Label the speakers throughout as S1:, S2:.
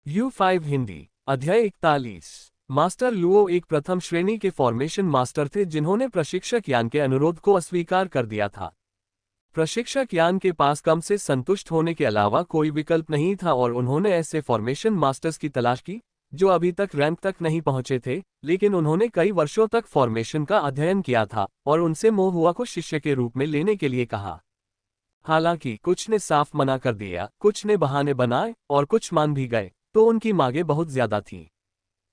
S1: U5 Hindi अध्याय 41। Master Luo एक प्रथम श्रेणी के फॉर्मेशन मास्टर थे जिन्होंने प्रशिक्षक यान के अनुरोध को अस्वीकार कर दिया था। प्रशिक्षक यान के पास कम से संतुष्ट होने के अलावा कोई विकल्प नहीं था और उन्होंने ऐसे फॉर्मेशन मास्टर्स की तलाश की जो अभी तक रैंक तक नहीं पहुंचे थे, लेकिन उन्होंने कई वर्षों तक फॉर्मेशन का अध्ययन किया था और उनसे मोहुआ को शिष्य के रूप में लेने के लिए कहा। हालांकि कुछ ने साफ मना कर दिया, कुछ ने बहाने बनाए और कुछ मान भी गए, तो उनकी मांगें बहुत ज्यादा थीं।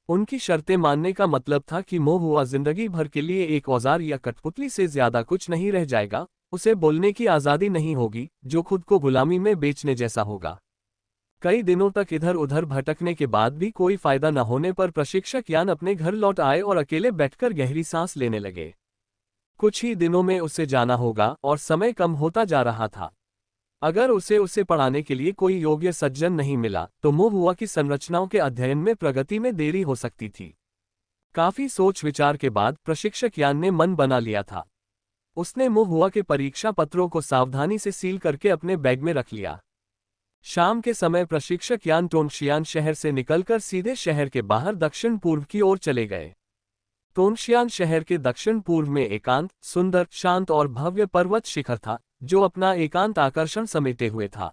S1: उनकी शर्तें मानने का मतलब था कि मोहुआ जिंदगी भर के लिए एक औजार या कठपुतली से ज्यादा कुछ नहीं रह जाएगा, उसे बोलने की आज़ादी नहीं होगी जो खुद को गुलामी में बेचने जैसा होगा। कई दिनों तक इधर उधर भटकने के बाद भी कोई फायदा न होने पर प्रशिक्षक यान अपने घर लौट आए और अकेले बैठकर गहरी सांस लेने लगे। कुछ ही दिनों में उसे जाना होगा और समय कम होता जा रहा था। अगर उसे पढ़ाने के लिए कोई योग्य सज्जन नहीं मिला तो मोहुआ की संरचनाओं के अध्ययन में प्रगति में देरी हो सकती थी। काफी सोच विचार के बाद प्रशिक्षक यान ने मन बना लिया था। उसने मोहुआ के परीक्षा पत्रों को सावधानी से सील करके अपने बैग में रख लिया। शाम के समय प्रशिक्षक यान टोंगशियान शहर से निकलकर सीधे शहर के बाहर दक्षिण पूर्व की ओर चले गए। टोंगशियान शहर के दक्षिण पूर्व में एकांत, सुंदर, शांत और भव्य पर्वत शिखर था जो अपना एकांत आकर्षण समेटे हुए था।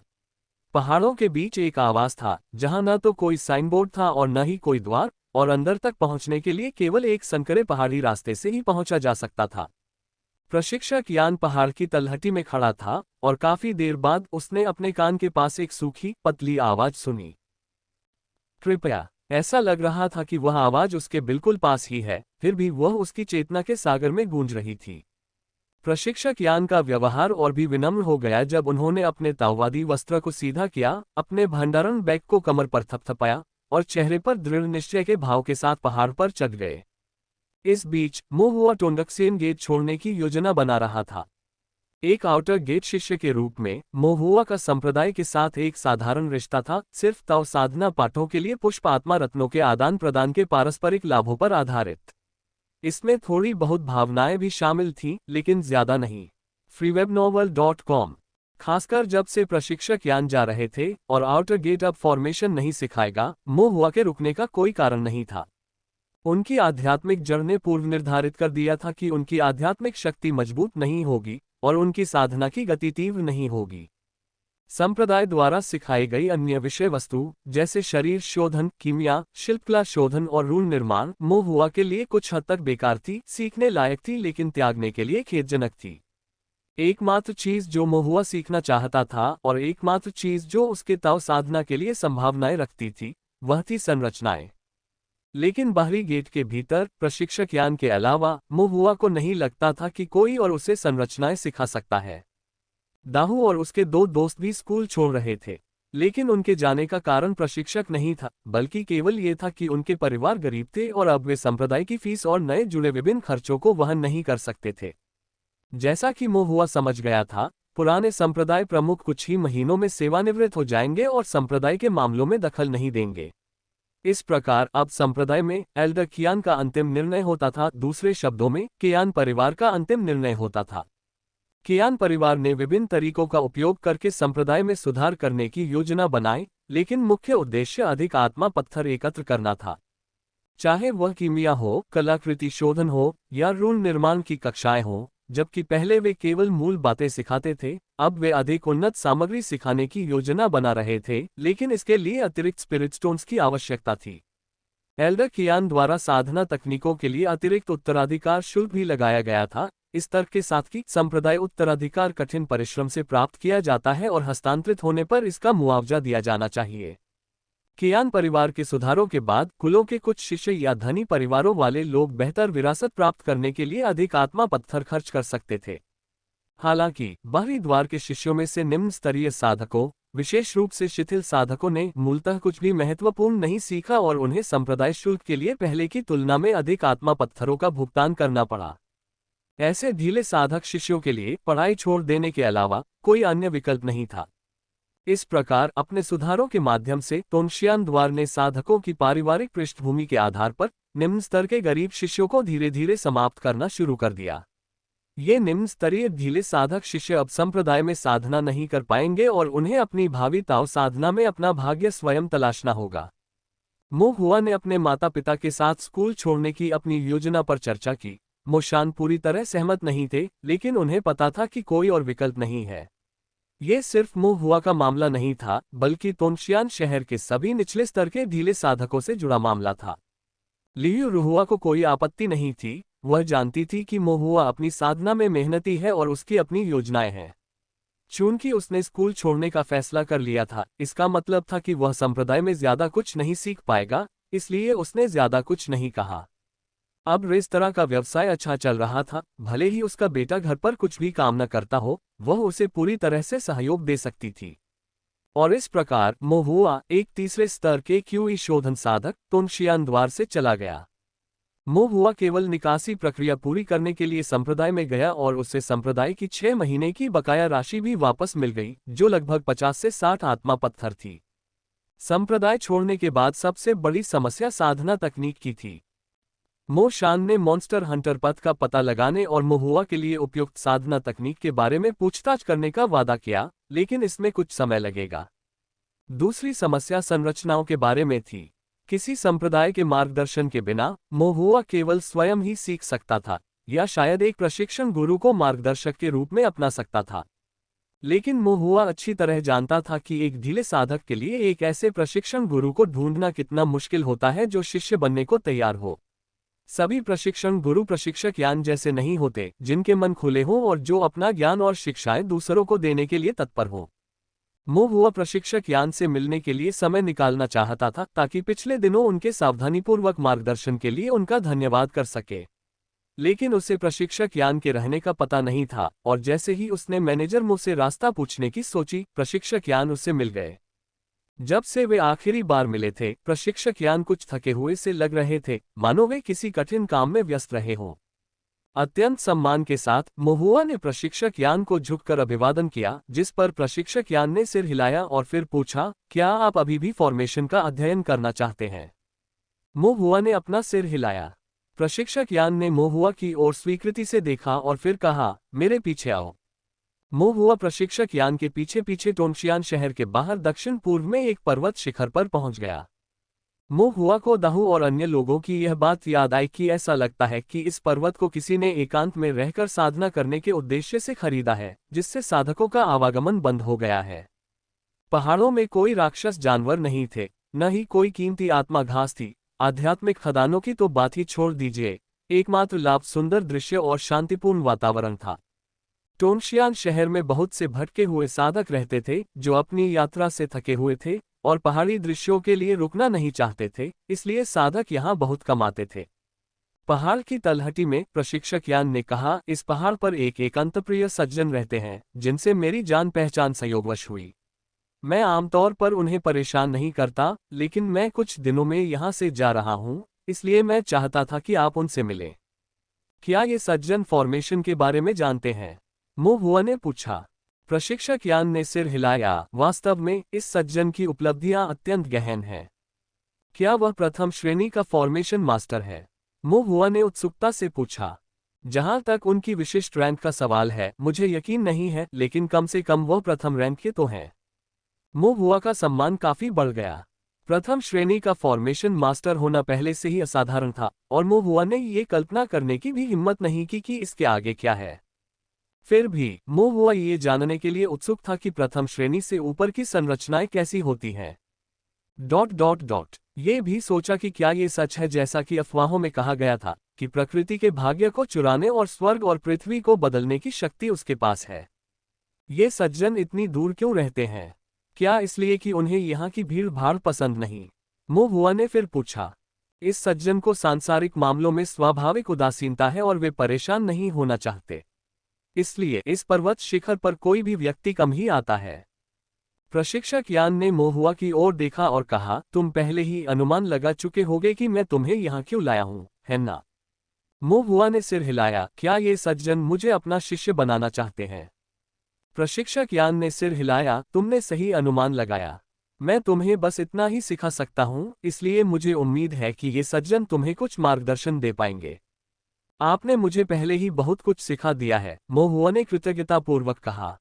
S1: पहाड़ों के बीच एक आवास था जहां न तो कोई साइन बोर्ड था और न ही कोई द्वार, और अंदर तक पहुंचने के लिए केवल एक संकरे पहाड़ी रास्ते से ही पहुंचा जा सकता था। प्रशिक्षक यान पहाड़ की तलहटी में खड़ा था और काफी देर बाद उसने अपने कान के पास एक सूखी पतली आवाज सुनी। कृपया। ऐसा लग रहा था कि वह आवाज उसके बिल्कुल पास ही है, फिर भी वह उसकी चेतना के सागर में गूंज रही थी। प्रशिक्षक यान का व्यवहार और भी विनम्र हो गया जब उन्होंने अपने ताओवादी वस्त्र को सीधा किया, अपने भंडारण बैग को कमर पर थपथपाया और चेहरे पर दृढ़ निश्चय के भाव के साथ पहाड़ पर चढ़ गए। इस बीच मोहुआ टोंगशियान गेट छोड़ने की योजना बना रहा था। एक आउटर गेट शिष्य के रूप में मोहुआ का संप्रदाय के साथ एक साधारण रिश्ता था, सिर्फ ताओ साधना पाठों के लिए पुष्प आत्मा रत्नों के आदान प्रदान के पारस्परिक लाभों पर आधारित। इसमें थोड़ी बहुत भावनाएं भी शामिल थीं, लेकिन ज्यादा नहीं। freewebnovel.com। खासकर जब से प्रशिक्षक यान जा रहे थे और आउटर गेट अब फॉर्मेशन नहीं सिखाएगा, मोहुआ के रुकने का कोई कारण नहीं था। उनकी आध्यात्मिक जड़ ने पूर्व निर्धारित कर दिया था कि उनकी आध्यात्मिक शक्ति मजबूत नहीं होगी और उनकी साधना की गति तीव्र नहीं होगी। संप्रदाय द्वारा सिखाई गई अन्य विषय वस्तु जैसे शरीर शोधन, कीमिया, शिल्पकला शोधन और रूल निर्माण मोहुआ के लिए कुछ हद तक बेकार थी, सीखने लायक थी लेकिन त्यागने के लिए खेदजनक थी। एकमात्र चीज जो मोहुआ सीखना चाहता था और एकमात्र चीज जो उसके ताओ साधना के लिए संभावनाएं रखती थी, वह थी संरचनाएं। लेकिन बाहरी गेट के भीतर प्रशिक्षक यान के अलावा मोहुआ को नहीं लगता था कि कोई और उसे संरचनाएं सिखा सकता है। दाहू और उसके दो दोस्त भी स्कूल छोड़ रहे थे, लेकिन उनके जाने का कारण प्रशिक्षक नहीं था, बल्कि केवल ये था कि उनके परिवार गरीब थे और अब वे संप्रदाय की फीस और नए जुड़े विभिन्न खर्चों को वहन नहीं कर सकते थे। जैसा कि मोहुआ समझ गया था, पुराने संप्रदाय प्रमुख कुछ ही महीनों में सेवानिवृत्त हो जाएंगे और संप्रदाय के मामलों में दखल नहीं देंगे। इस प्रकार अब संप्रदाय में एल्डर कियान का अंतिम निर्णय होता था, दूसरे शब्दों में कियान परिवार का अंतिम निर्णय होता था। कियान परिवार ने विभिन्न तरीकों का उपयोग करके संप्रदाय में सुधार करने की योजना बनाई, लेकिन मुख्य उद्देश्य अधिक आत्मा पत्थर एकत्र करना था। चाहे वह कीमिया हो, कलाकृति शोधन हो या रूल निर्माण की कक्षाएं हो, जबकि पहले वे केवल मूल बातें सिखाते थे, अब वे अधिक उन्नत सामग्री सिखाने की योजना बना रहे थे, लेकिन इसके लिए अतिरिक्त स्पिरिट स्टोन्स की आवश्यकता थी। एल्डर कियान द्वारा साधना तकनीकों के लिए अतिरिक्त उत्तराधिकार शुल्क भी लगाया गया था, इस तर्क के साथ कि संप्रदाय उत्तराधिकार कठिन परिश्रम से प्राप्त किया जाता है और हस्तांतरित होने पर इसका मुआवजा दिया जाना चाहिए। कियान परिवार के सुधारों के बाद कुलों के कुछ शिष्य या धनी परिवारों वाले लोग बेहतर विरासत प्राप्त करने के लिए अधिक आत्मा पत्थर खर्च कर सकते थे। हालांकि बाहरी द्वार के शिष्यों में से निम्न स्तरीय साधकों, विशेष रूप से शिथिल साधकों ने मूलतः कुछ भी महत्वपूर्ण नहीं सीखा और उन्हें संप्रदाय शुल्क के लिए पहले की तुलना में अधिक आत्मा पत्थरों का भुगतान करना पड़ा। ऐसे ढीले साधक शिष्यों के लिए पढ़ाई छोड़ देने के अलावा कोई अन्य विकल्प नहीं था। इस प्रकार अपने सुधारों के माध्यम से टोंगशियान द्वार ने साधकों की पारिवारिक पृष्ठभूमि के आधार पर निम्न स्तर के गरीब शिष्यों को धीरे धीरे समाप्त करना शुरू कर दिया। ये निम्न स्तरीय ढीले साधक शिष्य अब संप्रदाय में साधना नहीं कर पाएंगे और उन्हें अपनी भावी ताओ साधना में अपना भाग्य स्वयं तलाशना होगा। मोहुआ ने अपने माता पिता के साथ स्कूल छोड़ने की अपनी योजना पर चर्चा की। मोशान पूरी तरह सहमत नहीं थे, लेकिन उन्हें पता था कि कोई और विकल्प नहीं है। ये सिर्फ मोहुआ का मामला नहीं था, बल्कि तोंगशियान शहर के सभी निचले स्तर के ढीले साधकों से जुड़ा मामला था। लियू रुहुआ को कोई आपत्ति नहीं थी। वह जानती थी कि मोहुआ अपनी साधना में मेहनती है और उसकी अपनी योजनाएं हैं। चूंकि उसने स्कूल छोड़ने का फैसला कर लिया था, इसका मतलब था कि वह संप्रदाय में ज्यादा कुछ नहीं सीख पाएगा, इसलिए उसने ज्यादा कुछ नहीं कहा। अब रेस्तरां का व्यवसाय अच्छा चल रहा था, भले ही उसका बेटा घर पर कुछ भी काम न करता हो, वह उसे पूरी तरह से सहयोग दे सकती थी। और इस प्रकार मोहुआ एक तीसरे स्तर के क्यूई शोधन साधक तोंगशियान द्वार से चला गया। मोहुआ केवल निकासी प्रक्रिया पूरी करने के लिए संप्रदाय में गया और उससे संप्रदाय की 6 महीने की बकाया राशि भी वापस मिल गई, जो लगभग 50 से 60 आत्मा पत्थर थी। संप्रदाय छोड़ने के बाद सबसे बड़ी समस्या साधना तकनीक की थी। मो शान ने मॉन्स्टर हंटर पथ का पता लगाने और मोहुआ के लिए उपयुक्त साधना तकनीक के बारे में पूछताछ करने का वादा किया, लेकिन इसमें कुछ समय लगेगा। दूसरी समस्या संरचनाओं के बारे में थी। किसी संप्रदाय के मार्गदर्शन के बिना मोहुआ केवल स्वयं ही सीख सकता था, या शायद एक प्रशिक्षण गुरु को मार्गदर्शक के रूप में अपना सकता था। लेकिन मोहुआ अच्छी तरह जानता था कि एक ढीले साधक के लिए एक ऐसे प्रशिक्षण गुरु को ढूंढना कितना मुश्किल होता है जो शिष्य बनने को तैयार हो। सभी प्रशिक्षण गुरु प्रशिक्षक यान जैसे नहीं होते, जिनके मन खुले हों और जो अपना ज्ञान और शिक्षाएं दूसरों को देने के लिए तत्पर हों। मोहुआ प्रशिक्षक यान से मिलने के लिए समय निकालना चाहता था, ताकि पिछले दिनों उनके सावधानीपूर्वक मार्गदर्शन के लिए उनका धन्यवाद कर सके। लेकिन उसे प्रशिक्षक यान के रहने का पता नहीं था, और जैसे ही उसने मैनेजर मुंह से रास्ता पूछने की सोची, प्रशिक्षक यान उससे मिल गए। जब से वे आखिरी बार मिले थे, प्रशिक्षक यान कुछ थके हुए से लग रहे थे, मानो वे किसी कठिन काम में व्यस्त रहे हों। अत्यंत सम्मान के साथ मोहुआ ने प्रशिक्षक यान को झुककर अभिवादन किया, जिस पर प्रशिक्षक यान ने सिर हिलाया और फिर पूछा, क्या आप अभी भी फॉर्मेशन का अध्ययन करना चाहते हैं? मोहुआ ने अपना सिर हिलाया। प्रशिक्षक यान ने मोहुआ की ओर स्वीकृति से देखा और फिर कहा, मेरे पीछे आओ। मोहुआ प्रशिक्षक यान के पीछे पीछे टोंगशियान शहर के बाहर दक्षिण पूर्व में एक पर्वत शिखर पर पहुंच गया। मोहुआ को दाहू और अन्य लोगों की यह बात याद आई कि ऐसा लगता है कि इस पर्वत को किसी ने एकांत में रहकर साधना करने के उद्देश्य से खरीदा है, जिससे साधकों का आवागमन बंद हो गया है। पहाड़ों में कोई राक्षस जानवर नहीं थे, न ही कोई कीमती आत्मा घास थी। आध्यात्मिक खदानों की तो बात ही छोड़ दीजिए, एकमात्र लाभ सुंदर दृश्य और शांतिपूर्ण वातावरण था। टोंगशियान शहर में बहुत से भटके हुए साधक रहते थे, जो अपनी यात्रा से थके हुए थे और पहाड़ी दृश्यों के लिए रुकना नहीं चाहते थे, इसलिए साधक यहाँ बहुत कम आते थे। पहाड़ की तलहटी में प्रशिक्षक यान ने कहा, इस पहाड़ पर एक अंतप्रिय सज्जन रहते हैं, जिनसे मेरी जान पहचान संयोगवश हुई। मैं आमतौर पर उन्हें परेशान नहीं करता, लेकिन मैं कुछ दिनों में यहाँ से जा रहा हूँ, इसलिए मैं चाहता था कि आप उनसे मिलें। क्या ये सज्जन फॉर्मेशन के बारे में जानते हैं? मोहुआ ने पूछा। प्रशिक्षक यान ने सिर हिलाया। वास्तव में इस सज्जन की उपलब्धियां अत्यंत गहन हैं। क्या वह प्रथम श्रेणी का फॉर्मेशन मास्टर है? मोहुआ ने उत्सुकता से पूछा। जहां तक उनकी विशिष्ट रैंक का सवाल है, मुझे यकीन नहीं है, लेकिन कम से कम वह प्रथम रैंक के तो हैं। मोहुआ का सम्मान काफी बढ़ गया। प्रथम श्रेणी का फॉर्मेशन मास्टर होना पहले से ही असाधारण था, और मोहुआ ने ये कल्पना करने की भी हिम्मत नहीं की कि इसके आगे क्या है। फिर भी मोहुआ ये जानने के लिए उत्सुक था कि प्रथम श्रेणी से ऊपर की संरचनाएं कैसी होती हैं। ये भी सोचा कि क्या ये सच है, जैसा कि अफवाहों में कहा गया था, कि प्रकृति के भाग्य को चुराने और स्वर्ग और पृथ्वी को बदलने की शक्ति उसके पास है। ये सज्जन इतनी दूर क्यों रहते हैं? क्या इसलिए कि उन्हें यहाँ की भीड़ भाड़ पसंद नहीं? मोहुआ ने फिर पूछा। इस सज्जन को सांसारिक मामलों में स्वाभाविक उदासीनता है और वे परेशान नहीं होना चाहते, इसलिए इस पर्वत शिखर पर कोई भी व्यक्ति कम ही आता है। प्रशिक्षक यान ने मोहुआ की ओर देखा और कहा, तुम पहले ही अनुमान लगा चुके होगे कि मैं तुम्हें यहाँ क्यों लाया हूँ, है ना? मोहुआ ने सिर हिलाया। क्या ये सज्जन मुझे अपना शिष्य बनाना चाहते हैं? प्रशिक्षक यान ने सिर हिलाया। तुमने सही अनुमान लगाया। मैं तुम्हें बस इतना ही सिखा सकता हूँ, इसलिए मुझे उम्मीद है कि ये सज्जन तुम्हें कुछ मार्गदर्शन दे पाएंगे। आपने मुझे पहले ही बहुत कुछ सिखा दिया है, मोहुआ ने कृतज्ञतापूर्वक कहा।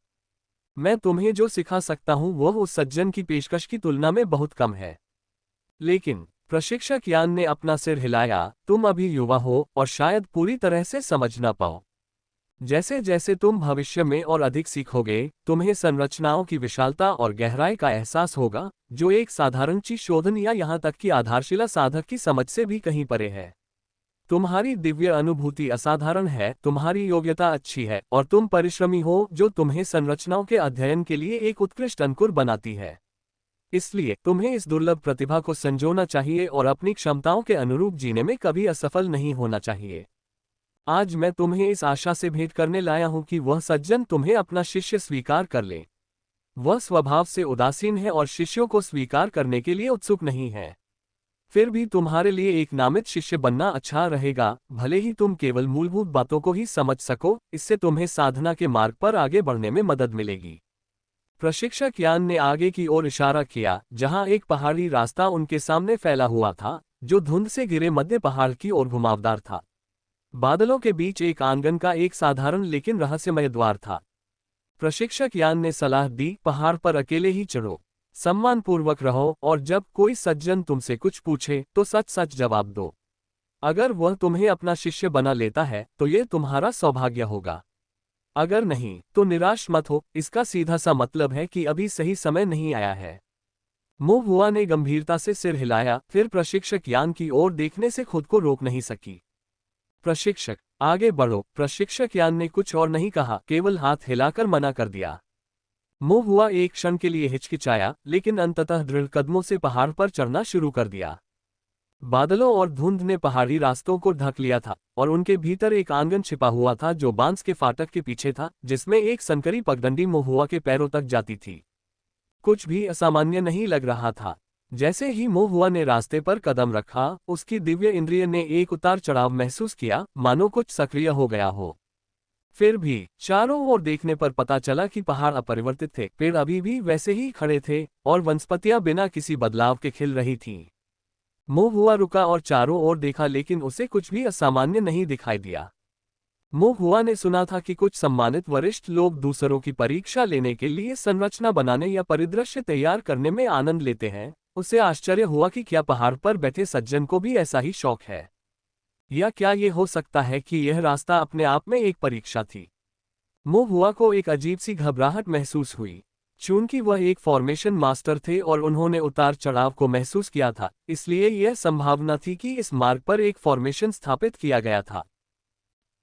S1: मैं तुम्हें जो सिखा सकता हूं वह उस सज्जन की पेशकश की तुलना में बहुत कम है। लेकिन प्रशिक्षक यान ने अपना सिर हिलाया। तुम अभी युवा हो और शायद पूरी तरह से समझ न पाओ। जैसे जैसे तुम भविष्य में और अधिक सीखोगे, तुम्हें संरचनाओं की विशालता और गहराई का एहसास होगा, जो एक साधारण चीज शोधन या यहाँ तक कि आधारशिला साधक की समझ से भी कहीं परे है। तुम्हारी दिव्य अनुभूति असाधारण है, तुम्हारी योग्यता अच्छी है और तुम परिश्रमी हो, जो तुम्हें संरचनाओं के अध्ययन के लिए एक उत्कृष्ट अंकुर बनाती है। इसलिए तुम्हें इस दुर्लभ प्रतिभा को संजोना चाहिए और अपनी क्षमताओं के अनुरूप जीने में कभी असफल नहीं होना चाहिए। आज मैं तुम्हें इस आशा से भेंट करने लाया हूं कि वह सज्जन तुम्हें अपना शिष्य स्वीकार कर ले। वह स्वभाव से उदासीन है और शिष्यों को स्वीकार करने के लिए उत्सुक नहीं है। फिर भी तुम्हारे लिए एक नामित शिष्य बनना अच्छा रहेगा, भले ही तुम केवल मूलभूत बातों को ही समझ सको, इससे तुम्हें साधना के मार्ग पर आगे बढ़ने में मदद मिलेगी। प्रशिक्षक यान ने आगे की ओर इशारा किया, जहां एक पहाड़ी रास्ता उनके सामने फैला हुआ था, जो धुंध से घिरे मध्य पहाड़ की ओर घुमावदार था। बादलों के बीच एक आंगन का एक साधारण लेकिन रहस्यमय द्वार था। प्रशिक्षक यान ने सलाह दी, पहाड़ पर अकेले ही चढ़ो, सम्मानपूर्वक रहो और जब कोई सज्जन तुमसे कुछ पूछे तो सच सच जवाब दो। अगर वह तुम्हें अपना शिष्य बना लेता है तो यह तुम्हारा सौभाग्य होगा। अगर नहीं तो निराश मत हो, इसका सीधा सा मतलब है कि अभी सही समय नहीं आया है। मुंह हुआ ने गंभीरता से सिर हिलाया, फिर प्रशिक्षक यान की ओर देखने से खुद को रोक नहीं सकी। प्रशिक्षक, आगे बढ़ो। प्रशिक्षक यान ने कुछ और नहीं कहा, केवल हाथ हिलाकर मना कर दिया। मुंह हुआ एक क्षण के लिए हिचकिचाया, लेकिन अंततः दृढ़ कदमों से पहाड़ पर चढ़ना शुरू कर दिया। बादलों और धुंध ने पहाड़ी रास्तों को ढक लिया था और उनके भीतर एक आंगन छिपा हुआ था जो बांस के फाटक के पीछे था, जिसमें एक संकरी पगडंडी मुंह हुआ के पैरों तक जाती थी। कुछ भी असामान्य नहीं लग रहा था। जैसे ही मुंह हुआ ने रास्ते पर कदम रखा, उसकी दिव्य इंद्रिय ने एक उतार चढ़ाव महसूस किया, मानो कुछ सक्रिय हो गया हो। फिर भी चारों ओर देखने पर पता चला कि पहाड़ अपरिवर्तित थे, पेड़ अभी भी वैसे ही खड़े थे और वनस्पतियां बिना किसी बदलाव के खिल रही थीं। मुंह हुआ रुका और चारों ओर देखा, लेकिन उसे कुछ भी असामान्य नहीं दिखाई दिया। मुंह हुआ ने सुना था कि कुछ सम्मानित वरिष्ठ लोग दूसरों की परीक्षा लेने के लिए संरचना बनाने या परिदृश्य तैयार करने में आनंद लेते हैं। उसे आश्चर्य हुआ कि क्या पहाड़ पर बैठे सज्जन को भी ऐसा ही शौक है, या क्या ये हो सकता है कि यह रास्ता अपने आप में एक परीक्षा थी। मुंह हुआ को एक अजीब सी घबराहट महसूस हुई। चूंकि वह एक फॉर्मेशन मास्टर थे और उन्होंने उतार चढ़ाव को महसूस किया था, इसलिए यह संभावना थी कि इस मार्ग पर एक फॉर्मेशन स्थापित किया गया था।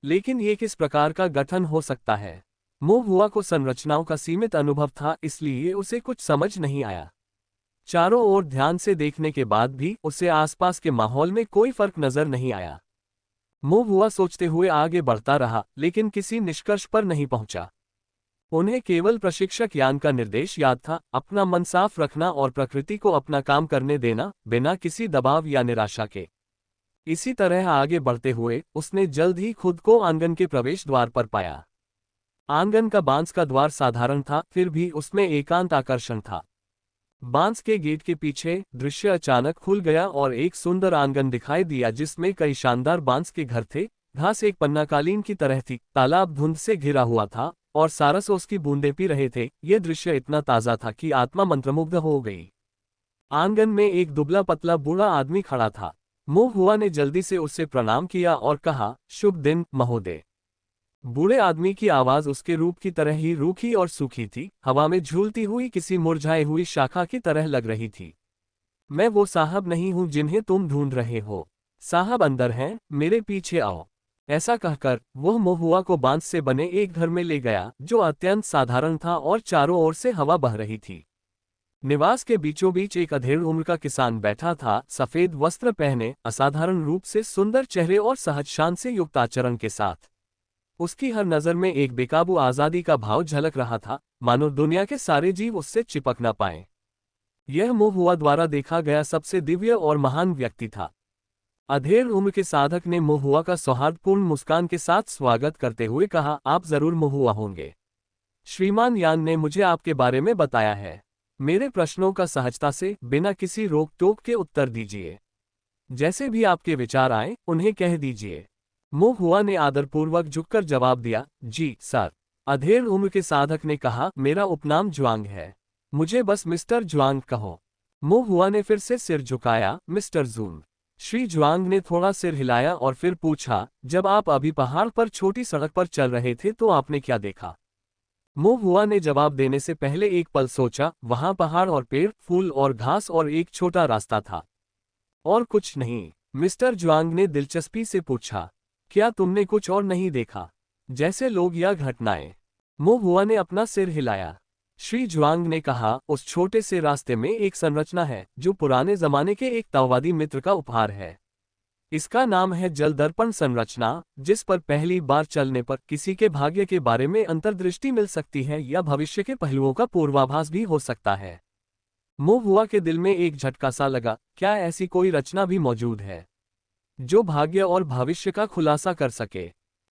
S1: लेकिन ये किस प्रकार का गठन हो सकता है? मुंह हुआ को संरचनाओं का सीमित अनुभव था, इसलिए उसे कुछ समझ नहीं आया। चारों ओर ध्यान से देखने के बाद भी उसे आसपास के माहौल में कोई फर्क नजर नहीं आया। मुंह हुआ सोचते हुए आगे बढ़ता रहा, लेकिन किसी निष्कर्ष पर नहीं पहुंचा। उन्हें केवल प्रशिक्षक यान का निर्देश याद था, अपना मन साफ रखना और प्रकृति को अपना काम करने देना, बिना किसी दबाव या निराशा के। इसी तरह आगे बढ़ते हुए उसने जल्द ही खुद को आंगन के प्रवेश द्वार पर पाया। आंगन का बांस का द्वार साधारण था, फिर भी उसमें एकांत आकर्षण था। बांस के गेट के पीछे दृश्य अचानक खुल गया और एक सुंदर आंगन दिखाई दिया, जिसमें कई शानदार बांस के घर थे। घास एक पन्नाकालीन की तरह थी, तालाब धुंध से घिरा हुआ था और सारस उसकी बूंदें पी रहे थे। यह दृश्य इतना ताजा था कि आत्मा मंत्रमुग्ध हो गई। आंगन में एक दुबला पतला बूढ़ा आदमी खड़ा था। मुंह हुआ ने जल्दी से उससे प्रणाम किया और कहा, शुभ दिन महोदय। बूढ़े आदमी की आवाज उसके रूप की तरह ही रूखी और सूखी थी, हवा में झूलती हुई किसी मुरझाई हुई शाखा की तरह लग रही थी। मैं वो साहब नहीं हूं जिन्हें तुम ढूंढ रहे हो। साहब अंदर हैं, मेरे पीछे आओ। ऐसा कहकर वह मुंह हुआ को बांस से बने एक घर में ले गया, जो अत्यंत साधारण था और चारों ओर से हवा बह रही थी। निवास के बीचों बीच एक अधेड़ उम्र का किसान बैठा था, सफेद वस्त्र पहने, असाधारण रूप से सुंदर चेहरे और सहज शान से युक्त आचरण के साथ। उसकी हर नजर में एक बेकाबू आजादी का भाव झलक रहा था, मानो दुनिया के सारे जीव उससे चिपक न पाएं। यह मुंह हुआ द्वारा देखा गया सबसे दिव्य और महान व्यक्ति था। अधेड़ उम्र के साधक ने मुंह हुआ का सौहार्दपूर्ण मुस्कान के साथ स्वागत करते हुए कहा, आप जरूर मुंह हुआ होंगे। श्रीमान यान ने मुझे आपके बारे में बताया है। मेरे प्रश्नों का सहजता से, बिना किसी रोक टोक के उत्तर दीजिए। जैसे भी आपके विचार आए उन्हें कह दीजिए। मुंह हुआ ने आदरपूर्वक झुककर जवाब दिया, जी सर। अधेड़ उम्र के साधक ने कहा, मेरा उपनाम ज्वांग है। मुझे बस मिस्टर ज्वांग कहो। मो हुआ ने फिर से सिर झुकाया। मिस्टर जून। श्री जुआंग ने थोड़ा सिर हिलाया और फिर पूछा, जब आप अभी पहाड़ पर छोटी सड़क पर चल रहे थे तो आपने क्या देखा? मो हुआ ने जवाब देने से पहले एक पल सोचा। वहां पहाड़ और पेड़, फूल और घास और एक छोटा रास्ता था। और कुछ नहीं। मिस्टर जुआंग ने दिलचस्पी से पूछा, क्या तुमने कुछ और नहीं देखा, जैसे लोग या घटनाएं? मो हुआ ने अपना सिर हिलाया। श्री जुआंग ने कहा, उस छोटे से रास्ते में एक संरचना है जो पुराने जमाने के एक ताओवादी मित्र का उपहार है। इसका नाम है जल दर्पण संरचना, जिस पर पहली बार चलने पर किसी के भाग्य के बारे में अंतर्दृष्टि मिल सकती है या भविष्य के पहलुओं का पूर्वाभास भी हो सकता है। मो हुआ के दिल में एक झटका सा लगा। क्या ऐसी कोई रचना भी मौजूद है जो भाग्य और भविष्य का खुलासा कर सके?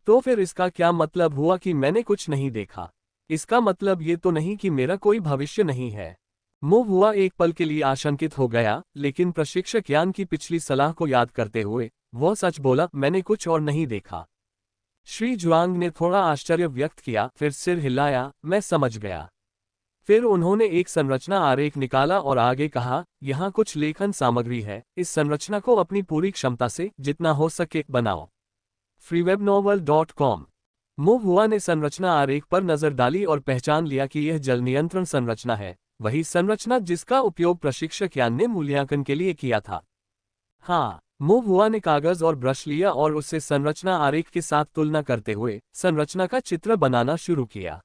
S1: तो फिर इसका क्या मतलब हुआ कि मैंने कुछ नहीं देखा? इसका मतलब ये तो नहीं कि मेरा कोई भविष्य नहीं है। मो हुआ एक पल के लिए आशंकित हो गया, लेकिन प्रशिक्षक यान की पिछली सलाह को याद करते हुए वह सच बोला, मैंने कुछ और नहीं देखा। श्री जुआंग ने थोड़ा आश्चर्य व्यक्त किया, फिर सिर हिलाया, मैं समझ गया। फिर उन्होंने एक संरचना आरेख निकाला और आगे कहा, यहाँ कुछ लेखन सामग्री है, इस संरचना को अपनी पूरी क्षमता से जितना हो सके बनाओ। freewebnovel.com। मो हुआ ने संरचना आरेख पर नजर डाली और पहचान लिया कि यह जल नियंत्रण संरचना है, वही संरचना जिसका उपयोग प्रशिक्षक यान ने मूल्यांकन के लिए किया था। हाँ। मो हुआ ने कागज और ब्रश लिया और उससे संरचना आरेख के साथ तुलना करते हुए संरचना का चित्र बनाना शुरू किया।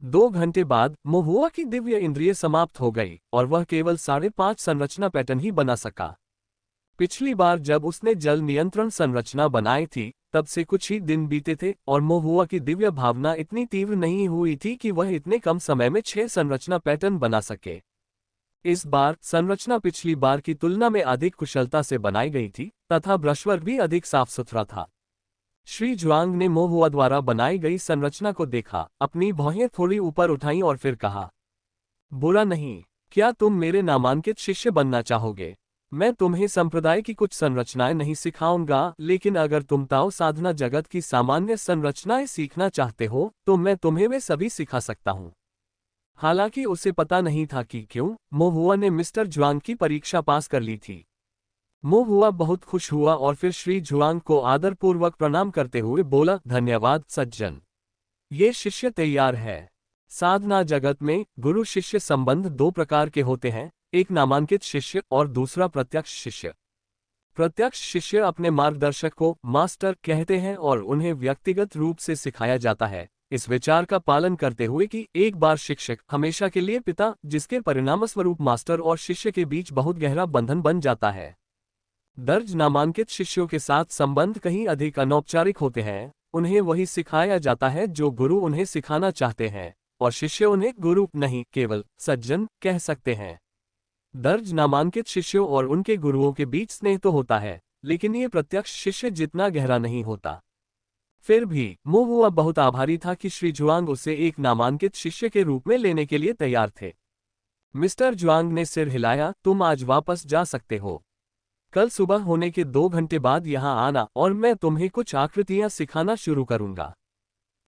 S1: 2 घंटे बाद मो हुआ की दिव्य इंद्रिय समाप्त हो गई और वह केवल 5.5 संरचना पैटर्न ही बना सका। पिछली बार जब उसने जल नियंत्रण संरचना बनाई थी, तब से कुछ ही दिन बीते थे और मो हुआ की दिव्य भावना इतनी तीव्र नहीं हुई थी कि वह इतने कम समय में 6 संरचना पैटर्न बना सके। इस बार संरचना पिछली बार की तुलना में अधिक कुशलता से बनाई गई थी तथा ब्रशवर्क भी अधिक साफ सुथरा था। श्री जुआंग ने मो हुआ द्वारा बनाई गई संरचना को देखा, अपनी भौहें थोड़ी ऊपर उठाईं और फिर कहा, बुरा नहीं, क्या तुम मेरे नामांकित शिष्य बनना चाहोगे? मैं तुम्हें संप्रदाय की कुछ संरचनाएं नहीं सिखाऊंगा, लेकिन अगर तुम ताओ साधना जगत की सामान्य संरचनाएं सीखना चाहते हो तो मैं तुम्हें वे सभी सिखा सकता हूं। हालांकि उसे पता नहीं था कि क्यों मो हुआ ने मिस्टर जुआंग की परीक्षा पास कर ली थी। मो हुआ बहुत खुश हुआ और फिर श्री जुआंग को आदरपूर्वक प्रणाम करते हुए बोला, धन्यवाद सज्जन, ये शिष्य तैयार है। साधना जगत में गुरु शिष्य संबंध 2 प्रकार के होते हैं, एक नामांकित शिष्य और दूसरा प्रत्यक्ष शिष्य। प्रत्यक्ष शिष्य अपने मार्गदर्शक को मास्टर कहते हैं और उन्हें व्यक्तिगत रूप से सिखाया जाता है, इस विचार का पालन करते हुए कि एक बार शिक्षक हमेशा के लिए पिता, जिसके परिणामस्वरूप मास्टर और शिष्य के बीच बहुत गहरा बंधन बन जाता है। दर्ज नामांकित शिष्यों के साथ संबंध कहीं अधिक अनौपचारिक होते हैं, उन्हें वही सिखाया जाता है जो गुरु उन्हें सिखाना चाहते हैं, और शिष्य उन्हें गुरु नहीं, केवल सज्जन कह सकते हैं। दर्ज नामांकित शिष्यों और उनके गुरुओं के बीच स्नेह तो होता है, लेकिन ये प्रत्यक्ष शिष्य जितना गहरा नहीं होता। फिर भी मो हुआ बहुत आभारी था कि श्री जुआंग उसे एक नामांकित शिष्य के रूप में लेने के लिए तैयार थे। मिस्टर जुआंग ने सिर हिलाया, तुम आज वापस जा सकते हो। कल सुबह होने के 2 घंटे बाद यहाँ आना और मैं तुम्हें कुछ आकृतियां सिखाना शुरू करूंगा।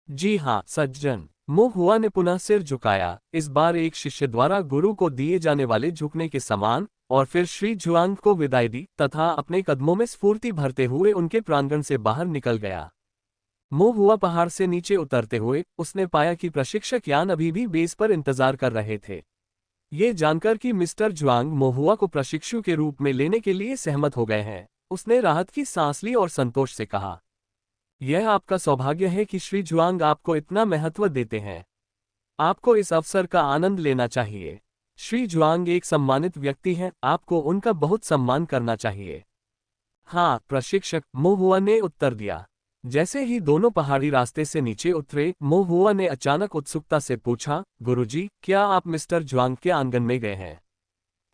S1: जी हाँ सज्जन। मो हुआ ने पुनः सिर झुकाया, इस बार एक शिष्य द्वारा गुरु को दिए जाने वाले झुकने के समान, और फिर श्री जुआंग को विदाई दी तथा अपने कदमों में स्फूर्ति भरते हुए उनके प्रांगण से बाहर निकल गया। मो हुआ पहाड़ से नीचे उतरते हुए उसने पाया कि प्रशिक्षक यान अभी भी बेस पर इंतजार कर रहे थे। ये जानकर कि मिस्टर जुआंग मो हुआ को प्रशिक्षु के रूप में लेने के लिए सहमत हो गए हैं, उसने राहत की सांस ली और संतोष से कहा, यह आपका सौभाग्य है कि श्री जुआंग आपको इतना महत्व देते हैं। आपको इस अवसर का आनंद लेना चाहिए। श्री जुआंग एक सम्मानित व्यक्ति हैं, आपको उनका बहुत सम्मान करना चाहिए। हाँ प्रशिक्षक, मो हुआ ने उत्तर दिया। जैसे ही दोनों पहाड़ी रास्ते से नीचे उतरे, मो हुआ ने अचानक उत्सुकता से पूछा, गुरुजी, क्या आप मिस्टर जुआंग के आंगन में गए हैं?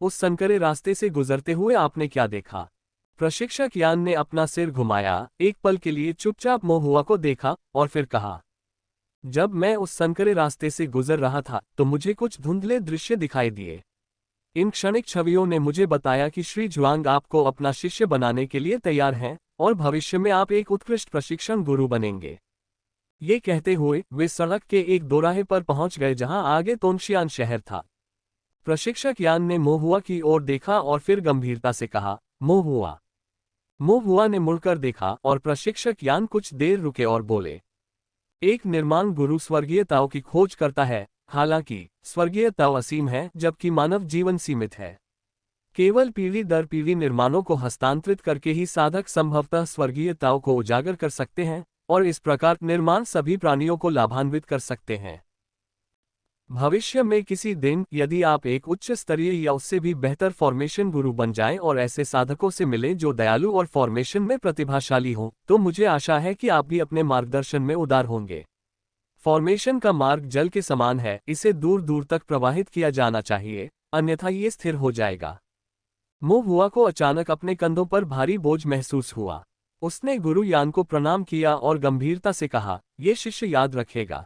S1: उस संकरे रास्ते से गुजरते हुए आपने क्या देखा? प्रशिक्षक यान ने अपना सिर घुमाया, एक पल के लिए चुपचाप मो हुआ को देखा और फिर कहा, जब मैं उस संकरे रास्ते से गुजर रहा था तो मुझे कुछ धुंधले दृश्य दिखाई दिए। इन क्षणिक छवियों ने मुझे बताया कि श्री जुआंग आपको अपना शिष्य बनाने के लिए तैयार हैं और भविष्य में आप एक उत्कृष्ट प्रशिक्षण गुरु बनेंगे। ये कहते हुए वे सड़क के एक दोराहे पर पहुंच गए जहां आगे तोंगशियान शहर था। प्रशिक्षक यान ने मोहुआ की ओर देखा और फिर गंभीरता से कहा, मोहुआ। मोहुआ ने मुड़कर देखा और प्रशिक्षक यान कुछ देर रुके और बोले, एक निर्माण गुरु स्वर्गीय ताओ की खोज करता है, हालांकि स्वर्गीय ताओ असीम है जबकि मानव जीवन सीमित है। केवल पीढ़ी दर पीढ़ी निर्माणों को हस्तांतरित करके ही साधक संभवतः स्वर्गीय ताओ को उजागर कर सकते हैं और इस प्रकार निर्माण सभी प्राणियों को लाभान्वित कर सकते हैं। भविष्य में किसी दिन यदि आप एक उच्च स्तरीय या उससे भी बेहतर फॉर्मेशन गुरु बन जाएं और ऐसे साधकों से मिलें जो दयालु और फॉर्मेशन में प्रतिभाशाली हों, तो मुझे आशा है कि आप भी अपने मार्गदर्शन में उदार होंगे। फॉर्मेशन का मार्ग जल के समान है, इसे दूर दूर तक प्रवाहित किया जाना चाहिए, अन्यथा ये स्थिर हो जाएगा। मोहुआ को अचानक अपने कंधों पर भारी बोझ महसूस हुआ। उसने गुरु यान को प्रणाम किया और गंभीरता से कहा, ये शिष्य याद रखेगा।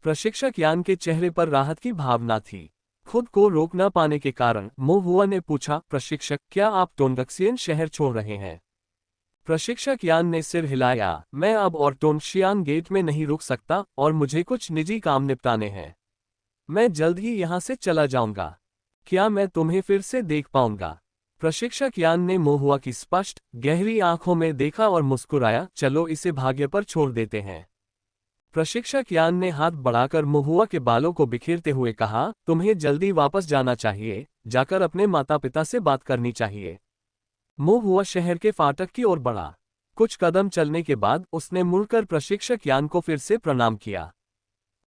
S1: प्रशिक्षक यान के चेहरे पर राहत की भावना थी। खुद को रोक न पाने के कारण मोहुआ ने पूछा, प्रशिक्षक, क्या आप टोनगक्सियन शहर छोड़ रहे हैं? प्रशिक्षक यान ने सिर हिलाया, मैं अब और टोनशियान गेट में नहीं रुक सकता और मुझे कुछ निजी काम निपटाने हैं। मैं जल्द ही यहाँ से चला जाऊंगा। क्या मैं तुम्हें फिर से देख पाऊंगा? प्रशिक्षक यान ने मोहुआ की स्पष्ट गहरी आंखों में देखा और मुस्कुराया, चलो इसे भाग्य पर छोड़ देते हैं। प्रशिक्षक यान ने हाथ बढ़ाकर मोहुआ के बालों को बिखेरते हुए कहा, तुम्हें जल्दी वापस जाना चाहिए, जाकर अपने माता पिता से बात करनी चाहिए। मोहुआ शहर के फाटक की ओर बढ़ा। कुछ कदम चलने के बाद उसने मुड़कर प्रशिक्षक यान को फिर से प्रणाम किया।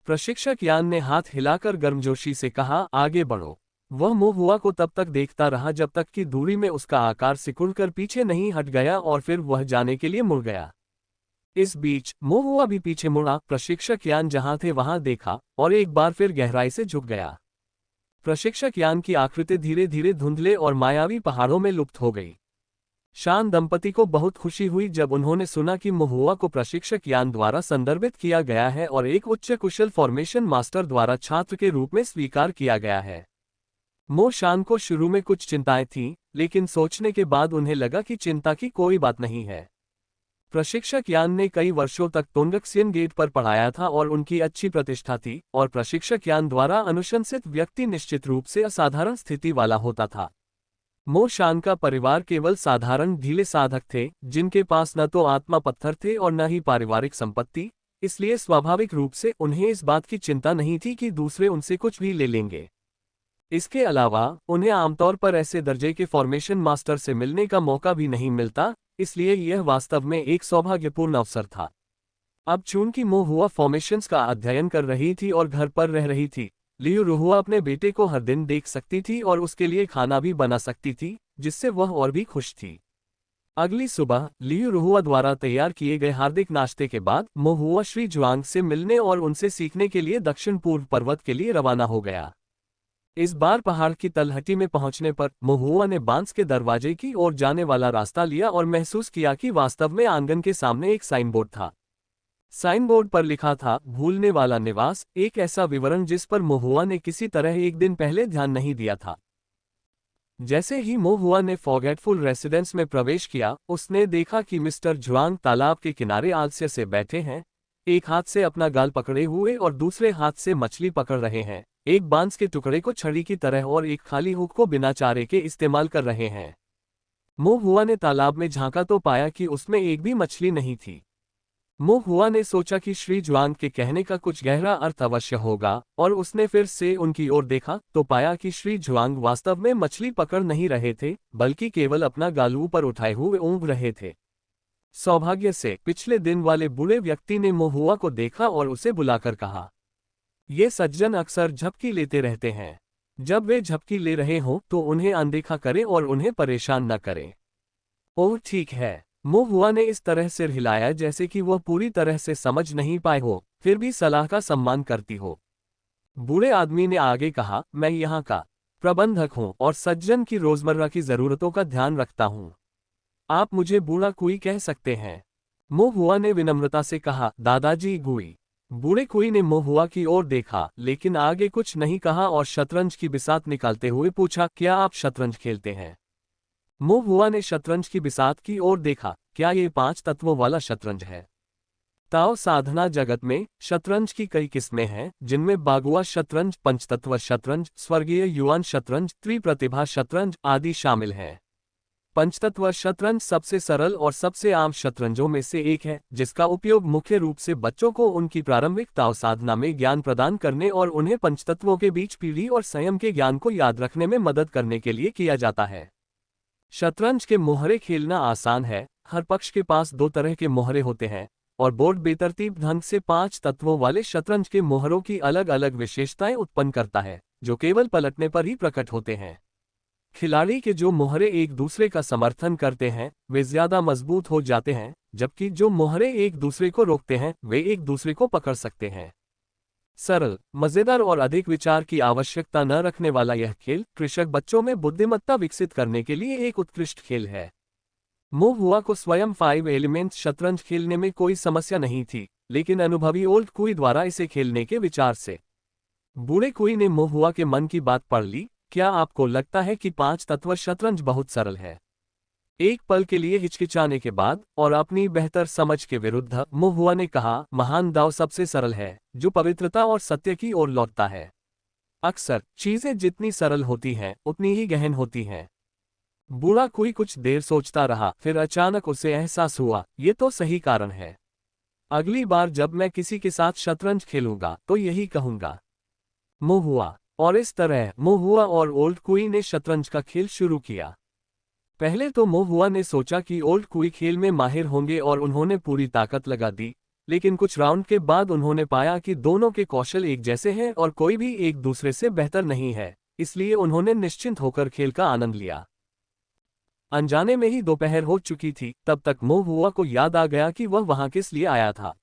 S1: प्रशिक्षक यान ने हाथ हिलाकर गर्मजोशी से कहा, आगे बढ़ो। वह मोहुआ को तब तक देखता रहा जब तक कि दूरी में उसका आकार सिकुड़कर पीछे नहीं हट गया और फिर वह जाने के लिए मुड़ गया। इस बीच मोहुआ भी पीछे मुड़ा। प्रशिक्षक यान जहां थे वहां देखा और एक बार फिर गहराई से झुक गया। प्रशिक्षक यान की आकृति धीरे धीरे धुंधले और मायावी पहाड़ों में लुप्त हो गई। शान दंपति को बहुत खुशी हुई जब उन्होंने सुना कि मोहुआ को प्रशिक्षक यान द्वारा संदर्भित किया गया है और एक उच्च कुशल फॉर्मेशन मास्टर द्वारा छात्र के रूप में स्वीकार किया गया है। मो शान को शुरू में कुछ चिंताएं थीं, लेकिन सोचने के बाद उन्हें लगा कि चिंता की कोई बात नहीं है। प्रशिक्षक यान ने कई वर्षों तक टोनगक्सियन गेट पर पढ़ाया था और उनकी अच्छी प्रतिष्ठा थी, और प्रशिक्षक यान द्वारा अनुशंसित व्यक्ति निश्चित रूप से असाधारण स्थिति वाला होता था। मो शान का परिवार केवल साधारण ढीले साधक थे, जिनके पास न तो आत्मा पत्थर थे और न ही पारिवारिक संपत्ति, इसलिए स्वाभाविक रूप से उन्हें इस बात की चिंता नहीं थी कि दूसरे उनसे कुछ भी ले लेंगे। इसके अलावा उन्हें आमतौर पर ऐसे दर्जे के फॉर्मेशन मास्टर से मिलने का मौका भी नहीं मिलता, इसलिए यह वास्तव में एक सौभाग्यपूर्ण अवसर था। अब चूंकि मोहुआ फॉर्मेशंस का अध्ययन कर रही थी और घर पर रह रही थी, लियू रुहुआ अपने बेटे को हर दिन देख सकती थी और उसके लिए खाना भी बना सकती थी, जिससे वह और भी खुश थी। अगली सुबह लियू रुहुआ द्वारा तैयार किए गए हार्दिक नाश्ते के बाद मोहुआ श्री जुआंग से मिलने और उनसे सीखने के लिए दक्षिण पूर्व पर्वत के लिए रवाना हो गया। इस बार पहाड़ की तलहटी में पहुंचने पर मोहुआ ने बांस के दरवाजे की ओर जाने वाला रास्ता लिया और महसूस किया कि वास्तव में आंगन के सामने एक साइन बोर्ड था। साइन बोर्ड पर लिखा था, भूलने वाला निवास, एक ऐसा विवरण जिस पर मोहुआ ने किसी तरह एक दिन पहले ध्यान नहीं दिया था। जैसे ही मोहुआ ने फॉरगेटफुल रेसिडेंस में प्रवेश किया, उसने देखा कि मिस्टर जुआंग तालाब के किनारे आलस्य से बैठे हैं, एक हाथ से अपना गाल पकड़े हुए और दूसरे हाथ से मछली पकड़ रहे हैं, एक बांस के टुकड़े को छड़ी की तरह और एक खाली हुक को बिना चारे के इस्तेमाल कर रहे हैं। मोहुआ ने तालाब में झांका तो पाया कि उसमें एक भी मछली नहीं थी। मोहुआ ने सोचा कि श्री जुआंग के कहने का कुछ गहरा अर्थ अवश्य होगा, और उसने फिर से उनकी ओर देखा तो पाया कि श्री जुआंग वास्तव में मछली पकड़ नहीं रहे थे, बल्कि केवल अपना गाल ऊपर उठाए हुए ऊँघ रहे थे। सौभाग्य से पिछले दिन वाले बूढ़े व्यक्ति ने मोहुआ को देखा और उसे बुलाकर कहा, ये सज्जन अक्सर झपकी लेते रहते हैं। जब वे झपकी ले रहे हों तो उन्हें अनदेखा करें और उन्हें परेशान न करें। ओह ठीक है। मोहुआ ने इस तरह सिर हिलाया जैसे कि वह पूरी तरह से समझ नहीं पाए हो, फिर भी सलाह का सम्मान करती हो। बूढ़े आदमी ने आगे कहा, मैं यहाँ का प्रबंधक हूँ और सज्जन की रोजमर्रा की जरूरतों का ध्यान रखता हूँ। आप मुझे बूढ़ा कुई कह सकते हैं। मोहुआ ने विनम्रता से कहा, दादाजी गुई। बूढ़े कुई ने मोहुआ की ओर देखा, लेकिन आगे कुछ नहीं कहा और शतरंज की बिसात निकालते हुए पूछा, क्या आप शतरंज खेलते हैं? मोहुआ ने शतरंज की बिसात की ओर देखा, क्या ये 5 तत्वों वाला शतरंज है? ताओ साधना जगत में शतरंज की कई किस्में हैं, जिनमें बागुआ शतरंज, पंचतत्व शतरंज, स्वर्गीय युआन शतरंज, त्रिप्रतिभा शतरंज आदि शामिल हैं। पंचतत्व शतरंज सबसे सरल और सबसे आम शतरंजों में से एक है, जिसका उपयोग मुख्य रूप से बच्चों को उनकी प्रारंभिक ताओ साधना में ज्ञान प्रदान करने और उन्हें पंचतत्वों के बीच पीढ़ी और संयम के ज्ञान को याद रखने में मदद करने के लिए किया जाता है। शतरंज के मोहरे खेलना आसान है। हर पक्ष के पास दो तरह के मोहरे होते हैं और बोर्ड बेतरतीब ढंग से 5 तत्वों वाले शतरंज के मोहरों की अलग अलग विशेषताएं उत्पन्न करता है, जो केवल पलटने पर ही प्रकट होते हैं। खिलाड़ी के जो मोहरे एक दूसरे का समर्थन करते हैं वे ज्यादा मजबूत हो जाते हैं, जबकि जो मोहरे एक दूसरे को रोकते हैं वे एक दूसरे को पकड़ सकते हैं। सरल, मजेदार और अधिक विचार की आवश्यकता न रखने वाला यह खेल कृषक बच्चों में बुद्धिमत्ता विकसित करने के लिए एक उत्कृष्ट खेल है। मूव हुआ को स्वयं 5 एलिमेंट्स शतरंज खेलने में कोई समस्या नहीं थी, लेकिन अनुभवी ओल्ड कुई द्वारा इसे खेलने के विचार से बूढ़े कुई ने मूव हुआ के मन की बात पढ़ ली। क्या आपको लगता है कि 5 तत्व शतरंज बहुत सरल है? एक पल के लिए हिचकिचाने के बाद और अपनी बेहतर समझ के विरुद्ध मूव हुआ ने कहा, महान दाव सबसे सरल है, जो पवित्रता और सत्य की ओर लौटता है। अक्सर चीजें जितनी सरल होती हैं उतनी ही गहन होती हैं। बूढ़ा कोई कुछ देर सोचता रहा, फिर अचानक उसे एहसास हुआ, ये तो सही कारण है। अगली बार जब मैं किसी के साथ शतरंज खेलूंगा तो यही कहूंगा। मूव हुआ। और इस तरह मूव हुआ और ओल्ड कुई ने शतरंज का खेल शुरू किया। पहले तो मूव हुआ ने सोचा कि ओल्ड कुई खेल में माहिर होंगे और उन्होंने पूरी ताकत लगा दी, लेकिन कुछ राउंड के बाद उन्होंने पाया कि दोनों के कौशल एक जैसे हैं और कोई भी एक दूसरे से बेहतर नहीं है, इसलिए उन्होंने निश्चिंत होकर खेल का आनंद लिया। अनजाने में ही दोपहर हो चुकी थी, तब तक मूव हुआ को याद आ गया कि वह वहां किस लिए आया था।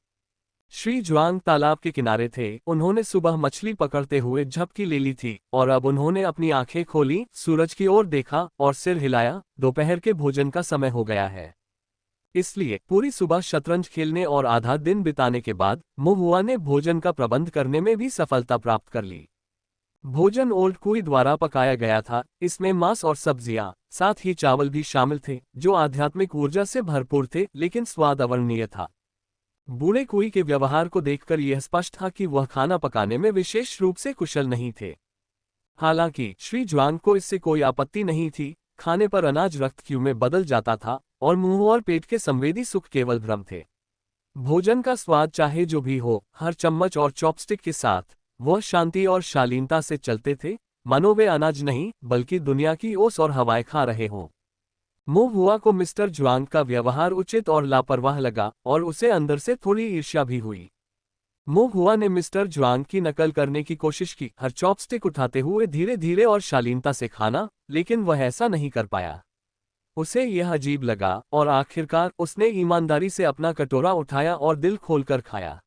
S1: श्री जुआंग तालाब के किनारे थे। उन्होंने सुबह मछली पकड़ते हुए झपकी ले ली थी और अब उन्होंने अपनी आंखें खोली, सूरज की ओर देखा और सिर हिलाया। दोपहर के भोजन का समय हो गया है। इसलिए पूरी सुबह शतरंज खेलने और आधा दिन बिताने के बाद मूव हुआ ने भोजन का प्रबंध करने में भी सफलता प्राप्त कर ली। भोजन ओल्ड कुई द्वारा पकाया गया था। इसमें मांस और सब्जियां, साथ ही चावल भी शामिल थे, जो आध्यात्मिक ऊर्जा से भरपूर थे, लेकिन स्वाद अवर्णनीय था। बूढ़े कुई के व्यवहार को देखकर यह स्पष्ट था कि वह खाना पकाने में विशेष रूप से कुशल नहीं थे। हालांकि श्री जुआंग को इससे कोई आपत्ति नहीं थी। खाने पर अनाज रक्त क्यू में बदल जाता था और मुंह और पेट के संवेदी सुख केवल भ्रम थे। भोजन का स्वाद चाहे जो भी हो, हर चम्मच और चॉपस्टिक के साथ वह शांति और शालीनता से चलते थे, मानो वे अनाज नहीं बल्कि दुनिया की ओस और हवाएं खा रहे हों। मूव हुआ को मिस्टर जुआंग का व्यवहार उचित और लापरवाह लगा और उसे अंदर से थोड़ी ईर्ष्या भी हुई। मूव हुआ ने मिस्टर जुआंग की नकल करने की कोशिश की, हर चॉपस्टिक उठाते हुए धीरे धीरे और शालीनता से खाना, लेकिन वह ऐसा नहीं कर पाया। उसे यह अजीब लगा और आखिरकार उसने ईमानदारी से अपना कटोरा उठाया और दिल खोलकर खाया।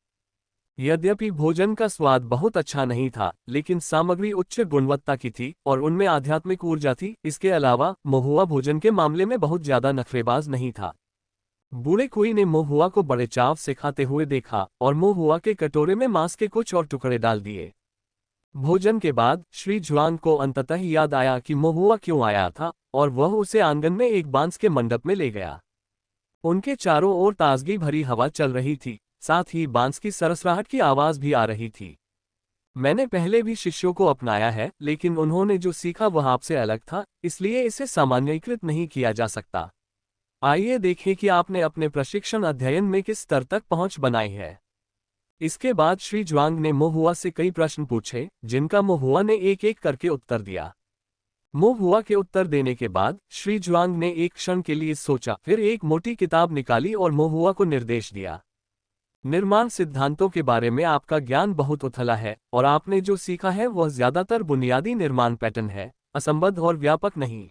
S1: यद्यपि भोजन का स्वाद बहुत अच्छा नहीं था, लेकिन सामग्री उच्च गुणवत्ता की थी और उनमें आध्यात्मिक ऊर्जा थी। इसके अलावा महुआ भोजन के मामले में बहुत ज्यादा नखरेबाज नहीं था। बूढ़े कुई ने महुआ को बड़े चाव से खाते हुए देखा और महुआ के कटोरे में मांस के कुछ और टुकड़े डाल दिए। भोजन के बाद श्री जुआंग को अंततः याद आया कि महुआ क्यों आया था और वह उसे आंगन में एक बांस के मंडप में ले गया। उनके चारों ओर ताजगी भरी हवा चल रही थी, साथ ही बांस की सरसराहट की आवाज भी आ रही थी। मैंने पहले भी शिष्यों को अपनाया है, लेकिन उन्होंने जो सीखा वह आपसे अलग था, इसलिए इसे सामान्यीकृत नहीं किया जा सकता। आइए देखें कि आपने अपने प्रशिक्षण अध्ययन में किस स्तर तक पहुंच बनाई है। इसके बाद श्री जुआंग ने महुआ से कई प्रश्न पूछे, जिनका महुआ ने एक एक करके उत्तर दिया। महुआ के उत्तर देने के बाद श्री जुआंग ने एक क्षण के लिए सोचा, फिर एक मोटी किताब निकाली और महुआ को निर्देश दिया। निर्माण सिद्धांतों के बारे में आपका ज्ञान बहुत उथला है और आपने जो सीखा है वह ज्यादातर बुनियादी निर्माण पैटर्न है, असंबद्ध और व्यापक नहीं।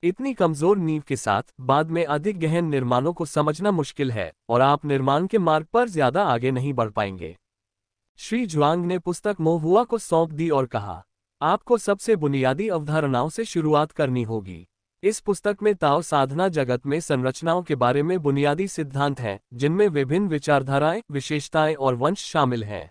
S1: इतनी कमजोर नींव के साथ बाद में अधिक गहन निर्माणों को समझना मुश्किल है और आप निर्माण के मार्ग पर ज्यादा आगे नहीं बढ़ पाएंगे। श्री जुआंग ने पुस्तक महुआ को सौंप दी और कहा, आपको सबसे बुनियादी अवधारणाओं से शुरुआत करनी होगी। इस पुस्तक में ताओ साधना जगत में संरचनाओं के बारे में बुनियादी सिद्धांत हैं, जिनमें विभिन्न विचारधाराएं, विशेषताएं और वंश शामिल हैं।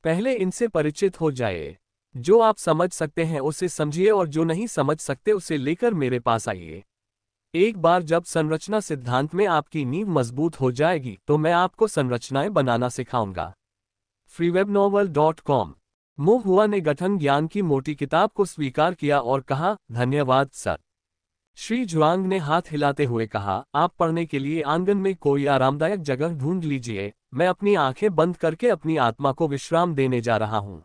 S1: पहले इनसे परिचित हो जाइए। जो आप समझ सकते हैं उसे समझिए और जो नहीं समझ सकते उसे लेकर मेरे पास आइए। एक बार जब संरचना सिद्धांत में आपकी नींव मजबूत हो जाएगी तो मैं आपको संरचनाएं बनाना सिखाऊंगा। freewebnovel.com। मो हुआ ने गठन ज्ञान की मोटी किताब को स्वीकार किया और कहा, धन्यवाद सर। श्री जुआंग ने हाथ हिलाते हुए कहा, आप पढ़ने के लिए आंगन में कोई आरामदायक जगह ढूंढ लीजिए, मैं अपनी आंखें बंद करके अपनी आत्मा को विश्राम देने जा रहा हूं।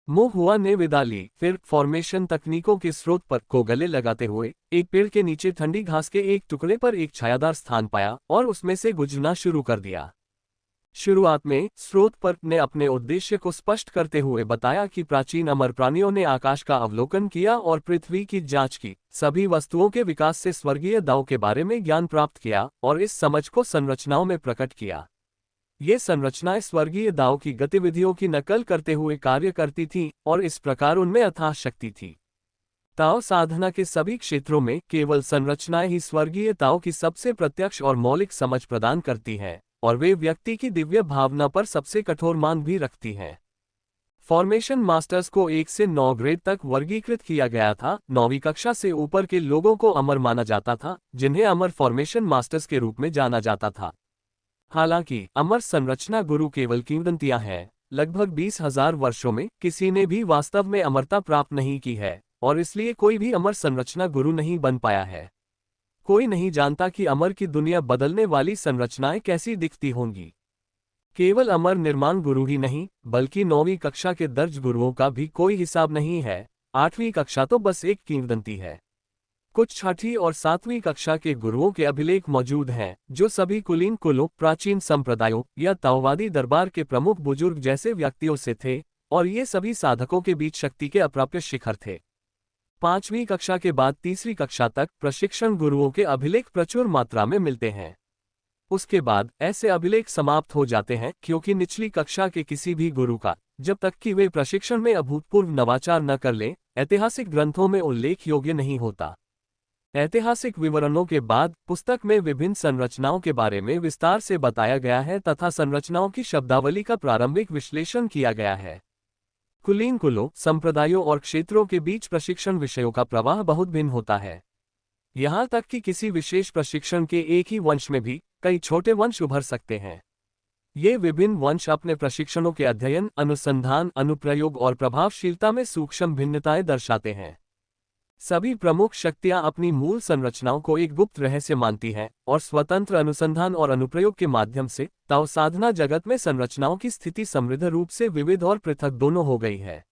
S1: मो हुआ ने विदा ली, फिर फॉर्मेशन तकनीकों के स्रोत पर को गले लगाते हुए एक पेड़ के नीचे ठंडी घास के एक टुकड़े पर एक छायादार स्थान पाया और उसमें से गुजरना शुरू कर दिया। शुरुआत में स्रोत पर ने अपने उद्देश्य को स्पष्ट करते हुए बताया कि प्राचीन अमर प्राणियों ने आकाश का अवलोकन किया और पृथ्वी की जांच की, सभी वस्तुओं के विकास से स्वर्गीय दाव के बारे में ज्ञान प्राप्त किया और इस समझ को संरचनाओं में प्रकट किया। ये संरचनाएं स्वर्गीय दाव की गतिविधियों की नकल करते हुए कार्य करती थीं और इस प्रकार उनमें अथाह शक्ति थी। ताओ साधना के सभी क्षेत्रों में केवल संरचनाएं ही स्वर्गीय ताओ की सबसे प्रत्यक्ष और मौलिक समझ प्रदान करती हैं और वे व्यक्ति की दिव्य भावना पर सबसे कठोर मान भी रखती हैं। फॉर्मेशन मास्टर्स को 1 से 9 ग्रेड तक वर्गीकृत किया गया था। 9वीं कक्षा से ऊपर के लोगों को अमर माना जाता था, जिन्हें अमर फॉर्मेशन मास्टर्स के रूप में जाना जाता था। हालांकि अमर संरचना गुरु केवल किंवदंतियां हैं। लगभग 20,000 वर्षों में किसी ने भी वास्तव में अमरता प्राप्त नहीं की है और इसलिए कोई भी अमर संरचना गुरु नहीं बन पाया है। कोई नहीं जानता कि अमर की दुनिया बदलने वाली संरचनाएं कैसी दिखती होंगी। केवल अमर निर्माण गुरु ही नहीं, बल्कि 9वीं कक्षा के दर्ज गुरुओं का भी कोई हिसाब नहीं है। 8वीं कक्षा तो बस एक किंवदंती है। कुछ 6वीं और 7वीं कक्षा के गुरुओं के अभिलेख मौजूद हैं, जो सभी कुलीन कुलों, प्राचीन संप्रदायों या ताओवादी दरबार के प्रमुख बुजुर्ग जैसे व्यक्तियों से थे, और ये सभी साधकों के बीच शक्ति के अप्राप्य शिखर थे। 5वीं कक्षा के बाद 3वीं कक्षा तक प्रशिक्षण गुरुओं के अभिलेख प्रचुर मात्रा में मिलते हैं। उसके बाद ऐसे अभिलेख समाप्त हो जाते हैं, क्योंकि निचली कक्षा के किसी भी गुरु का, जब तक कि वे प्रशिक्षण में अभूतपूर्व नवाचार न कर लें, ऐतिहासिक ग्रंथों में उल्लेख योग्य नहीं होता। ऐतिहासिक विवरणों के बाद पुस्तक में विभिन्न संरचनाओं के बारे में विस्तार से बताया गया है तथा संरचनाओं की शब्दावली का प्रारंभिक विश्लेषण किया गया है। कुलीन कुलों, संप्रदायों और क्षेत्रों के बीच प्रशिक्षण विषयों का प्रवाह बहुत भिन्न होता है। यहाँ तक कि किसी विशेष प्रशिक्षण के एक ही वंश में भी कई छोटे वंश उभर सकते हैं। ये विभिन्न वंश अपने प्रशिक्षणों के अध्ययन, अनुसंधान, अनुप्रयोग और प्रभावशीलता में सूक्ष्म भिन्नताएं दर्शाते हैं। सभी प्रमुख शक्तियां अपनी मूल संरचनाओं को एक गुप्त रहस्य मानती हैं और स्वतंत्र अनुसंधान और अनुप्रयोग के माध्यम से ताओ साधना जगत में संरचनाओं की स्थिति समृद्ध रूप से विविध और पृथक दोनों हो गई है।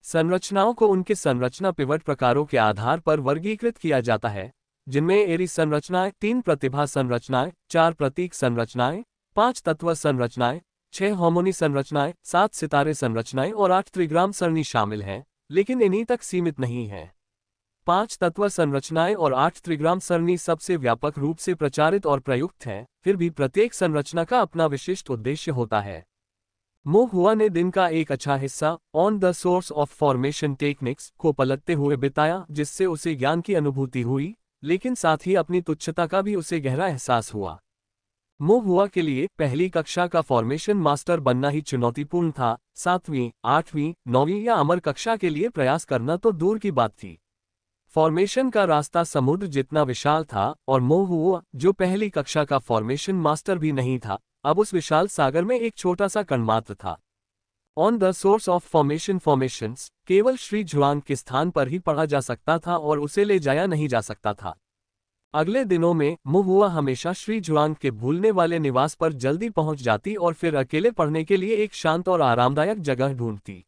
S1: संरचनाओं को उनके संरचना पिवट प्रकारों के आधार पर वर्गीकृत किया जाता है, जिनमें एरी संरचनाएं, 3 प्रतिभा संरचनाएं, 4 प्रतीक संरचनाएं, 5 तत्व संरचनाएं, 6 हार्मोनी संरचनाएं, 7 सितारे संरचनाएं और 8 त्रिग्राम सरणी शामिल हैं, लेकिन इन्हीं तक सीमित नहीं है। 5 तत्व संरचनाएं और 8 त्रिग्राम सरणी सबसे व्यापक रूप से प्रचारित और प्रयुक्त हैं, फिर भी प्रत्येक संरचना का अपना विशिष्ट उद्देश्य होता है। मो हुआ ने दिन का एक अच्छा हिस्सा on the source of formation techniques को पलटते हुए बिताया, जिससे उसे ज्ञान की अनुभूति हुई, लेकिन साथ ही अपनी तुच्छता का भी उसे गहरा एहसास हुआ। मो हुआ के लिए पहली कक्षा का फॉर्मेशन मास्टर बनना ही चुनौतीपूर्ण था। 7वीं, 8वीं, 9वीं या अमर कक्षा के लिए प्रयास करना तो दूर की बात थी। फॉर्मेशन का रास्ता समुद्र जितना विशाल था और मो हुआ, जो पहली कक्षा का फॉर्मेशन मास्टर भी नहीं था, अब उस विशाल सागर में एक छोटा सा कण मात्र था। On the source of formations केवल श्री जुआंग के स्थान पर ही पढ़ा जा सकता था और उसे ले जाया नहीं जा सकता था। अगले दिनों में मो हुआ हमेशा श्री जुआंग के भूलने वाले निवास पर जल्दी पहुंच जाती और फिर अकेले पढ़ने के लिए एक शांत और आरामदायक जगह ढूंढती।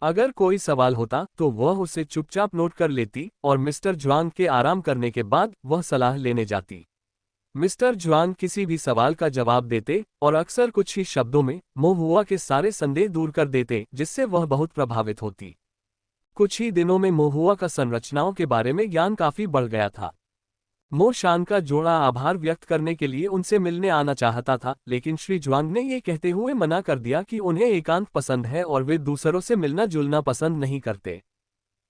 S1: अगर कोई सवाल होता तो वह उसे चुपचाप नोट कर लेती और मिस्टर जुआंग के आराम करने के बाद वह सलाह लेने जाती। मिस्टर जुआंग किसी भी सवाल का जवाब देते और अक्सर कुछ ही शब्दों में मो हुआ के सारे संदेह दूर कर देते, जिससे वह बहुत प्रभावित होती। कुछ ही दिनों में मो हुआ का संरचनाओं के बारे में ज्ञान काफी बढ़ गया था। मो शान का जोड़ा आभार व्यक्त करने के लिए उनसे मिलने आना चाहता था, लेकिन श्री जुआंग ने यह कहते हुए मना कर दिया कि उन्हें एकांत पसंद है और वे दूसरों से मिलना जुलना पसंद नहीं करते।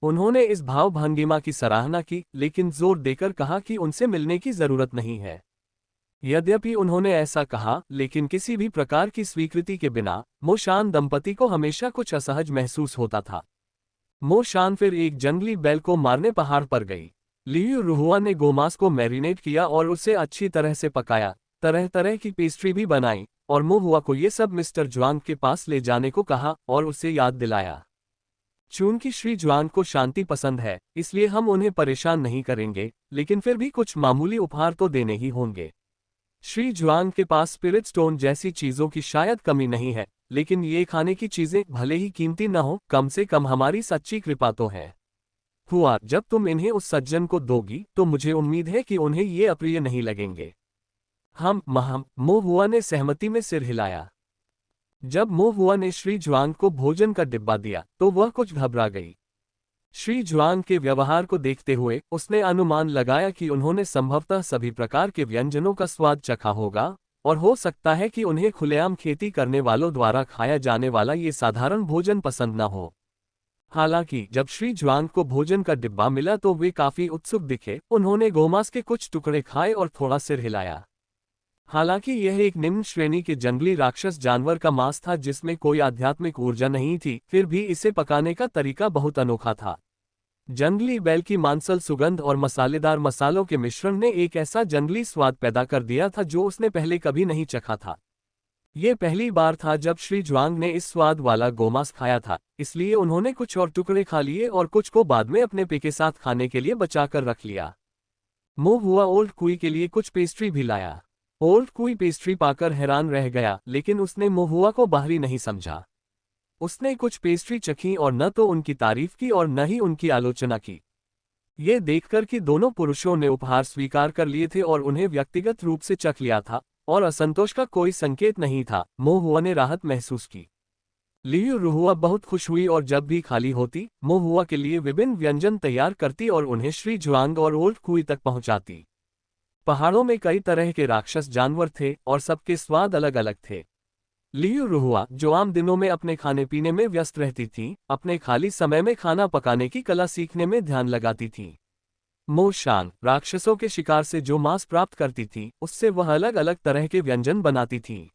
S1: उन्होंने इस भाव भंगिमा की सराहना की, लेकिन जोर देकर कहा कि उनसे मिलने की जरूरत नहीं है। यद्यपि उन्होंने ऐसा कहा, लेकिन किसी भी प्रकार की स्वीकृति के बिना मो शान दंपति को हमेशा कुछ असहज महसूस होता था। मो शान फिर एक जंगली बैल को मारने पहाड़ पर गई। लियू रुहुआ ने गोमांस को मैरिनेट किया और उसे अच्छी तरह से पकाया, तरह तरह की पेस्ट्री भी बनाई, और मो हुआ को ये सब मिस्टर जुआंग के पास ले जाने को कहा और उसे याद दिलाया। चूंकि श्री जुआंग को शांति पसंद है, इसलिए हम उन्हें परेशान नहीं करेंगे, लेकिन फिर भी कुछ मामूली उपहार तो देने ही होंगे। श्री जुआंग के पास स्पिरिट स्टोन जैसी चीजों की शायद कमी नहीं है, लेकिन ये खाने की चीजें भले ही कीमती न हो, कम से कम हमारी सच्ची कृपा तो है। हुआ, जब तुम इन्हें उस सज्जन को दोगी तो मुझे उम्मीद है कि उन्हें ये अप्रिय नहीं लगेंगे। मो हुआ ने सहमति में सिर हिलाया। जब मो हुआ ने श्री जुआंग को भोजन का डिब्बा दिया तो वह कुछ घबरा गई। श्री जुआंग के व्यवहार को देखते हुए उसने अनुमान लगाया कि उन्होंने संभवतः सभी प्रकार के व्यंजनों का स्वाद चखा होगा, और हो सकता है कि उन्हें खुलेआम खेती करने वालों द्वारा खाया जाने वाला ये साधारण भोजन पसंद न हो। हालांकि जब श्री जुआंग को भोजन का डिब्बा मिला तो वे काफी उत्सुक दिखे। उन्होंने गोमांस के कुछ टुकड़े खाए और थोड़ा सिर हिलाया। हालांकि यह एक निम्न श्रेणी के जंगली राक्षस जानवर का मांस था जिसमें कोई आध्यात्मिक ऊर्जा नहीं थी, फिर भी इसे पकाने का तरीका बहुत अनोखा था। जंगली बैल की मांसल सुगंध और मसालेदार मसालों के मिश्रण ने एक ऐसा जंगली स्वाद पैदा कर दिया था जो उसने पहले कभी नहीं चखा था। ये पहली बार था जब श्री जुआंग ने इस स्वाद वाला गोमांस खाया था, इसलिए उन्होंने कुछ और टुकड़े खा लिए और कुछ को बाद में अपने पे के साथ खाने के लिए बचाकर रख लिया। मो हुआ ओल्ड कुई के लिए कुछ पेस्ट्री भी लाया। ओल्ड कुई पेस्ट्री पाकर हैरान रह गया, लेकिन उसने मो हुआ को बाहरी नहीं समझा। उसने कुछ पेस्ट्री चखी और न तो उनकी तारीफ की और न ही उनकी आलोचना की। ये देखकर कि दोनों पुरुषों ने उपहार स्वीकार कर लिए थे और उन्हें व्यक्तिगत रूप से चख लिया था और असंतोष का कोई संकेत नहीं था, मो हुआ ने राहत महसूस की। लियू रुहुआ बहुत खुश हुई और जब भी खाली होती, मो हुआ के लिए विभिन्न व्यंजन तैयार करती और उन्हें श्री जुआंग और ओल्ड कुई तक पहुंचाती। पहाड़ों में कई तरह के राक्षस जानवर थे और सबके स्वाद अलग अलग थे। लियू रुहुआ, जो आम दिनों में अपने खाने पीने में व्यस्त रहती थी, अपने खाली समय में खाना पकाने की कला सीखने में ध्यान लगाती थी। मो शांग, राक्षसों के शिकार से जो मांस प्राप्त करती थी, उससे वह अलग अलग तरह के व्यंजन बनाती थी।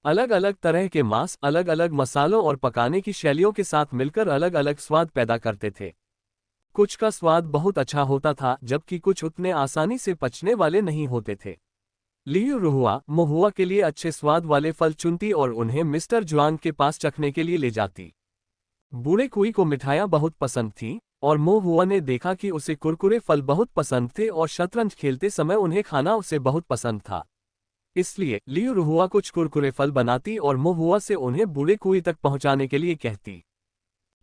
S1: अलग अलग तरह के मांस अलग अलग मसालों और पकाने की शैलियों के साथ मिलकर अलग अलग स्वाद पैदा करते थे। कुछ का स्वाद बहुत अच्छा होता था, जबकि कुछ उतने आसानी से पचने वाले नहीं होते थे। लियू रुहुआ, मो हुआ के लिए अच्छे स्वाद वाले फल चुनती और उन्हें मिस्टर जुआंग के पास चखने के लिए ले जाती। बूढ़े कुई को मिठाइयाँ बहुत पसंद थीं, और मो हुआ ने देखा कि उसे कुरकुरे फल बहुत पसंद थे और शतरंज खेलते समय उन्हें खाना उसे बहुत पसंद था। इसलिए लियू रुहुआ कुछ कुरकुरे फल बनाती और मो हुआ से उन्हें बूढ़े कुई तक पहुंचाने के लिए कहती।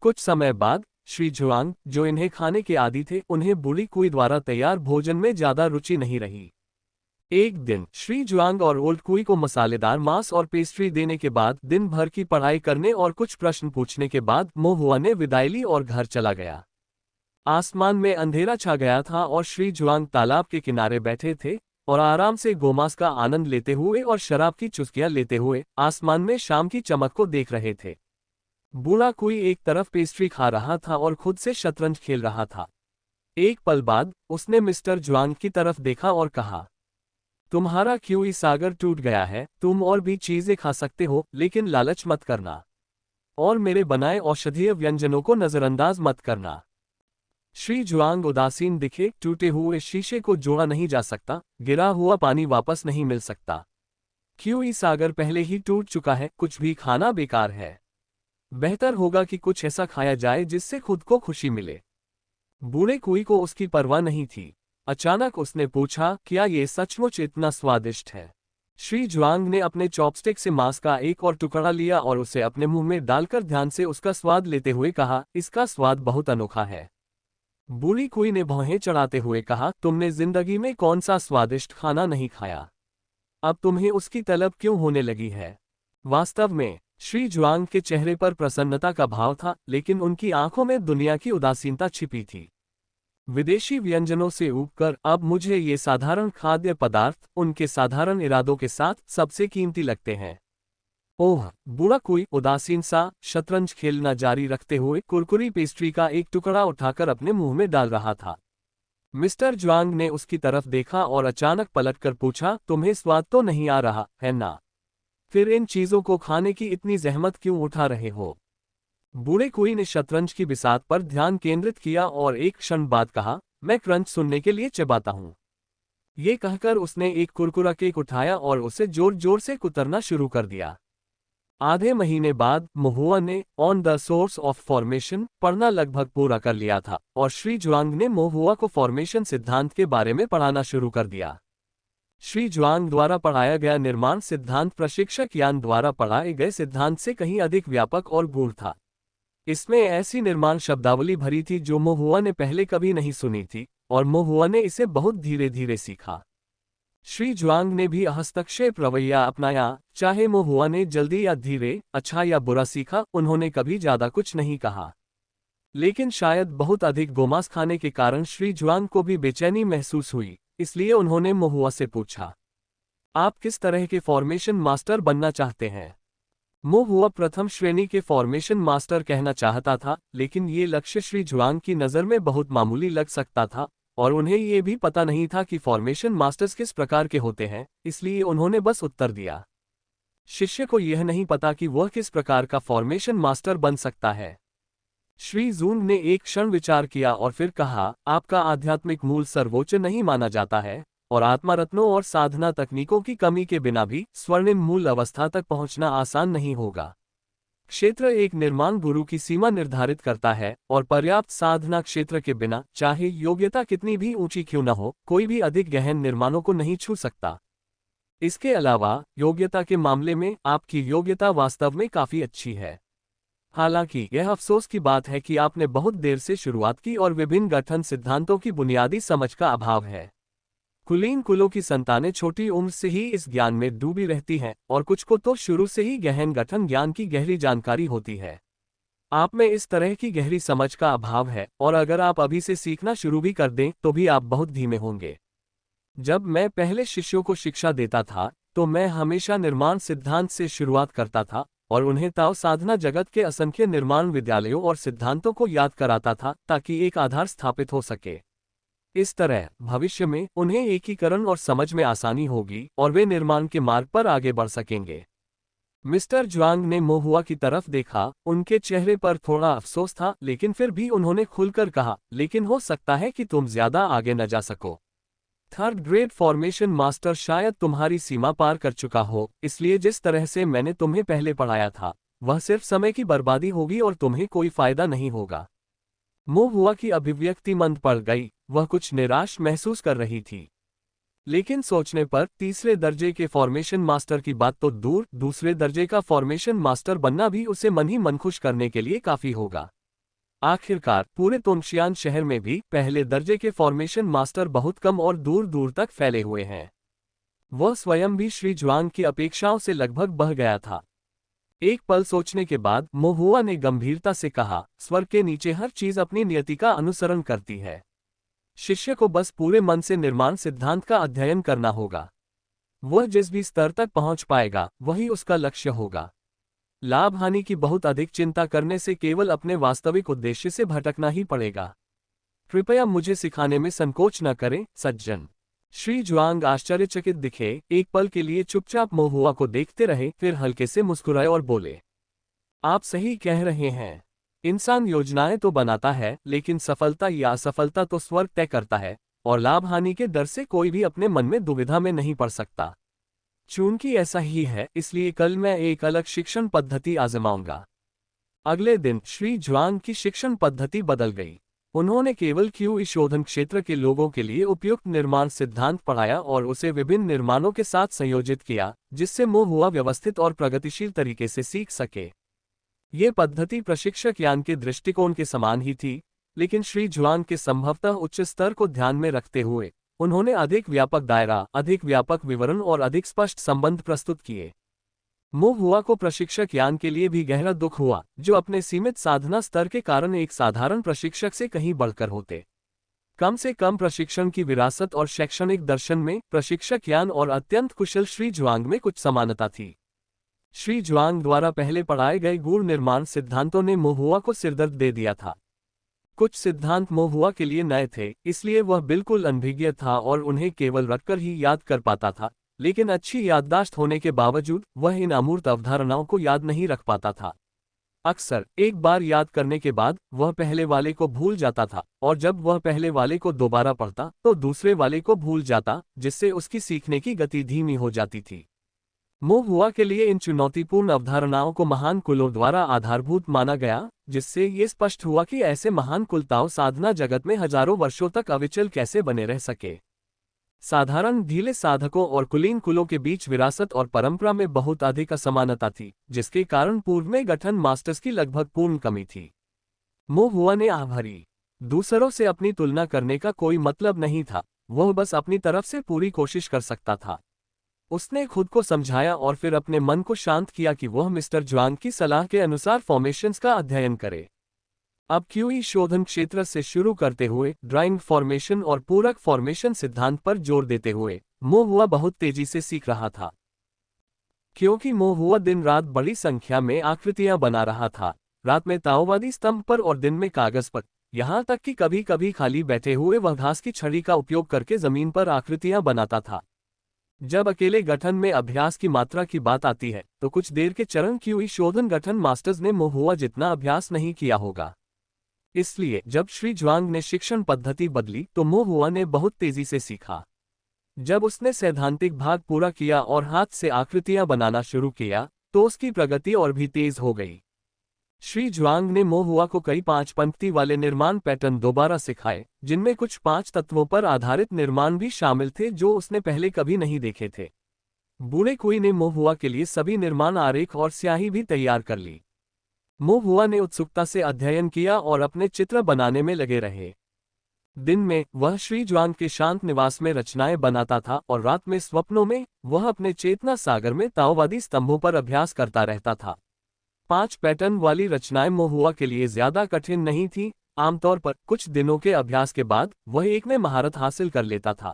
S1: कुछ समय बाद श्री जुआंग, जो इन्हें खाने के आदी थे, उन्हें बूढ़ी कुई द्वारा तैयार भोजन में ज्यादा रुचि नहीं रही। एक दिन श्री जुआंग और ओल्ड कुई को मसालेदार मांस और पेस्ट्री देने के बाद, दिन भर की पढ़ाई करने और कुछ प्रश्न पूछने के बाद मो हुआ ने विदाई ली और घर चला गया। आसमान में अंधेरा छा गया था और श्री जुआंग तालाब के किनारे बैठे थे और आराम से गोमांस का आनंद लेते हुए और शराब की चुस्कियां लेते हुए आसमान में शाम की चमक को देख रहे थे। बूढ़ा कुई एक तरफ पेस्ट्री खा रहा था और खुद से शतरंज खेल रहा था। एक पल बाद उसने मिस्टर जुआंग की तरफ देखा और कहा, तुम्हारा क्यूई सागर टूट गया है, तुम और भी चीजें खा सकते हो, लेकिन लालच मत करना और मेरे बनाए औषधीय व्यंजनों को नजरअंदाज मत करना। श्री जुआंग उदासीन दिखे। टूटे हुए शीशे को जोड़ा नहीं जा सकता, गिरा हुआ पानी वापस नहीं मिल सकता। क्यूई सागर पहले ही टूट चुका है, कुछ भी खाना बेकार है। बेहतर होगा कि कुछ ऐसा खाया जाए जिससे खुद को खुशी मिले। बूढ़े कुई को उसकी परवाह नहीं थी। अचानक उसने पूछा, क्या ये सचमुच इतना स्वादिष्ट है? श्री जुआंग ने अपने चॉपस्टिक से मांस का एक और टुकड़ा लिया और उसे अपने मुंह में डालकर ध्यान से उसका स्वाद लेते हुए कहा, इसका स्वाद बहुत अनोखा है। बूढ़ी कुई ने भौहें चढ़ाते हुए कहा, तुमने जिंदगी में कौन सा स्वादिष्ट खाना नहीं खाया? अब तुम्हें उसकी तलब क्यों होने लगी है? वास्तव में श्री जुआंग के चेहरे पर प्रसन्नता का भाव था, लेकिन उनकी आंखों में दुनिया की उदासीनता छिपी थी। विदेशी व्यंजनों से ऊबकर अब मुझे ये साधारण खाद्य पदार्थ उनके साधारण इरादों के साथ सबसे कीमती लगते हैं। ओह, बूढ़ा कुई उदासीन सा शतरंज खेलना जारी रखते हुए कुरकुरी पेस्ट्री का एक टुकड़ा उठाकर अपने मुंह में डाल रहा था। मिस्टर जुआंग ने उसकी तरफ देखा और अचानक पलटकर पूछा, तुम्हें स्वाद तो नहीं आ रहा है ना? फिर इन चीजों को खाने की इतनी जहमत क्यों उठा रहे हो? बूढ़े कुई ने शतरंज की बिसात पर ध्यान केंद्रित किया और एक क्षण बाद कहा, मैं क्रंच सुनने के लिए चबाता हूँ। ये कहकर उसने एक कुरकुरा केक उठाया और उसे जोर जोर से कुतरना शुरू कर दिया। आधे महीने बाद महुआ ने on the source of formation पढ़ना लगभग पूरा कर लिया था और श्री जुआंग ने महुआ को फॉर्मेशन सिद्धांत के बारे में पढ़ाना शुरू कर दिया। श्री जुआंग द्वारा पढ़ाया गया निर्माण सिद्धांत प्रशिक्षक यान द्वारा पढ़ाए गए सिद्धांत से कहीं अधिक व्यापक और गूढ़ था। इसमें ऐसी निर्माण शब्दावली भरी थी जो महुआ ने पहले कभी नहीं सुनी थी और महुआ ने इसे बहुत धीरे धीरे सीखा। श्री जुआंग ने भी हस्तक्षेप रवैया अपनाया, चाहे महुआ ने जल्दी या धीरे, अच्छा या बुरा सीखा, उन्होंने कभी ज्यादा कुछ नहीं कहा। लेकिन शायद बहुत अधिक गोमांस खाने के कारण श्री जुआंग को भी बेचैनी महसूस हुई, इसलिए उन्होंने महुआ से पूछा, आप किस तरह के फॉर्मेशन मास्टर बनना चाहते हैं? महुआ प्रथम श्रेणी के फॉर्मेशन मास्टर कहना चाहता था, लेकिन ये लक्ष्य श्री जुआंग की नज़र में बहुत मामूली लग सकता था और उन्हें ये भी पता नहीं था कि फॉर्मेशन मास्टर्स किस प्रकार के होते हैं, इसलिए उन्होंने बस उत्तर दिया। शिष्य को यह नहीं पता कि वह किस प्रकार का फॉर्मेशन मास्टर बन सकता है। श्री जूंग ने एक क्षण विचार किया और फिर कहा, आपका आध्यात्मिक मूल सर्वोच्च नहीं माना जाता है और आत्मा रत्नों और साधना तकनीकों की कमी के बिना भी स्वर्णिम मूल अवस्था तक पहुंचना आसान नहीं होगा। क्षेत्र एक निर्माण गुरु की सीमा निर्धारित करता है और पर्याप्त साधना क्षेत्र के बिना, चाहे योग्यता कितनी भी ऊंची क्यों न हो, कोई भी अधिक गहन निर्माणों को नहीं छू सकता। इसके अलावा योग्यता के मामले में आपकी योग्यता वास्तव में काफी अच्छी है। हालांकि यह अफसोस की बात है कि आपने बहुत देर से शुरुआत की और विभिन्न गठन सिद्धांतों की बुनियादी समझ का अभाव है। कुलीन कुलों की संतानें छोटी उम्र से ही इस ज्ञान में डूबी रहती हैं और कुछ को तो शुरू से ही गहन गठन ज्ञान की गहरी जानकारी होती है। आप में इस तरह की गहरी समझ का अभाव है और अगर आप अभी से सीखना शुरू भी कर दें तो भी आप बहुत धीमे होंगे। जब मैं पहले शिष्यों को शिक्षा देता था तो मैं हमेशा निर्माण सिद्धांत से शुरुआत करता था और उन्हें ताओ साधना जगत के असंख्य निर्माण विद्यालयों और सिद्धांतों को याद कराता था ताकि एक आधार स्थापित हो सके। इस तरह भविष्य में उन्हें एकीकरण और समझ में आसानी होगी और वे निर्माण के मार्ग पर आगे बढ़ सकेंगे। मिस्टर जुआंग ने महुआ की तरफ देखा, उनके चेहरे पर थोड़ा अफसोस था, लेकिन फिर भी उन्होंने खुलकर कहा, लेकिन हो सकता है कि तुम ज्यादा आगे न जा सको। थर्ड ग्रेड फॉर्मेशन मास्टर शायद तुम्हारी सीमा पार कर चुका हो, इसलिए जिस तरह से मैंने तुम्हें पहले पढ़ाया था वह सिर्फ समय की बर्बादी होगी और तुम्हें कोई फायदा नहीं होगा। महुआ की अभिव्यक्ति मंद पड़ गई, वह कुछ निराश महसूस कर रही थी। लेकिन सोचने पर तीसरे दर्जे के फॉर्मेशन मास्टर की बात तो दूर, दूसरे दर्जे का फॉर्मेशन मास्टर बनना भी उसे मन ही मन खुश करने के लिए काफी होगा। आखिरकार पूरे तोंगशियान शहर में भी पहले दर्जे के फॉर्मेशन मास्टर बहुत कम और दूर दूर तक फैले हुए हैं। वह स्वयं भी श्री जुआंग की अपेक्षाओं से लगभग बह गया था। एक पल सोचने के बाद महुआ ने गंभीरता से कहा, स्वर्ग के नीचे हर चीज अपनी नियति का अनुसरण करती है। शिष्य को बस पूरे मन से निर्माण सिद्धांत का अध्ययन करना होगा। वह जिस भी स्तर तक पहुंच पाएगा वही उसका लक्ष्य होगा। लाभ हानि की बहुत अधिक चिंता करने से केवल अपने वास्तविक उद्देश्य से भटकना ही पड़ेगा। कृपया मुझे सिखाने में संकोच न करें, सज्जन। श्री जुआंग आश्चर्यचकित दिखे, एक पल के लिए चुपचाप महुआ को देखते रहे, फिर हल्के से मुस्कुराए और बोले, आप सही कह रहे हैं। इंसान योजनाएं तो बनाता है, लेकिन सफलता या असफलता तो स्वर्ग तय करता है और लाभ हानि के डर से कोई भी अपने मन में दुविधा में नहीं पड़ सकता। चूंकि ऐसा ही है, इसलिए कल मैं एक अलग शिक्षण पद्धति आजमाऊंगा। अगले दिन श्री जुआंग की शिक्षण पद्धति बदल गई। उन्होंने केवल क्यूई शोधन क्षेत्र के लोगों के लिए उपयुक्त निर्माण सिद्धांत पढ़ाया और उसे विभिन्न निर्माणों के साथ संयोजित किया, जिससे महुआ व्यवस्थित और प्रगतिशील तरीके से सीख सके। ये पद्धति प्रशिक्षक यान के दृष्टिकोण के समान ही थी, लेकिन श्री जुआंग के संभवतः उच्च स्तर को ध्यान में रखते हुए उन्होंने अधिक व्यापक दायरा, अधिक व्यापक विवरण और अधिक स्पष्ट संबंध प्रस्तुत किए। महुआ को प्रशिक्षक यान के लिए भी गहरा दुख हुआ, जो अपने सीमित साधना स्तर के कारण एक साधारण प्रशिक्षक से कहीं बढ़कर होते। कम से कम प्रशिक्षण की विरासत और शैक्षणिक दर्शन में प्रशिक्षक यान और अत्यंत कुशल श्री जुआंग में कुछ समानता थी। श्री जुआंग द्वारा पहले पढ़ाए गए गूढ़ निर्माण सिद्धांतों ने महुआ को सिरदर्द दे दिया था। कुछ सिद्धांत महुआ के लिए नए थे, इसलिए वह बिल्कुल अनभिज्ञ था और उन्हें केवल रटकर ही याद कर पाता था, लेकिन अच्छी याददाश्त होने के बावजूद वह इन अमूर्त अवधारणाओं को याद नहीं रख पाता था। अक्सर एक बार याद करने के बाद वह पहले वाले को भूल जाता था, और जब वह पहले वाले को दोबारा पढ़ता तो दूसरे वाले को भूल जाता, जिससे उसकी सीखने की गति धीमी हो जाती थी। मोहुआ के लिए इन चुनौतीपूर्ण अवधारणाओं को महान कुलों द्वारा आधारभूत माना गया, जिससे ये स्पष्ट हुआ कि ऐसे महान कुलताओं साधना जगत में हजारों वर्षों तक अविचल कैसे बने रह सके। साधारण ढीले साधकों और कुलीन कुलों के बीच विरासत और परंपरा में बहुत अधिक असमानता थी, जिसके कारण पूर्व में गठन मास्टर्स की लगभग पूर्ण कमी थी। मोहुआ ने आह भरी। दूसरों से अपनी तुलना करने का कोई मतलब नहीं था, वह बस अपनी तरफ से पूरी कोशिश कर सकता था। उसने खुद को समझाया और फिर अपने मन को शांत किया कि वह मिस्टर ज्वांग की सलाह के अनुसार फॉर्मेशंस का अध्ययन करे। अब क्यूई शोधन क्षेत्र से शुरू करते हुए ड्राइंग फॉर्मेशन और पूरक फॉर्मेशन सिद्धांत पर जोर देते हुए मोहुआ बहुत तेजी से सीख रहा था। क्योंकि मोहुआ दिन रात बड़ी संख्या में आकृतियां बना रहा था, रात में ताओवादी स्तंभ पर और दिन में कागज पर, यहाँ तक कि कभी कभी खाली बैठे हुए वह घास की छड़ी का उपयोग करके जमीन पर आकृतियां बनाता था। जब अकेले गठन में अभ्यास की मात्रा की बात आती है तो कुछ देर के चरण क्यूई शोधन गठन मास्टर्स ने मोहुआ जितना अभ्यास नहीं किया होगा। इसलिए जब श्री ज्वांग ने शिक्षण पद्धति बदली तो मोहुआ ने बहुत तेजी से सीखा। जब उसने सैद्धांतिक भाग पूरा किया और हाथ से आकृतियां बनाना शुरू किया तो उसकी प्रगति और भी तेज हो गई। श्री ज्वांग ने मोहुआ को कई 5 पंक्ति वाले निर्माण पैटर्न दोबारा सिखाए, जिनमें कुछ 5 तत्वों पर आधारित निर्माण भी शामिल थे जो उसने पहले कभी नहीं देखे थे। बूढ़े कुई ने मोहुआ के लिए सभी निर्माण आरेख और स्याही भी तैयार कर ली। मोहुआ ने उत्सुकता से अध्ययन किया और अपने चित्र बनाने में लगे रहे। दिन में वह श्री ज्वांग के शांत निवास में रचनाएं बनाता था और रात में स्वप्नों में वह अपने चेतना सागर में ताओवादी स्तंभों पर अभ्यास करता रहता था। 5 पैटर्न वाली रचनाएं मोहुआ के लिए ज्यादा कठिन नहीं थीं। आमतौर पर कुछ दिनों के अभ्यास के बाद वह एक में महारत हासिल कर लेता था।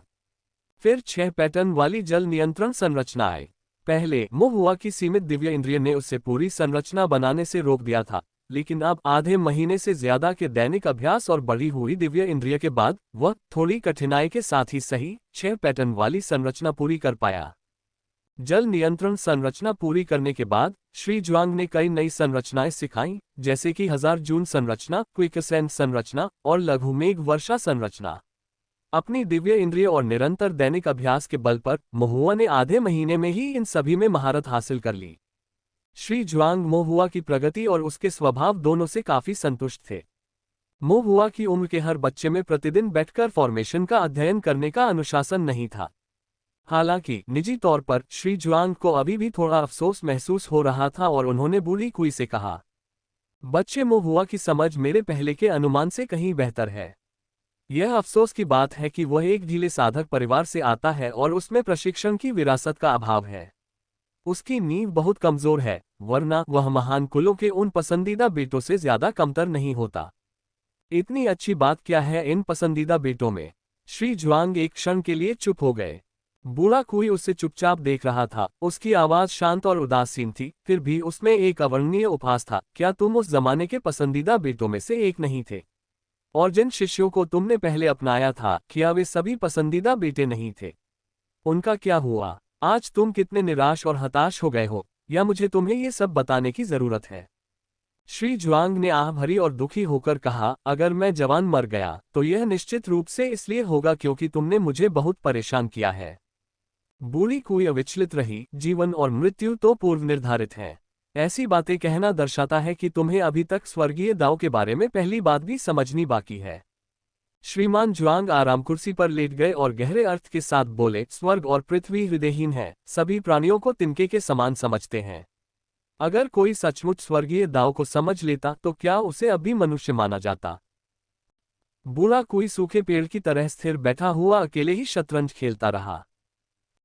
S1: फिर 6 पैटर्न वाली जल नियंत्रण संरचना आई। पहले मोहुआ की सीमित दिव्य इंद्रिय ने उसे पूरी संरचना बनाने से रोक दिया था, लेकिन अब आधे महीने से ज्यादा के दैनिक अभ्यास और बढ़ी हुई दिव्य इंद्रिय के बाद वह थोड़ी कठिनाई के साथ ही सही 6 पैटर्न वाली संरचना पूरी कर पाया। जल नियंत्रण संरचना पूरी करने के बाद श्री ज्वांग ने कई नई संरचनाएं सिखाईं, जैसे कि 1000 जून संरचना, क्विकसेंट संरचना और लघुमेघ वर्षा संरचना। अपनी दिव्य इंद्रिय और निरंतर दैनिक अभ्यास के बल पर मोहुआ ने आधे महीने में ही इन सभी में महारत हासिल कर ली। श्री ज्वांग मोहुआ की प्रगति और उसके स्वभाव दोनों से काफी संतुष्ट थे। मोहुआ की उम्र के हर बच्चे में प्रतिदिन बैठकर फॉर्मेशन का अध्ययन करने का अनुशासन नहीं था। हालांकि निजी तौर पर श्री ज्वांग को अभी भी थोड़ा अफसोस महसूस हो रहा था और उन्होंने बूढ़ी कुई से कहा, बच्चे मोहुआ की समझ मेरे पहले के अनुमान से कहीं बेहतर है। यह अफसोस की बात है कि वह एक ढीले साधक परिवार से आता है और उसमें प्रशिक्षण की विरासत का अभाव है। उसकी नींव बहुत कमजोर है, वरना वह महान कुलों के उन पसंदीदा बेटों से ज्यादा कमतर नहीं होता। इतनी अच्छी बात क्या है इन पसंदीदा बेटों में? श्री ज्वांग एक क्षण के लिए चुप हो गए। बूढ़ा कुई उसे चुपचाप देख रहा था। उसकी आवाज शांत और उदासीन थी, फिर भी उसमें एक अवर्णनीय उपहास था। क्या तुम उस जमाने के पसंदीदा बेटों में से एक नहीं थे? और जिन शिष्यों को तुमने पहले अपनाया था, क्या वे सभी पसंदीदा बेटे नहीं थे? उनका क्या हुआ? आज तुम कितने निराश और हताश हो गए हो, या मुझे तुम्हें ये सब बताने की जरूरत है? श्री ज्वांग ने आह भरी और दुखी होकर कहा, अगर मैं जवान मर गया तो यह निश्चित रूप से इसलिए होगा क्योंकि तुमने मुझे बहुत परेशान किया है। बूढ़ी कुई अविचलित रही। जीवन और मृत्यु तो पूर्व निर्धारित हैं। ऐसी बातें कहना दर्शाता है कि तुम्हें अभी तक स्वर्गीय दाव के बारे में पहली बात भी समझनी बाकी है। श्रीमान ज्वांग आराम कुर्सी पर लेट गए और गहरे अर्थ के साथ बोले, स्वर्ग और पृथ्वी हृदयहीन है, सभी प्राणियों को तिनके के समान समझते हैं। अगर कोई सचमुच स्वर्गीय दाव को समझ लेता तो क्या उसे अब भी मनुष्य माना जाता? बूढ़ा कुई सूखे पेड़ की तरह स्थिर बैठा हुआ अकेले ही शतरंज खेलता रहा।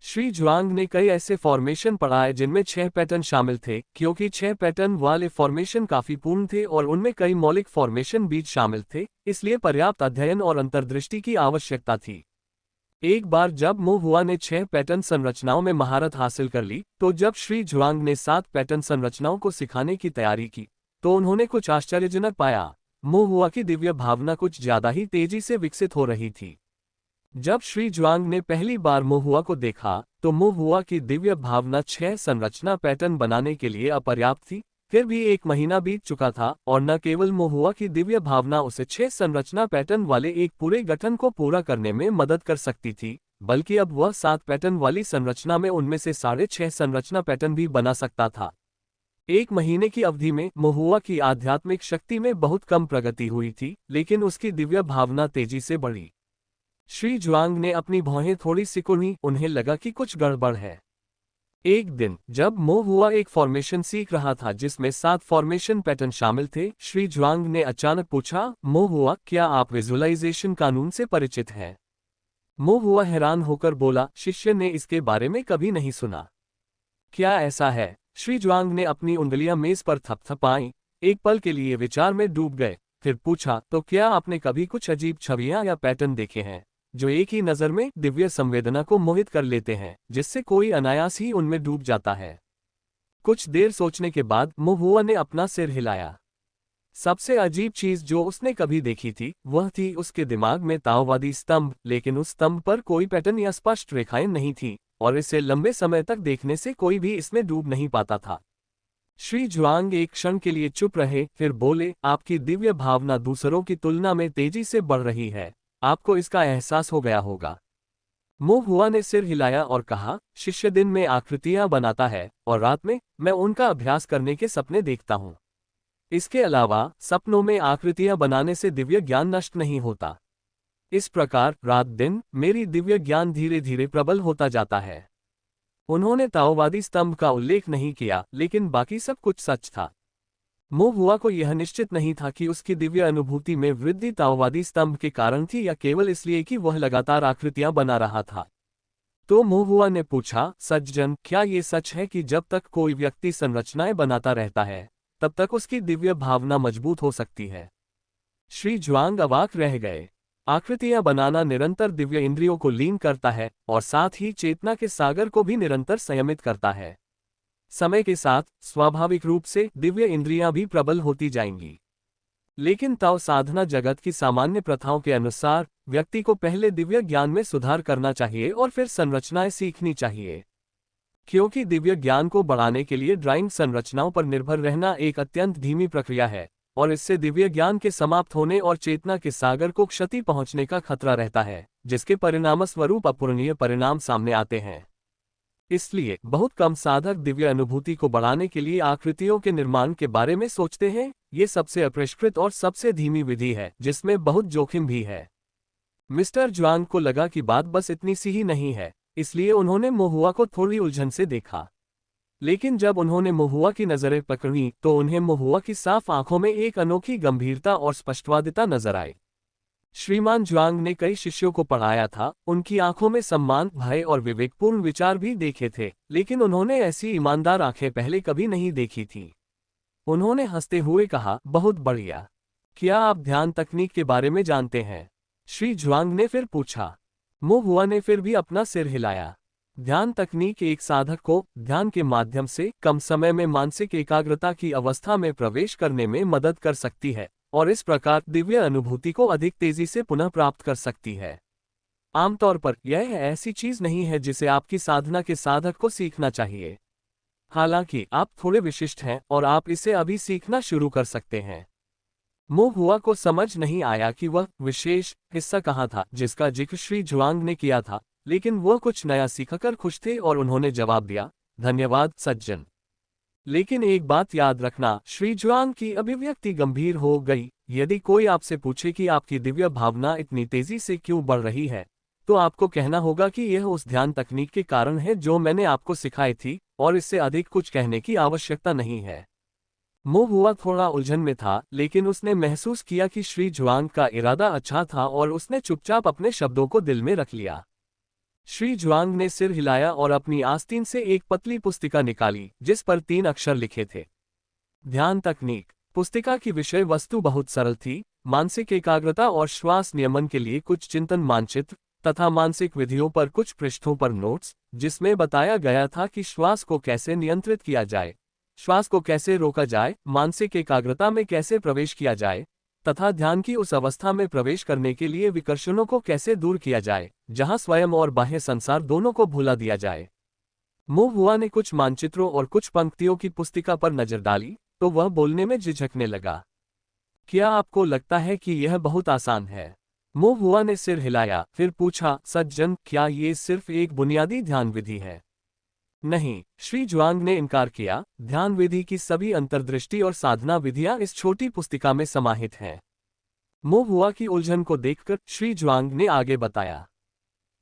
S1: श्री ज्वांग ने कई ऐसे फॉर्मेशन पढ़ाए जिनमें 6 पैटर्न शामिल थे, क्योंकि 6 पैटर्न वाले फॉर्मेशन काफी पूर्ण थे और उनमें कई मौलिक फॉर्मेशन बीज शामिल थे, इसलिए पर्याप्त अध्ययन और अंतर्दृष्टि की आवश्यकता थी। एक बार जब मोहुआ ने 6 पैटर्न संरचनाओं में महारत हासिल कर ली, तो जब श्री ज्वांग ने 7 पैटर्न संरचनाओं को सिखाने की तैयारी की तो उन्होंने कुछ आश्चर्यजनक पाया। मोहुआ की दिव्य भावना कुछ ज्यादा ही तेजी से विकसित हो रही थी। जब श्री ज्वांग ने पहली बार मोहुआ को देखा तो मोहुआ की दिव्य भावना 6 संरचना पैटर्न बनाने के लिए अपर्याप्त थी, फिर भी 1 महीना बीत चुका था और न केवल मोहुआ की दिव्य भावना उसे 6 संरचना पैटर्न वाले एक पूरे गठन को पूरा करने में मदद कर सकती थी, बल्कि अब वह 7 पैटर्न वाली संरचना में उनमें से 6.5 संरचना पैटर्न भी बना सकता था। 1 महीने की अवधि में मोहुआ की आध्यात्मिक शक्ति में बहुत कम प्रगति हुई थी, लेकिन उसकी दिव्य भावना तेजी से बढ़ी। श्री जुआंग ने अपनी भौहें थोड़ी सिकुड़ी, उन्हें लगा कि कुछ गड़बड़ है। एक दिन जब मोहुआ एक फॉर्मेशन सीख रहा था जिसमें 7 फॉर्मेशन पैटर्न शामिल थे, श्री जुआंग ने अचानक पूछा, मोहुआ, क्या आप विजुअलाइजेशन कानून से परिचित हैं? मोहुआ हैरान होकर बोला, शिष्य ने इसके बारे में कभी नहीं सुना। क्या ऐसा है? श्री जुआंग ने अपनी उंगलियां मेज पर थपथपाईं, एक पल के लिए विचार में डूब गए, फिर पूछा, तो क्या आपने कभी कुछ अजीब छवियां या पैटर्न देखे हैं जो एक ही नज़र में दिव्य संवेदना को मोहित कर लेते हैं, जिससे कोई अनायास ही उनमें डूब जाता है? कुछ देर सोचने के बाद मोहुआ ने अपना सिर हिलाया। सबसे अजीब चीज जो उसने कभी देखी थी वह थी उसके दिमाग में ताओवादी स्तंभ, लेकिन उस स्तंभ पर कोई पैटर्न या स्पष्ट रेखाएं नहीं थी और इसे लंबे समय तक देखने से कोई भी इसमें डूब नहीं पाता था। श्री जुआंग एक क्षण के लिए चुप रहे, फिर बोले, आपकी दिव्य भावना दूसरों की तुलना में तेजी से बढ़ रही है, आपको इसका एहसास हो गया होगा। मोहुआ ने सिर हिलाया और कहा, शिष्य दिन में आकृतियां बनाता है और रात में मैं उनका अभ्यास करने के सपने देखता हूं। इसके अलावा सपनों में आकृतियां बनाने से दिव्य ज्ञान नष्ट नहीं होता। इस प्रकार रात दिन मेरी दिव्य ज्ञान धीरे धीरे प्रबल होता जाता है। उन्होंने ताओवादी स्तंभ का उल्लेख नहीं किया, लेकिन बाकी सब कुछ सच था। मोहुआ को यह निश्चित नहीं था कि उसकी दिव्य अनुभूति में वृद्धि ताओवादी स्तंभ के कारण थी या केवल इसलिए कि वह लगातार आकृतियां बना रहा था। तो मोहुआ ने पूछा, सज्जन, क्या ये सच है कि जब तक कोई व्यक्ति संरचनाएं बनाता रहता है तब तक उसकी दिव्य भावना मजबूत हो सकती है? श्री जुआंग अवाक रह गए। आकृतियां बनाना निरंतर दिव्य इंद्रियों को लीन करता है और साथ ही चेतना के सागर को भी निरंतर संयमित करता है। समय के साथ स्वाभाविक रूप से दिव्य इंद्रियां भी प्रबल होती जाएंगी, लेकिन ताओ साधना जगत की सामान्य प्रथाओं के अनुसार व्यक्ति को पहले दिव्य ज्ञान में सुधार करना चाहिए और फिर संरचनाएं सीखनी चाहिए। क्योंकि दिव्य ज्ञान को बढ़ाने के लिए ड्राइंग संरचनाओं पर निर्भर रहना एक अत्यंत धीमी प्रक्रिया है और इससे दिव्य ज्ञान के समाप्त होने और चेतना के सागर को क्षति पहुंचने का खतरा रहता है, जिसके परिणामस्वरूप अपूरणीय परिणाम सामने आते हैं। इसलिए बहुत कम साधक दिव्य अनुभूति को बढ़ाने के लिए आकृतियों के निर्माण के बारे में सोचते हैं। ये सबसे अपरिष्कृत और सबसे धीमी विधि है जिसमें बहुत जोखिम भी है। मिस्टर जुआंग को लगा कि बात बस इतनी सी ही नहीं है, इसलिए उन्होंने मोहुआ को थोड़ी उलझन से देखा। लेकिन जब उन्होंने मोहुआ की नजरें पकड़ी तो उन्हें मोहुआ की साफ आंखों में एक अनोखी गंभीरता और स्पष्टवादिता नजर आई। श्रीमान जुआंग ने कई शिष्यों को पढ़ाया था, उनकी आंखों में सम्मान, भय और विवेकपूर्ण विचार भी देखे थे, लेकिन उन्होंने ऐसी ईमानदार आंखें पहले कभी नहीं देखी थी। उन्होंने हंसते हुए कहा, बहुत बढ़िया। क्या आप ध्यान तकनीक के बारे में जानते हैं? श्री जुआंग ने फिर पूछा। मोहुआ ने फिर भी अपना सिर हिलाया। ध्यान तकनीक एक साधक को ध्यान के माध्यम से कम समय में मानसिक एकाग्रता की अवस्था में प्रवेश करने में मदद कर सकती है और इस प्रकार दिव्य अनुभूति को अधिक तेजी से पुनः प्राप्त कर सकती है। आमतौर पर यह ऐसी चीज नहीं है जिसे आपकी साधना के साधक को सीखना चाहिए। हालांकि आप थोड़े विशिष्ट हैं और आप इसे अभी सीखना शुरू कर सकते हैं। मोहुआ को समझ नहीं आया कि वह विशेष हिस्सा कहाँ था जिसका जिक्र श्री जुआंग ने किया था, लेकिन वह कुछ नया सीखकर खुश थे और उन्होंने जवाब दिया, धन्यवाद सज्जन। लेकिन एक बात याद रखना, श्री जुआंग की अभिव्यक्ति गंभीर हो गई। यदि कोई आपसे पूछे कि आपकी दिव्य भावना इतनी तेजी से क्यों बढ़ रही है, तो आपको कहना होगा कि यह उस ध्यान तकनीक के कारण है जो मैंने आपको सिखाई थी और इससे अधिक कुछ कहने की आवश्यकता नहीं है। मोहुआ थोड़ा उलझन में था, लेकिन उसने महसूस किया कि श्री जुआंग का इरादा अच्छा था और उसने चुपचाप अपने शब्दों को दिल में रख लिया। श्री जुआंग ने सिर हिलाया और अपनी आस्तीन से एक पतली पुस्तिका निकाली जिस पर 3 अक्षर लिखे थे, ध्यान तकनीक। पुस्तिका की विषय वस्तु बहुत सरल थी, मानसिक एकाग्रता और श्वास नियमन के लिए कुछ चिंतन मानचित्र तथा मानसिक विधियों पर कुछ पृष्ठों पर नोट्स, जिसमें बताया गया था कि श्वास को कैसे नियंत्रित किया जाए, श्वास को कैसे रोका जाए, मानसिक एकाग्रता में कैसे प्रवेश किया जाए तथा ध्यान की उस अवस्था में प्रवेश करने के लिए विकर्षणों को कैसे दूर किया जाए जहां स्वयं और बाह्य संसार दोनों को भुला दिया जाए। मोहुआ ने कुछ मानचित्रों और कुछ पंक्तियों की पुस्तिका पर नजर डाली, तो वह बोलने में झिझकने लगा। क्या आपको लगता है कि यह बहुत आसान है? मो हुआ ने सिर हिलाया, फिर पूछा, सज्जन, क्या ये सिर्फ एक बुनियादी ध्यान विधि है? नहीं, श्री जुआंग ने इनकार किया। ध्यान विधि की सभी अंतर्दृष्टि और साधना विधियां इस छोटी पुस्तिका में समाहित हैं। मो हुआ की उलझन को देखकर श्री जुआंग ने आगे बताया,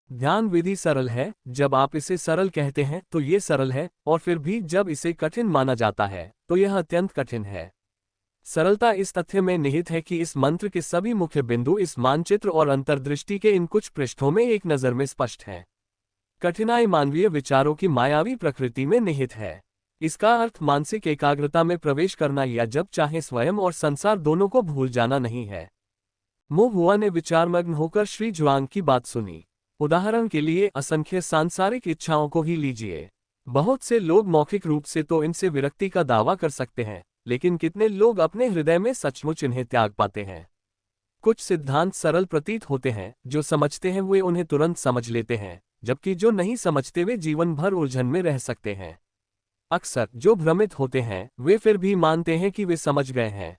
S1: ध्यान विधि सरल है। जब आप इसे सरल कहते हैं तो ये सरल है, और फिर भी जब इसे कठिन माना जाता है तो यह अत्यंत कठिन है। सरलता इस तथ्य में निहित है कि इस मंत्र के सभी मुख्य बिंदु इस मानचित्र और अंतर्दृष्टि के इन कुछ पृष्ठों में एक नज़र में स्पष्ट हैं। कठिनाई मानवीय विचारों की मायावी प्रकृति में निहित है। इसका अर्थ मानसिक एकाग्रता में प्रवेश करना या जब चाहे स्वयं और संसार दोनों को भूल जाना नहीं है। मो हुआ ने विचारमग्न होकर श्री जुआंग की बात सुनी। उदाहरण के लिए असंख्य सांसारिक इच्छाओं को ही लीजिए। बहुत से लोग मौखिक रूप से तो इनसे विरक्ति का दावा कर सकते हैं, लेकिन कितने लोग अपने हृदय में सचमुच इन्हें त्याग पाते हैं? कुछ सिद्धांत सरल प्रतीत होते हैं, जो समझते हैं वे उन्हें तुरंत समझ लेते हैं, जबकि जो नहीं समझते वे जीवन भर उलझन में रह सकते हैं। अक्सर जो भ्रमित होते हैं वे फिर भी मानते हैं कि वे समझ गए हैं।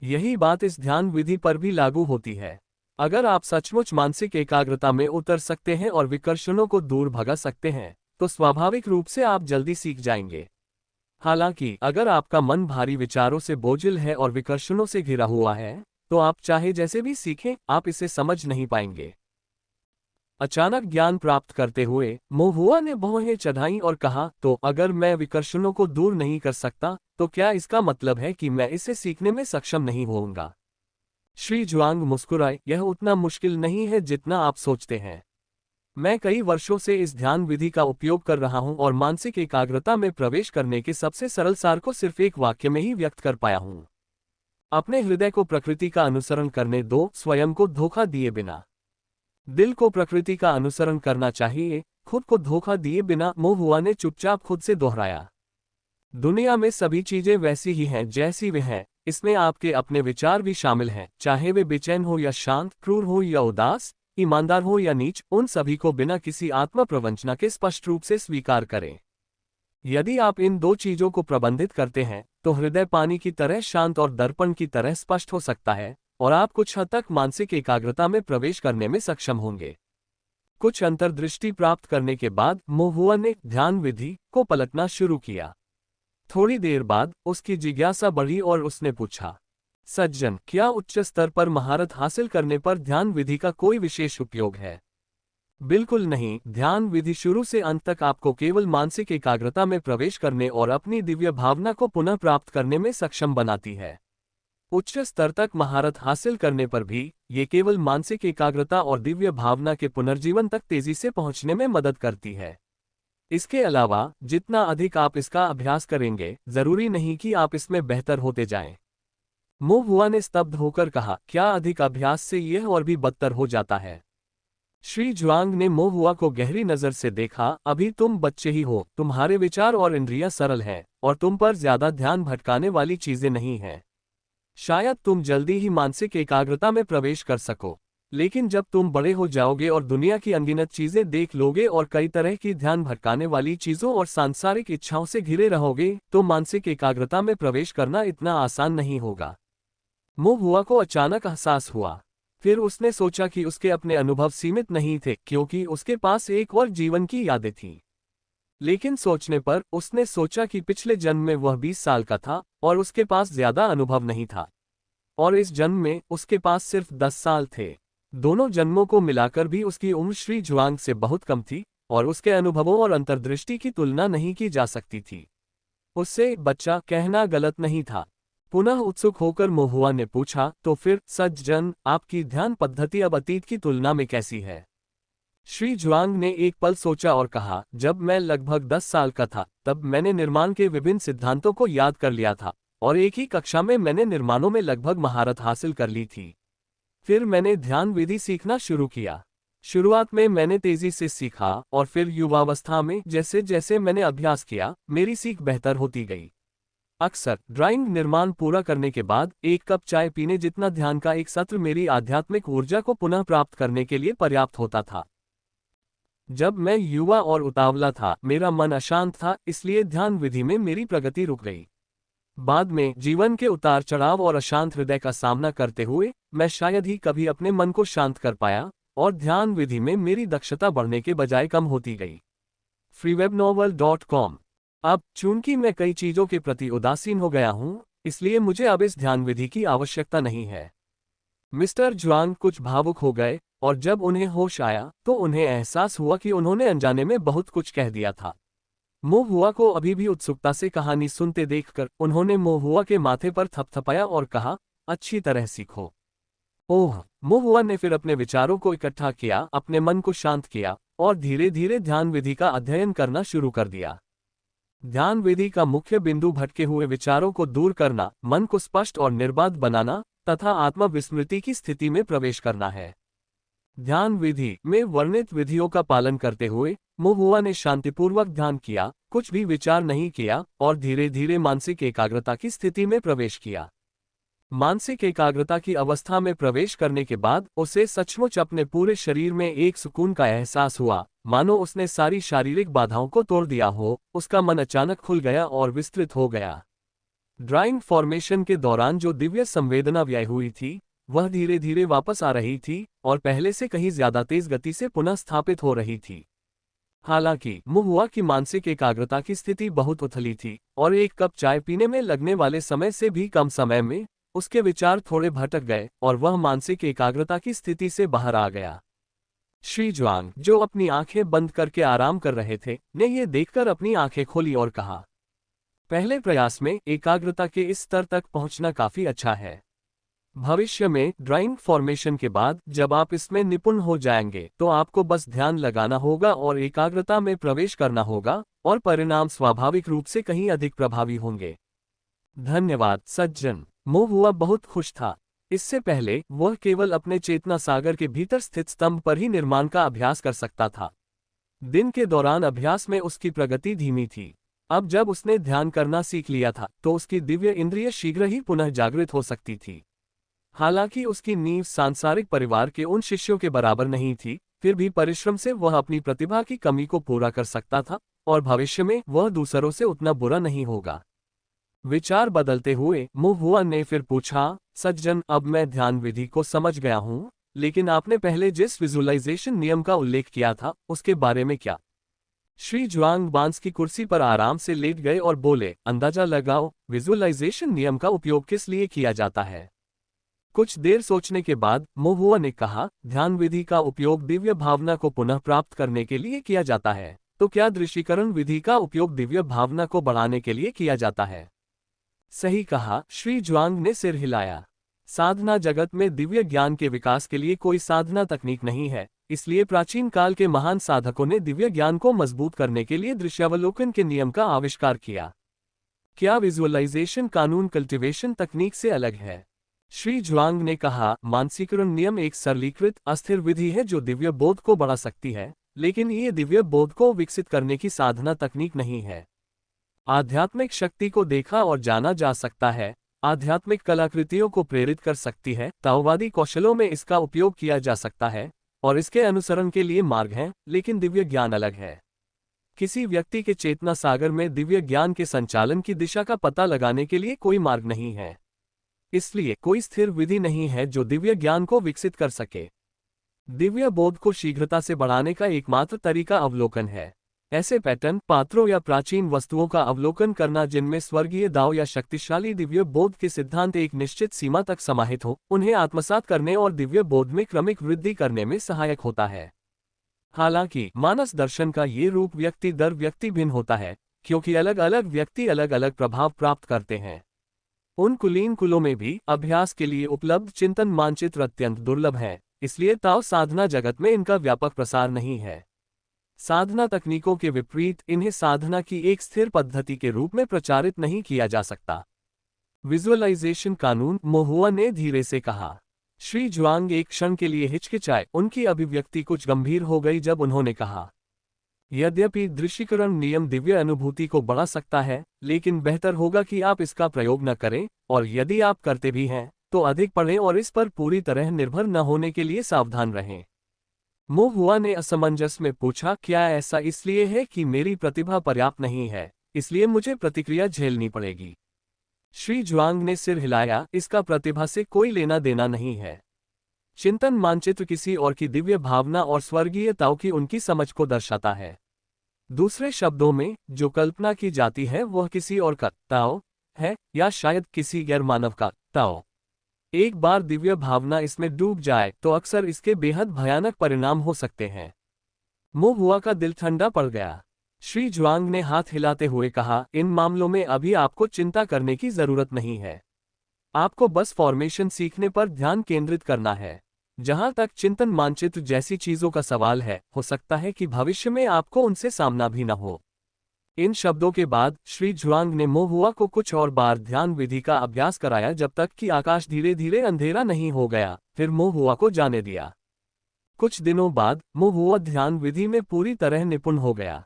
S1: यही बात इस ध्यान विधि पर भी लागू होती है। अगर आप सचमुच मानसिक एकाग्रता में उतर सकते हैं और विकर्षणों को दूर भगा सकते हैं, तो स्वाभाविक रूप से आप जल्दी सीख जाएंगे। हालांकि अगर आपका मन भारी विचारों से बोझिल है और विकर्षणों से घिरा हुआ है, तो आप चाहे जैसे भी सीखें, आप इसे समझ नहीं पाएंगे। अचानक ज्ञान प्राप्त करते हुए मो हुआ ने भौहें चढ़ाईं और कहा, तो अगर मैं विकर्षणों को दूर नहीं कर सकता, तो क्या इसका मतलब है कि मैं इसे सीखने में सक्षम नहीं होऊंगा? श्री जुआंग मुस्कुराए, यह उतना मुश्किल नहीं है जितना आप सोचते हैं। मैं कई वर्षों से इस ध्यान विधि का उपयोग कर रहा हूं और मानसिक एकाग्रता में प्रवेश करने के सबसे सरल सार को सिर्फ एक वाक्य में ही व्यक्त कर पाया हूं। अपने हृदय को प्रकृति का अनुसरण करने दो, स्वयं को धोखा दिए बिना। दिल को प्रकृति का अनुसरण करना चाहिए, खुद को धोखा दिए बिना, मो हुआ ने चुपचाप खुद से दोहराया। दुनिया में सभी चीजें वैसी ही हैं जैसी वे हैं। इसमें आपके अपने विचार भी शामिल हैं, चाहे वे बेचैन हो या शांत, क्रूर हो या उदास, ईमानदार हो या नीच, उन सभी को बिना किसी आत्म प्रवंचना के स्पष्ट रूप से स्वीकार करें। यदि आप इन दो चीजों को प्रबंधित करते हैं, तो हृदय पानी की तरह शांत और दर्पण की तरह स्पष्ट हो सकता है, और आप कुछ हद तक मानसिक एकाग्रता में प्रवेश करने में सक्षम होंगे। कुछ अंतर्दृष्टि प्राप्त करने के बाद मो हुआ ने ध्यान विधि को पलटना शुरू किया। थोड़ी देर बाद उसकी जिज्ञासा बढ़ी और उसने पूछा, सज्जन, क्या उच्च स्तर पर महारत हासिल करने पर ध्यान विधि का कोई विशेष उपयोग है? बिल्कुल नहीं। ध्यान विधि शुरू से अंत तक आपको केवल मानसिक एकाग्रता में प्रवेश करने और अपनी दिव्य भावना को पुनः प्राप्त करने में सक्षम बनाती है। उच्च स्तर तक महारत हासिल करने पर भी ये केवल मानसिक एकाग्रता और दिव्य भावना के पुनर्जीवन तक तेजी से पहुंचने में मदद करती है। इसके अलावा जितना अधिक आप इसका अभ्यास करेंगे, जरूरी नहीं कि आप इसमें बेहतर होते जाएं। मो हुआ ने स्तब्ध होकर कहा, क्या अधिक अभ्यास से यह और भी बदतर हो जाता है? श्री जुआंग ने मो हुआ को गहरी नजर से देखा। अभी तुम बच्चे ही हो, तुम्हारे विचार और इंद्रियां सरल हैं, और तुम पर ज्यादा ध्यान भटकाने वाली चीजें नहीं हैं। शायद तुम जल्दी ही मानसिक एकाग्रता में प्रवेश कर सको, लेकिन जब तुम बड़े हो जाओगे और दुनिया की अनगिनत चीजें देख लोगे और कई तरह की ध्यान भटकाने वाली चीजों और सांसारिक इच्छाओं से घिरे रहोगे, तो मानसिक एकाग्रता में प्रवेश करना इतना आसान नहीं होगा। मो हुआ को अचानक एहसास हुआ। फिर उसने सोचा कि उसके अपने अनुभव सीमित नहीं थे, क्योंकि उसके पास एक और जीवन की यादें थीं। लेकिन सोचने पर उसने सोचा कि पिछले जन्म में वह 20 साल का था और उसके पास ज्यादा अनुभव नहीं था, और इस जन्म में उसके पास सिर्फ 10 साल थे। दोनों जन्मों को मिलाकर भी उसकी उम्र श्री जुआंग से बहुत कम थी, और उसके अनुभवों और अंतर्दृष्टि की तुलना नहीं की जा सकती थी। उससे बच्चा कहना गलत नहीं था। पुनः उत्सुक होकर मो हुआ ने पूछा, तो फिर सज्जन, आपकी ध्यान पद्धति अब अतीत की तुलना में कैसी है? श्री जुआंग ने एक पल सोचा और कहा, जब मैं लगभग 10 साल का था, तब मैंने निर्माण के विभिन्न सिद्धांतों को याद कर लिया था, और एक ही कक्षा में मैंने निर्माणों में लगभग महारत हासिल कर ली थी। फिर मैंने ध्यान विधि सीखना शुरू किया। शुरुआत में मैंने तेजी से सीखा, और फिर युवावस्था में जैसे जैसे मैंने अभ्यास किया, मेरी सीख बेहतर होती गई। अक्सर ड्राइंग निर्माण पूरा करने के बाद एक कप चाय पीने जितना ध्यान का एक सत्र मेरी आध्यात्मिक ऊर्जा को पुनः प्राप्त करने के लिए पर्याप्त होता था। जब मैं युवा और उतावला था, मेरा मन अशांत था, इसलिए ध्यान विधि में मेरी प्रगति रुक गई। बाद में जीवन के उतार चढ़ाव और अशांत हृदय का सामना करते हुए मैं शायद ही कभी अपने मन को शांत कर पाया, और ध्यान विधि में मेरी दक्षता बढ़ने के बजाय कम होती गई। freewebnovel.com। अब चूंकि मैं कई चीजों के प्रति उदासीन हो गया हूं, इसलिए मुझे अब इस ध्यान विधि की आवश्यकता नहीं है। मिस्टर जुआंग कुछ भावुक हो गए, और जब उन्हें होश आया तो उन्हें एहसास हुआ कि उन्होंने अनजाने में बहुत कुछ कह दिया था। मोहुआ को अभी भी उत्सुकता से कहानी सुनते देखकर उन्होंने मोहुआ के माथे पर थपथपाया और कहा, अच्छी तरह सीखो। ओह! मोहुआ ने फिर अपने विचारों को इकट्ठा किया, अपने मन को शांत किया, और धीरे धीरे ध्यान विधि का अध्ययन करना शुरू कर दिया। ध्यान विधि का मुख्य बिंदु भटके हुए विचारों को दूर करना, मन को स्पष्ट और निर्बाध बनाना तथा आत्म विस्मृति की स्थिति में प्रवेश करना है। ध्यान विधि में वर्णित विधियों का पालन करते हुए मोहुआ ने शांतिपूर्वक ध्यान किया, कुछ भी विचार नहीं किया, और धीरे धीरे मानसिक एकाग्रता की स्थिति में प्रवेश किया। मानसिक एकाग्रता की अवस्था में प्रवेश करने के बाद उसे सचमुच अपने पूरे शरीर में एक सुकून का एहसास हुआ, मानो उसने सारी शारीरिक बाधाओं को तोड़ दिया हो। उसका मन अचानक खुल गया और विस्तृत हो गया। ड्राइंग फॉर्मेशन के दौरान जो दिव्य संवेदना व्यय हुई थी, वह धीरे धीरे वापस आ रही थी और पहले से कहीं ज्यादा तेज गति से पुनः स्थापित हो रही थी। हालांकि मोहुआ की मानसिक एकाग्रता की स्थिति बहुत उथली थी, और एक कप चाय पीने में लगने वाले समय से भी कम समय में उसके विचार थोड़े भटक गए और वह मानसिक एकाग्रता की स्थिति से बाहर आ गया। श्री जुआंग, जो अपनी आंखें बंद करके आराम कर रहे थे, ने यह देखकर अपनी आंखें खोली और कहा, पहले प्रयास में एकाग्रता के इस स्तर तक पहुंचना काफी अच्छा है। भविष्य में ड्राइंग फॉर्मेशन के बाद जब आप इसमें निपुण हो जाएंगे तो आपको बस ध्यान लगाना होगा और एकाग्रता में प्रवेश करना होगा, और परिणाम स्वाभाविक रूप से कहीं अधिक प्रभावी होंगे। धन्यवाद सज्जन। मोहुआ बहुत खुश था। इससे पहले वह केवल अपने चेतना सागर के भीतर स्थित स्तंभ पर ही निर्माण का अभ्यास कर सकता था। दिन के दौरान अभ्यास में उसकी प्रगति धीमी थी। अब जब उसने ध्यान करना सीख लिया था तो उसकी दिव्य इंद्रिय शीघ्र ही पुनः जागृत हो सकती थी। हालांकि उसकी नींव सांसारिक परिवार के उन शिष्यों के बराबर नहीं थी, फिर भी परिश्रम से वह अपनी प्रतिभा की कमी को पूरा कर सकता था, और भविष्य में वह दूसरों से उतना बुरा नहीं होगा। विचार बदलते हुए मोहुआ ने फिर पूछा, सज्जन, अब मैं ध्यान विधि को समझ गया हूँ, लेकिन आपने पहले जिस विजुअलाइजेशन नियम का उल्लेख किया था उसके बारे में क्या? श्री जुआंग बांस की कुर्सी पर आराम से लेट गए और बोले, अंदाजा लगाओ, विजुअलाइजेशन नियम का उपयोग किस लिए किया जाता है? कुछ देर सोचने के बाद मोहुआ ने कहा, ध्यान विधि का उपयोग दिव्य भावना को पुनः प्राप्त करने के लिए किया जाता है। तो क्या दृश्यीकरण विधि का उपयोग दिव्य भावना को बढ़ाने के लिए किया जाता है? सही कहा। श्री जुआंग ने सिर हिलाया। साधना जगत में दिव्य ज्ञान के विकास के लिए कोई साधना तकनीक नहीं है, इसलिए प्राचीन काल के महान साधकों ने दिव्य ज्ञान को मजबूत करने के लिए दृश्यावलोकन के नियम का आविष्कार किया। क्या विजुअलाइजेशन कानून कल्टीवेशन तकनीक से अलग है? श्री जुआंग ने कहा, मानसीकरण नियम एक सरलीकृत अस्थिर विधि है जो दिव्य बोध को बढ़ा सकती है, लेकिन ये दिव्य बोध को विकसित करने की साधना तकनीक नहीं है। आध्यात्मिक शक्ति को देखा और जाना जा सकता है, आध्यात्मिक कलाकृतियों को प्रेरित कर सकती है, ताओवादी कौशलों में इसका उपयोग किया जा सकता है, और इसके अनुसरण के लिए मार्ग हैं, लेकिन दिव्य ज्ञान अलग है। किसी व्यक्ति के चेतना सागर में दिव्य ज्ञान के संचालन की दिशा का पता लगाने के लिए कोई मार्ग नहीं है। इसलिए कोई स्थिर विधि नहीं है जो दिव्य ज्ञान को विकसित कर सके। दिव्य बोध को शीघ्रता से बढ़ाने का एकमात्र तरीका अवलोकन है। ऐसे पैटर्न, पात्रों या प्राचीन वस्तुओं का अवलोकन करना जिनमें स्वर्गीय दाव या शक्तिशाली दिव्य बोध के सिद्धांत एक निश्चित सीमा तक समाहित हो, उन्हें आत्मसात करने और दिव्य बोध में क्रमिक वृद्धि करने में सहायक होता है। हालांकि मानस दर्शन का ये रूप व्यक्ति दर व्यक्ति भिन्न होता है, क्योंकि अलग अलग व्यक्ति अलग अलग प्रभाव प्राप्त करते हैं। उन कुलीन कुलों में भी अभ्यास के लिए उपलब्ध चिंतन मानचित्र अत्यंत दुर्लभ है, इसलिए ताओ साधना जगत में इनका व्यापक प्रसार नहीं है। साधना तकनीकों के विपरीत इन्हें साधना की एक स्थिर पद्धति के रूप में प्रचारित नहीं किया जा सकता। विजुअलाइजेशन कानून, मोहुआ ने धीरे से कहा। श्री जुआंग एक क्षण के लिए हिचकिचाए, उनकी अभिव्यक्ति कुछ गंभीर हो गई जब उन्होंने कहा, यद्यपि दृश्यीकरण नियम दिव्य अनुभूति को बढ़ा सकता है, लेकिन बेहतर होगा कि आप इसका प्रयोग न करें, और यदि आप करते भी हैं तो अधिक पढ़ें और इस पर पूरी तरह निर्भर न होने के लिए सावधान रहें। मोहुआ ने असमंजस में पूछा, क्या ऐसा इसलिए है कि मेरी प्रतिभा पर्याप्त नहीं है, इसलिए मुझे प्रतिक्रिया झेलनी पड़ेगी? श्री जुआंग ने सिर हिलाया, इसका प्रतिभा से कोई लेना देना नहीं है। चिंतन मानचित्र किसी और की दिव्य भावना और स्वर्गीय ताओ की उनकी समझ को दर्शाता है। दूसरे शब्दों में, जो कल्पना की जाती है वह किसी और का ताओ है, या शायद किसी गैर मानव का ताओ। एक बार दिव्य भावना इसमें डूब जाए तो अक्सर इसके बेहद भयानक परिणाम हो सकते हैं। मो हुआ का दिल ठंडा पड़ गया। श्री जुआंग ने हाथ हिलाते हुए कहा, इन मामलों में अभी आपको चिंता करने की जरूरत नहीं है। आपको बस फॉर्मेशन सीखने पर ध्यान केंद्रित करना है। जहां तक चिंतन मानचित्र जैसी चीजों का सवाल है, हो सकता है कि भविष्य में आपको उनसे सामना भी न हो। इन शब्दों के बाद श्री जुआंग ने मो हुआ को कुछ और बार ध्यान विधि का अभ्यास कराया जब तक कि आकाश धीरे धीरे अंधेरा नहीं हो गया, फिर मो हुआ को जाने दिया। कुछ दिनों बाद मो हुआ ध्यान विधि में पूरी तरह निपुण हो गया।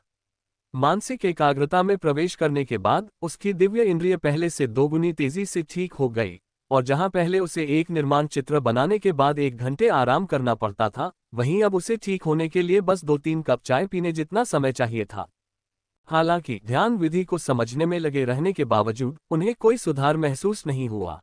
S1: मानसिक एकाग्रता में प्रवेश करने के बाद उसकी दिव्य इंद्रिय पहले से दोगुनी तेजी से ठीक हो गई, और जहां पहले उसे एक निर्माण चित्र बनाने के बाद 1 घंटे आराम करना पड़ता था, वहीं अब उसे ठीक होने के लिए बस 2-3 कप चाय पीने जितना समय चाहिए था। हालांकि ध्यान विधि को समझने में लगे रहने के बावजूद उन्हें कोई सुधार महसूस नहीं हुआ।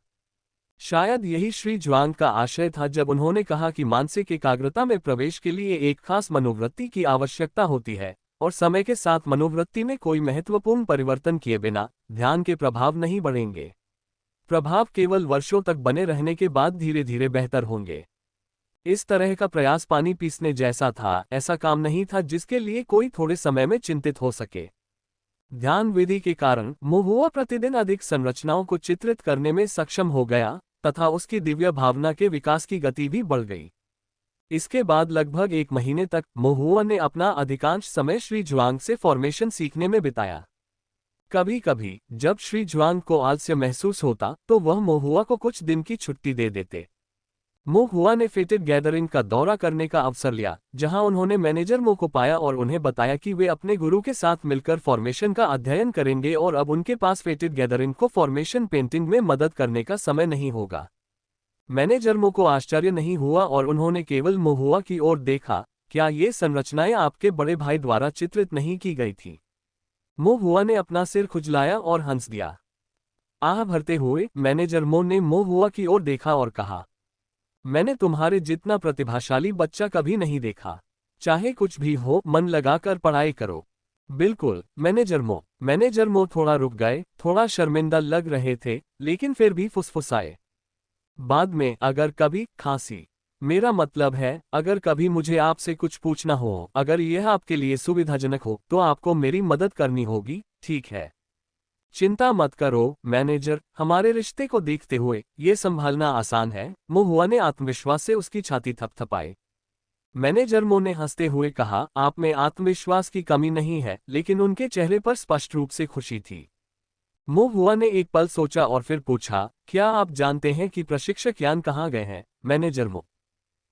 S1: शायद यही श्री जुआंग का आशय था जब उन्होंने कहा कि मानसिक एकाग्रता में प्रवेश के लिए एक खास मनोवृत्ति की आवश्यकता होती है, और समय के साथ मनोवृत्ति में कोई महत्वपूर्ण परिवर्तन किए बिना ध्यान के प्रभाव नहीं बढ़ेंगे। प्रभाव केवल वर्षों तक बने रहने के बाद धीरे धीरे बेहतर होंगे। इस तरह का प्रयास पानी पीसने जैसा था, ऐसा काम नहीं था जिसके लिए कोई थोड़े समय में चिंतित हो सके। ध्यान विधि के कारण मो हुआ प्रतिदिन अधिक संरचनाओं को चित्रित करने में सक्षम हो गया, तथा उसकी दिव्य भावना के विकास की गति भी बढ़ गई। इसके बाद लगभग 1 महीने तक मो हुआ ने अपना अधिकांश समय श्री जुआंग से फॉर्मेशन सीखने में बिताया। कभी कभी जब श्री जुआंग को आलस्य महसूस होता तो वह मो हुआ को कुछ दिन की छुट्टी दे देते। मो हुआ ने फेटेड गैदरिंग का दौरा करने का अवसर लिया, जहां उन्होंने मैनेजर मो को पाया और उन्हें बताया कि वे अपने गुरु के साथ मिलकर फॉर्मेशन का अध्ययन करेंगे और अब उनके पास फेटेड गैदरिंग को फॉर्मेशन पेंटिंग में मदद करने का समय नहीं होगा। मैनेजर मो को आश्चर्य नहीं हुआ और उन्होंने केवल मो हुआ की ओर देखा, क्या ये संरचनाएं आपके बड़े भाई द्वारा चित्रित नहीं की गई थी? मो हुआ ने अपना सिर खुजलाया और हंस दिया। आह भरते हुए मैनेजर मो ने मो हुआ की ओर देखा और कहा, मैंने तुम्हारे जितना प्रतिभाशाली बच्चा कभी नहीं देखा। चाहे कुछ भी हो, मन लगाकर पढ़ाई करो। बिल्कुल मैनेजर मो थोड़ा रुक गए, थोड़ा शर्मिंदा लग रहे थे, लेकिन फिर भी फुसफुसाए, बाद में अगर कभी खांसी, मेरा मतलब है अगर कभी मुझे आपसे कुछ पूछना हो, अगर यह आपके लिए सुविधाजनक हो तो आपको मेरी मदद करनी होगी, ठीक है? चिंता मत करो मैनेजर, हमारे रिश्ते को देखते हुए ये संभालना आसान है। मो हुआ ने आत्मविश्वास से उसकी छाती थपथपाई। मैनेजर मो ने हंसते हुए कहा, आप में आत्मविश्वास की कमी नहीं है, लेकिन उनके चेहरे पर स्पष्ट रूप से खुशी थी। मो हुआ ने एक पल सोचा और फिर पूछा, क्या आप जानते हैं कि प्रशिक्षक यान कहाँ गए हैं?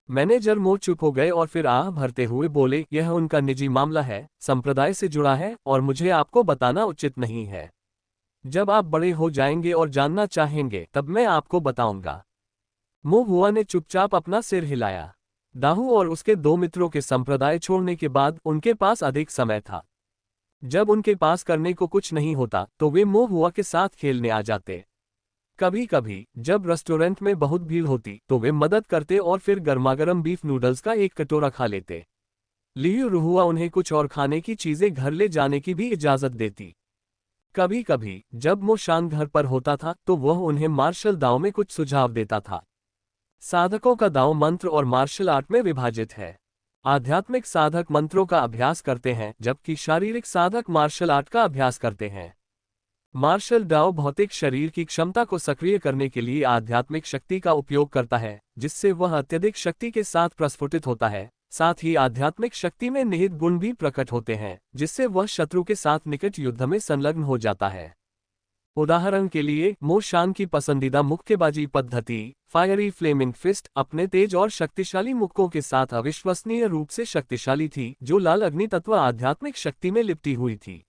S1: मैनेजर मो चुप हो गए और फिर आह भरते हुए बोले, यह उनका निजी मामला है, संप्रदाय से जुड़ा है और मुझे आपको बताना उचित नहीं है। जब आप बड़े हो जाएंगे और जानना चाहेंगे तब मैं आपको बताऊंगा। मो हुआ ने चुपचाप अपना सिर हिलाया। दाहू और उसके 2 मित्रों के संप्रदाय छोड़ने के बाद उनके पास अधिक समय था। जब उनके पास करने को कुछ नहीं होता तो वे मो हुआ के साथ खेलने आ जाते। कभी कभी जब रेस्टोरेंट में बहुत भीड़ होती तो वे मदद करते और फिर गर्मागर्म बीफ नूडल्स का एक कटोरा खा लेते। लियू रुहुआ उन्हें कुछ और खाने की चीजें घर ले जाने की भी इजाजत देती। कभी कभी जब मो शान घर पर होता था तो वह उन्हें मार्शल दाव में कुछ सुझाव देता था। साधकों का दाव मंत्र और मार्शल आर्ट में विभाजित है। आध्यात्मिक साधक मंत्रों का अभ्यास करते हैं, जबकि शारीरिक साधक मार्शल आर्ट का अभ्यास करते हैं। मार्शल दाव भौतिक शरीर की क्षमता को सक्रिय करने के लिए आध्यात्मिक शक्ति का उपयोग करता है, जिससे वह अत्यधिक शक्ति के साथ प्रस्फुटित होता है। साथ ही आध्यात्मिक शक्ति में निहित गुण भी प्रकट होते हैं, जिससे वह शत्रु के साथ निकट युद्ध में संलग्न हो जाता है। उदाहरण के लिए मो शान की पसंदीदा मुक्केबाजी पद्धति फायरी फ्लेमिंग फिस्ट अपने तेज और शक्तिशाली मुक्कों के साथ अविश्वसनीय रूप से शक्तिशाली थी, जो लाल अग्नि तत्व आध्यात्मिक शक्ति में लिपटी हुई थी।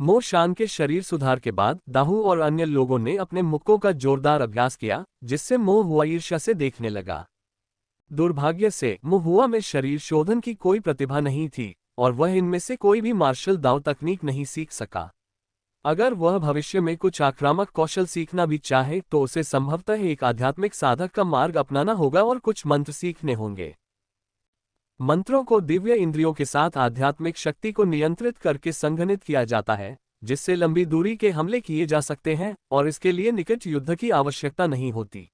S1: मो शान के शरीर सुधार के बाद दाहू और अन्य लोगों ने अपने मुक्कों का जोरदार अभ्यास किया, जिससे मो हुआ ईर्ष्या से देखने लगा। दुर्भाग्य से मो हुआ में शरीर शोधन की कोई प्रतिभा नहीं थी और वह इनमें से कोई भी मार्शल दाव तकनीक नहीं सीख सका। अगर वह भविष्य में कुछ आक्रामक कौशल सीखना भी चाहे तो उसे संभवतः एक आध्यात्मिक साधक का मार्ग अपनाना होगा और कुछ मंत्र सीखने होंगे। मंत्रों को दिव्य इंद्रियों के साथ आध्यात्मिक शक्ति को नियंत्रित करके संघनित किया जाता है, जिससे लंबी दूरी के हमले किए जा सकते हैं और इसके लिए निकट युद्ध की आवश्यकता नहीं होती।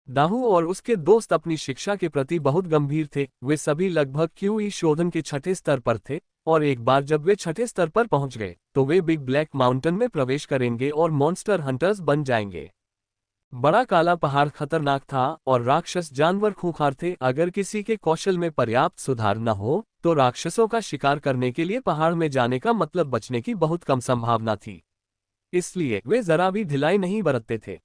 S1: दाहू और उसके दोस्त अपनी शिक्षा के प्रति बहुत गंभीर थे। वे सभी लगभग क्यूई शोधन के छठे स्तर पर थे और एक बार जब वे छठे स्तर पर पहुंच गए तो वे बिग ब्लैक माउंटेन में प्रवेश करेंगे और मॉन्स्टर हंटर्स बन जाएंगे। बड़ा काला पहाड़ खतरनाक था और राक्षस जानवर खूंखार थे। अगर किसी के कौशल में पर्याप्त सुधार न हो तो राक्षसों का शिकार करने के लिए पहाड़ में जाने का मतलब बचने की बहुत कम संभावना थी, इसलिए वे जरा भी ढिलाई नहीं बरतते थे।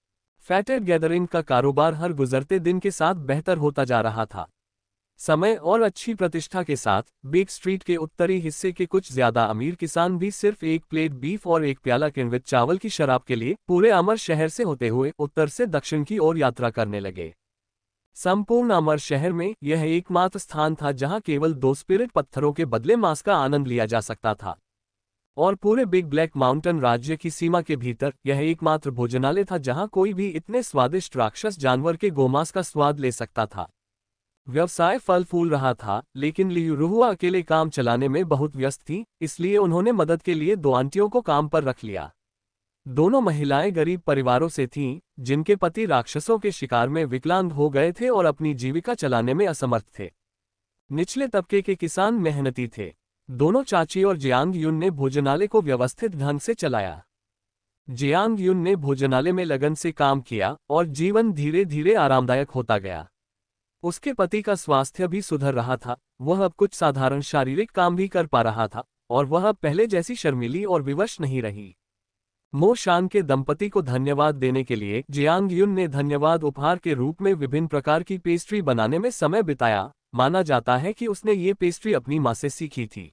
S1: फैटेड गैदरिंग का कारोबार हर गुजरते दिन के साथ बेहतर होता जा रहा था। समय और अच्छी प्रतिष्ठा के साथ बेक स्ट्रीट के उत्तरी हिस्से के कुछ ज्यादा अमीर किसान भी सिर्फ एक प्लेट बीफ और एक प्याला किण्वित चावल की शराब के लिए पूरे अमर शहर से होते हुए उत्तर से दक्षिण की ओर यात्रा करने लगे। संपूर्ण अमर शहर में यह एकमात्र स्थान था जहां केवल 2 स्पिरिट पत्थरों के बदले मांस का आनंद लिया जा सकता था, और पूरे बिग ब्लैक माउंटेन राज्य की सीमा के भीतर यह एकमात्र भोजनालय था जहां कोई भी इतने स्वादिष्ट राक्षस जानवर के गोमांस का स्वाद ले सकता था। व्यवसाय फल फूल रहा था, लेकिन लियू रुहुआ अकेले काम चलाने में बहुत व्यस्त थी, इसलिए उन्होंने मदद के लिए 2 आंटियों को काम पर रख लिया। दोनों महिलाएं गरीब परिवारों से थीं, जिनके पति राक्षसों के शिकार में विकलांग हो गए थे और अपनी जीविका चलाने में असमर्थ थे। निचले तबके के किसान मेहनती थे। दोनों चाची और जियांग युन ने भोजनालय को व्यवस्थित ढंग से चलाया। जियांग युन ने भोजनालय में लगन से काम किया और जीवन धीरे धीरे आरामदायक होता गया। उसके पति का स्वास्थ्य भी सुधर रहा था, वह अब कुछ साधारण शारीरिक काम भी कर पा रहा था और वह अब पहले जैसी शर्मीली और विवश नहीं रही। मो शान के दंपति को धन्यवाद देने के लिए जियांग युन ने धन्यवाद उपहार के रूप में विभिन्न प्रकार की पेस्ट्री बनाने में समय बिताया। माना जाता है कि उसने ये पेस्ट्री अपनी मां से सीखी थी।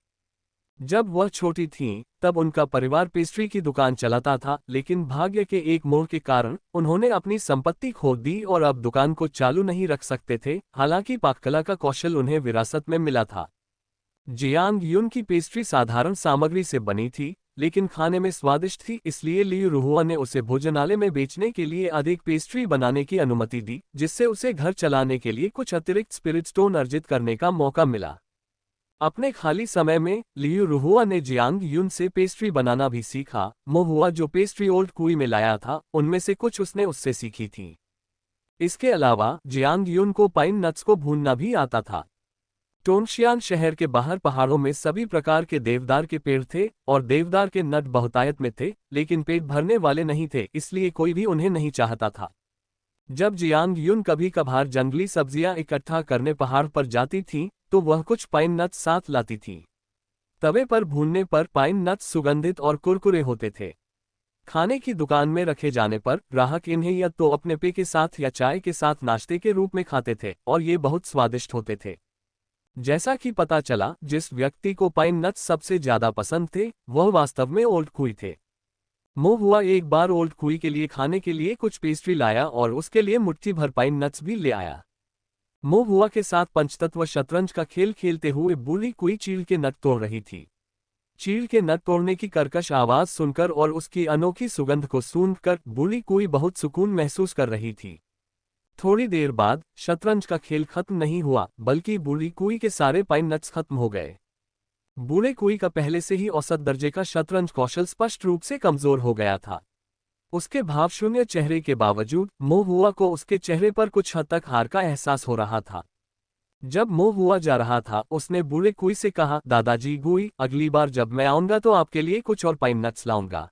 S1: जब वह छोटी थीं, तब उनका परिवार पेस्ट्री की दुकान चलाता था, लेकिन भाग्य के एक मोड़ के कारण उन्होंने अपनी संपत्ति खो दी और अब दुकान को चालू नहीं रख सकते थे। हालांकि पाककला का कौशल उन्हें विरासत में मिला था। जियांग युन की पेस्ट्री साधारण सामग्री से बनी थी, लेकिन खाने में स्वादिष्ट थी, इसलिए लियू रुहुआ ने उसे भोजनालय में बेचने के लिए अधिक पेस्ट्री बनाने की अनुमति दी, जिससे उसे घर चलाने के लिए कुछ अतिरिक्त स्पिरिट स्टोन अर्जित करने का मौका मिला। अपने खाली समय में लियू रुहुआ ने जियांग युन से पेस्ट्री बनाना भी सीखा। मोहुआ जो पेस्ट्री ओल्ड कुई में लाया था, उनमें से कुछ उसने उससे सीखी थी। इसके अलावा जियांग युन को पाइन नट्स को भूनना भी आता था। टोंगशियान शहर के बाहर पहाड़ों में सभी प्रकार के देवदार के पेड़ थे और देवदार के नट बहुतायत में थे, लेकिन पेट भरने वाले नहीं थे, इसलिए कोई भी उन्हें नहीं चाहता था। जब जियांग युन कभी कभार जंगली सब्जियां इकट्ठा करने पहाड़ पर जाती थीं, तो वह कुछ पाइन नट्स साथ लाती थीं। तवे पर भूनने पर पाइन नट्स सुगंधित और कुरकुरे होते थे। खाने की दुकान में रखे जाने पर ग्राहक इन्हें या तो अपने पे के साथ या चाय के साथ नाश्ते के रूप में खाते थे और ये बहुत स्वादिष्ट होते थे। जैसा कि पता चला, जिस व्यक्ति को पाइन नट्स सबसे ज्यादा पसंद थे, वह वास्तव में ओल्ड कुई थे। मोहुआ एक बार ओल्ड कुई के लिए खाने के लिए कुछ पेस्ट्री लाया और उसके लिए मुट्ठी भर पाइन नट्स भी ले आया। मोहुआ के साथ पंचतत्व शतरंज का खेल खेलते हुए बूढ़ी कुई चील के नट तोड़ रही थी। चील के नट तोड़ने की कर्कश आवाज सुनकर और उसकी अनोखी सुगंध को सूंघकर बूढ़ी कुई बहुत सुकून महसूस कर रही थी। थोड़ी देर बाद शतरंज का खेल खत्म नहीं हुआ, बल्कि बूढ़ी कुई के सारे पाइन नट्स खत्म हो गए। बूढ़े कुई का पहले से ही औसत दर्जे का शतरंज कौशल स्पष्ट रूप से कमजोर हो गया था। उसके भावशून्य चेहरे के बावजूद मोहुआ को उसके चेहरे पर कुछ हद तक हार का एहसास हो रहा था। जब मोहुआ जा रहा था, उसने बूढ़े कुई से कहा, दादाजी गुई, अगली बार जब मैं आऊंगा तो आपके लिए कुछ और पाइन नट्स लाऊंगा।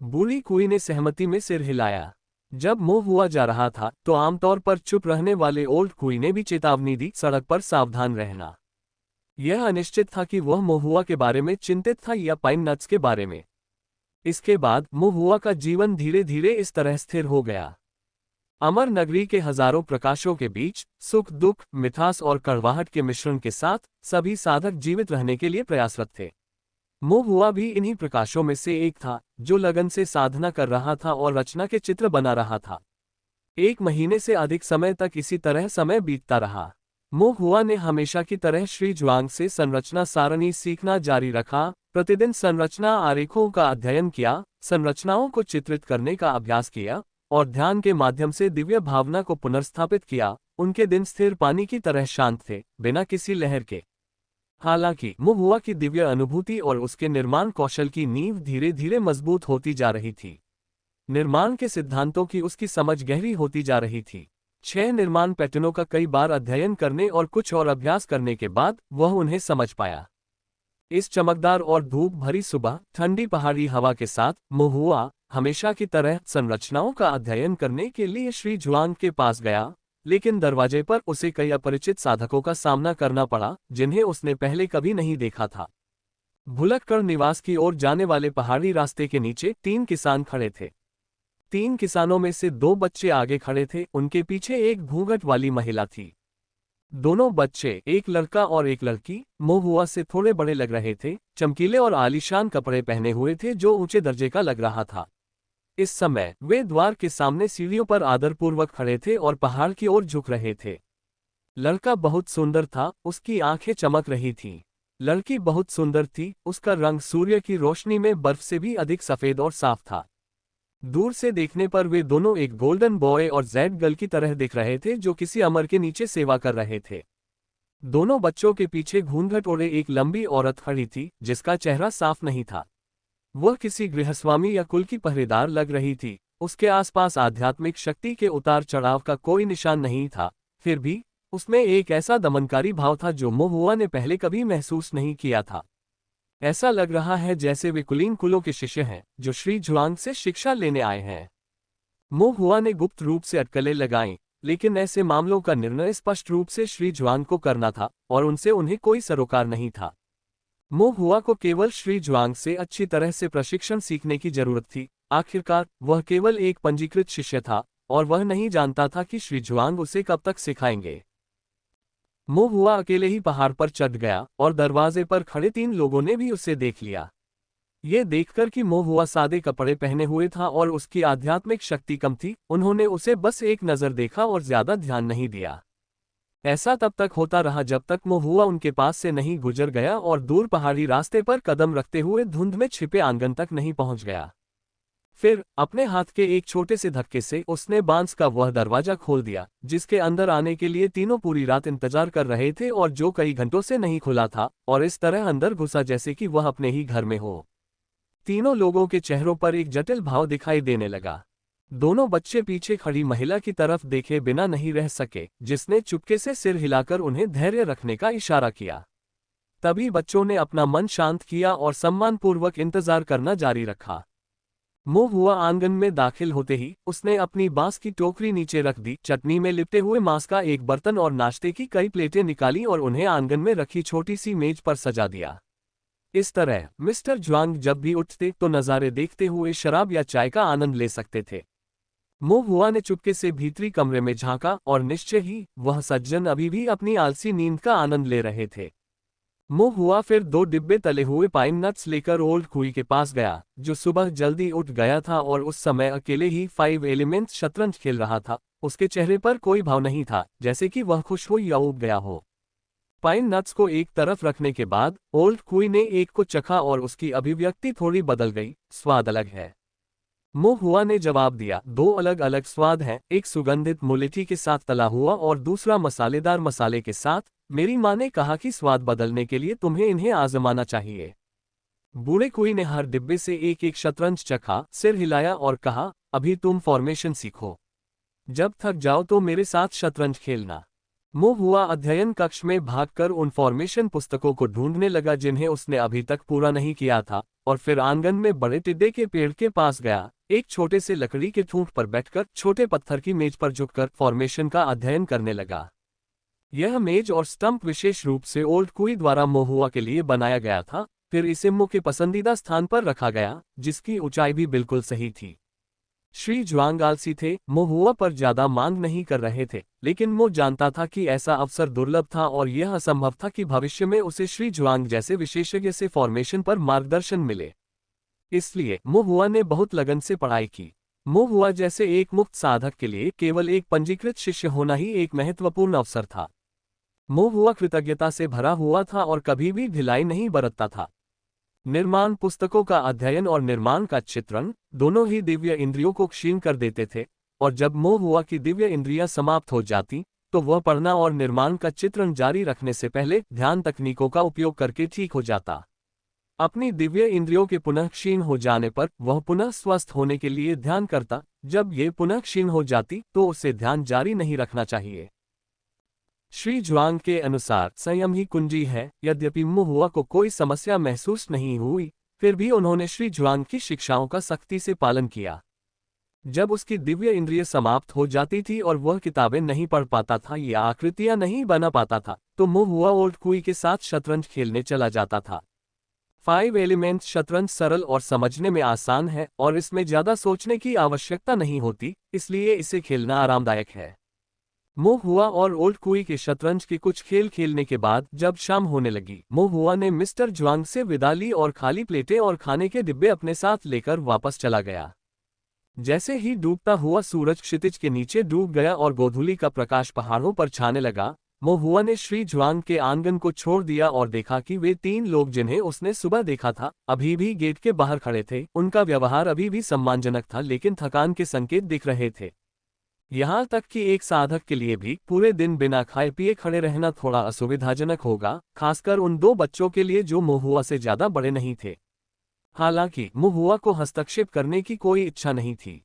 S1: बूढ़ी कुई ने सहमति में सिर हिलाया। जब मोहुआ जा रहा था तो आमतौर पर चुप रहने वाले ओल्ड कुई ने भी चेतावनी दी, सड़क पर सावधान रहना। यह अनिश्चित था कि वह मोहुआ के बारे में चिंतित था या पाइन नट्स के बारे में। इसके बाद मोहुआ का जीवन धीरे धीरे इस तरह स्थिर हो गया। अमर नगरी के हजारों प्रकाशों के बीच सुख दुख, मिठास और कड़वाहट के मिश्रण के साथ सभी साधक जीवित रहने के लिए प्रयासरत थे। मोहुआ भी इन्हीं प्रकाशों में से एक था, जो लगन से साधना कर रहा था और रचना के चित्र बना रहा था। 1 महीने से अधिक समय तक इसी तरह समय बीतता रहा। मो हुआ ने हमेशा की तरह श्री जुआंग से संरचना सारणी सीखना जारी रखा। प्रतिदिन संरचना आरेखों का अध्ययन किया, संरचनाओं को चित्रित करने का अभ्यास किया और ध्यान के माध्यम से दिव्य भावना को पुनर्स्थापित किया। उनके दिन स्थिर पानी की तरह शांत थे, बिना किसी लहर के। हालांकि मो हुआ की दिव्य अनुभूति और उसके निर्माण कौशल की नींव धीरे धीरे मजबूत होती जा रही थी। निर्माण के सिद्धांतों की उसकी समझ गहरी होती जा रही थी। 6 निर्माण पैटर्नों का कई बार अध्ययन करने और कुछ और अभ्यास करने के बाद वह उन्हें समझ पाया। इस चमकदार और धूप भरी सुबह ठंडी पहाड़ी हवा के साथ मो हुआ हमेशा की तरह संरचनाओं का अध्ययन करने के लिए श्री जुआंग के पास गया, लेकिन दरवाजे पर उसे कई अपरिचित साधकों का सामना करना पड़ा, जिन्हें उसने पहले कभी नहीं देखा था। भुलक्कड़ निवास की ओर जाने वाले पहाड़ी रास्ते के नीचे 3 किसान खड़े थे। 3 किसानों में से 2 बच्चे आगे खड़े थे, उनके पीछे एक घूंघट वाली महिला थी। दोनों बच्चे, एक लड़का और एक लड़की, मो हुआ से थोड़े बड़े लग रहे थे, चमकीले और आलीशान कपड़े पहने हुए थे जो ऊंचे दर्जे का लग रहा था। इस समय वे द्वार के सामने सीढ़ियों पर आदरपूर्वक खड़े थे और पहाड़ की ओर झुक रहे थे। लड़का बहुत सुंदर था, उसकी आंखें चमक रही थीं। लड़की बहुत सुंदर थी, उसका रंग सूर्य की रोशनी में बर्फ से भी अधिक सफेद और साफ था। दूर से देखने पर वे दोनों एक गोल्डन बॉय और जेड गर्ल की तरह दिख रहे थे जो किसी अमर के नीचे सेवा कर रहे थे। दोनों बच्चों के पीछे घूंघट ओढ़े एक लंबी औरत खड़ी थी, जिसका चेहरा साफ नहीं था। वह किसी गृहस्वामी या कुल की पहरेदार लग रही थी। उसके आसपास आध्यात्मिक शक्ति के उतार चढ़ाव का कोई निशान नहीं था, फिर भी उसमें एक ऐसा दमनकारी भाव था जो मो हुआ ने पहले कभी महसूस नहीं किया था। ऐसा लग रहा है जैसे वे कुलीन कुलों के शिष्य हैं जो श्री जुआंग से शिक्षा लेने आए हैं। मो हुआ ने गुप्त रूप से अटकलें लगाईं, लेकिन ऐसे मामलों का निर्णय स्पष्ट रूप से श्री जुआंग को करना था और उनसे उन्हें कोई सरोकार नहीं था। मो हुआ को केवल श्री जुआंग से अच्छी तरह से प्रशिक्षण सीखने की जरूरत थी। आखिरकार वह केवल एक पंजीकृत शिष्य था और वह नहीं जानता था कि श्री जुआंग उसे कब तक सिखाएंगे। मो हुआ अकेले ही पहाड़ पर चढ़ गया और दरवाजे पर खड़े 3 लोगों ने भी उसे देख लिया। ये देखकर कि मो हुआ सादे कपड़े पहने हुए था और उसकी आध्यात्मिक शक्ति कम थी, उन्होंने उसे बस एक नजर देखा और ज्यादा ध्यान नहीं दिया। ऐसा तब तक होता रहा जब तक मो हुआ उनके पास से नहीं गुजर गया और दूर पहाड़ी रास्ते पर कदम रखते हुए धुंध में छिपे आंगन तक नहीं पहुंच गया। फिर अपने हाथ के एक छोटे से धक्के से उसने बांस का वह दरवाजा खोल दिया जिसके अंदर आने के लिए तीनों पूरी रात इंतजार कर रहे थे और जो कई घंटों से नहीं खुला था, और इस तरह अंदर घुसा जैसे कि वह अपने ही घर में हो। तीनों लोगों के चेहरों पर एक जटिल भाव दिखाई देने लगा। दोनों बच्चे पीछे खड़ी महिला की तरफ देखे बिना नहीं रह सके, जिसने चुपके से सिर हिलाकर उन्हें धैर्य रखने का इशारा किया। तभी बच्चों ने अपना मन शांत किया और सम्मानपूर्वक इंतजार करना जारी रखा। मो हुआ आंगन में दाखिल होते ही उसने अपनी बांस की टोकरी नीचे रख दी, चटनी में लिपटे हुए मांस का एक बर्तन और नाश्ते की कई प्लेटें निकाली और उन्हें आंगन में रखी छोटी सी मेज पर सजा दिया। इस तरह मिस्टर जुआंग जब भी उठते तो नज़ारे देखते हुए शराब या चाय का आनंद ले सकते थे। मो हुआ ने चुपके से भीतरी कमरे में झांका और निश्चय ही वह सज्जन अभी भी अपनी आलसी नींद का आनंद ले रहे थे। मो हुआ फिर 2 डिब्बे तले हुए पाइन नट्स लेकर ओल्ड कुई के पास गया, जो सुबह जल्दी उठ गया था और उस समय अकेले ही 5 एलिमेंट्स शतरंज खेल रहा था। उसके चेहरे पर कोई भाव नहीं था, जैसे कि वह खुश हो या ऊब गया हो। पाइन नट्स को एक तरफ रखने के बाद ओल्ड कुई ने एक को चखा और उसकी अभिव्यक्ति थोड़ी बदल गई। स्वाद अलग है, मो हुआ ने जवाब दिया। 2 अलग अलग स्वाद हैं, एक सुगंधित मुलेठी के साथ तला हुआ और दूसरा मसालेदार मसाले के साथ। मेरी माँ ने कहा कि स्वाद बदलने के लिए तुम्हें इन्हें आजमाना चाहिए। बूढ़े कुई ने हर डिब्बे से एक एक शतरंज चखा, सिर हिलाया और कहा, अभी तुम फॉर्मेशन सीखो, जब थक जाओ तो मेरे साथ शतरंज खेलना। मो हुआ अध्ययन कक्ष में भागकर उन फॉर्मेशन पुस्तकों को ढूंढने लगा जिन्हें उसने अभी तक पूरा नहीं किया था, और फिर आंगन में बड़े टिड्डे के पेड़ के पास गया। एक छोटे से लकड़ी के ठूंठ पर बैठकर छोटे पत्थर की मेज पर झुककर फॉर्मेशन का अध्ययन करने लगा। यह मेज और स्टंप विशेष रूप से ओल्ड कुई द्वारा मो हुआ के लिए बनाया गया था। फिर इसे मो के पसंदीदा स्थान पर रखा गया, जिसकी ऊंचाई भी बिल्कुल सही थी। श्री जुआंग आलसी थे, मो हुआ पर ज्यादा मांग नहीं कर रहे थे, लेकिन मो जानता था कि ऐसा अवसर दुर्लभ था और यह असंभव था कि भविष्य में उसे श्री जुआंग जैसे विशेषज्ञ से फॉर्मेशन पर मार्गदर्शन मिले। इसलिए मो हुआ ने बहुत लगन से पढ़ाई की। मो हुआ जैसे एक मुक्त साधक के लिए केवल एक पंजीकृत शिष्य होना ही एक महत्वपूर्ण अवसर था। मोह हुआ कृतज्ञता से भरा हुआ था और कभी भी ढिलाई नहीं बरतता था। निर्माण पुस्तकों का अध्ययन और निर्माण का चित्रण दोनों ही दिव्य इंद्रियों को क्षीण कर देते थे, और जब मोह हुआ कि दिव्य इंद्रियां समाप्त हो जाती तो वह पढ़ना और निर्माण का चित्रण जारी रखने से पहले ध्यान तकनीकों का उपयोग करके ठीक हो जाता। अपनी दिव्य इंद्रियों के पुनः क्षीण हो जाने पर वह पुनः स्वस्थ होने के लिए ध्यान करता। जब ये पुनः क्षीण हो जाती तो उसे ध्यान जारी नहीं रखना चाहिए। श्री ज्वांग के अनुसार संयम ही कुंजी है। यद्यपि मोह हुआ को कोई समस्या महसूस नहीं हुई, फिर भी उन्होंने श्री ज्वांग की शिक्षाओं का सख्ती से पालन किया। जब उसकी दिव्य इंद्रिय समाप्त हो जाती थी और वह किताबें नहीं पढ़ पाता था या आकृतियां नहीं बना पाता था, तो मोह हुआ ओल्ड कुई के साथ शतरंज खेलने चला जाता था। 5 एलिमेंट्स शतरंज सरल और समझने में आसान है और इसमें ज्यादा सोचने की आवश्यकता नहीं होती, इसलिए इसे खेलना आरामदायक है। मोह हुआ और ओल्ड कुई के शतरंज के कुछ खेल खेलने के बाद जब शाम होने लगी, मोह हुआ ने मिस्टर ज्वांग से विदा ली और खाली प्लेटें और खाने के डिब्बे अपने साथ लेकर वापस चला गया। जैसे ही डूबता हुआ सूरज क्षितिज के नीचे डूब गया और गोधूली का प्रकाश पहाड़ों पर छाने लगा, मोह हुआ ने श्री ज्वांग के आंगन को छोड़ दिया और देखा कि वे 3 लोग जिन्हें उसने सुबह देखा था अभी भी गेट के बाहर खड़े थे। उनका व्यवहार अभी भी सम्मानजनक था, लेकिन थकान के संकेत दिख रहे थे। यहाँ तक कि एक साधक के लिए भी पूरे दिन बिना खाए पिए खड़े रहना थोड़ा असुविधाजनक होगा, खासकर उन 2 बच्चों के लिए जो मोह हुआ से ज्यादा बड़े नहीं थे। हालांकि मोह हुआ को हस्तक्षेप करने की कोई इच्छा नहीं थी।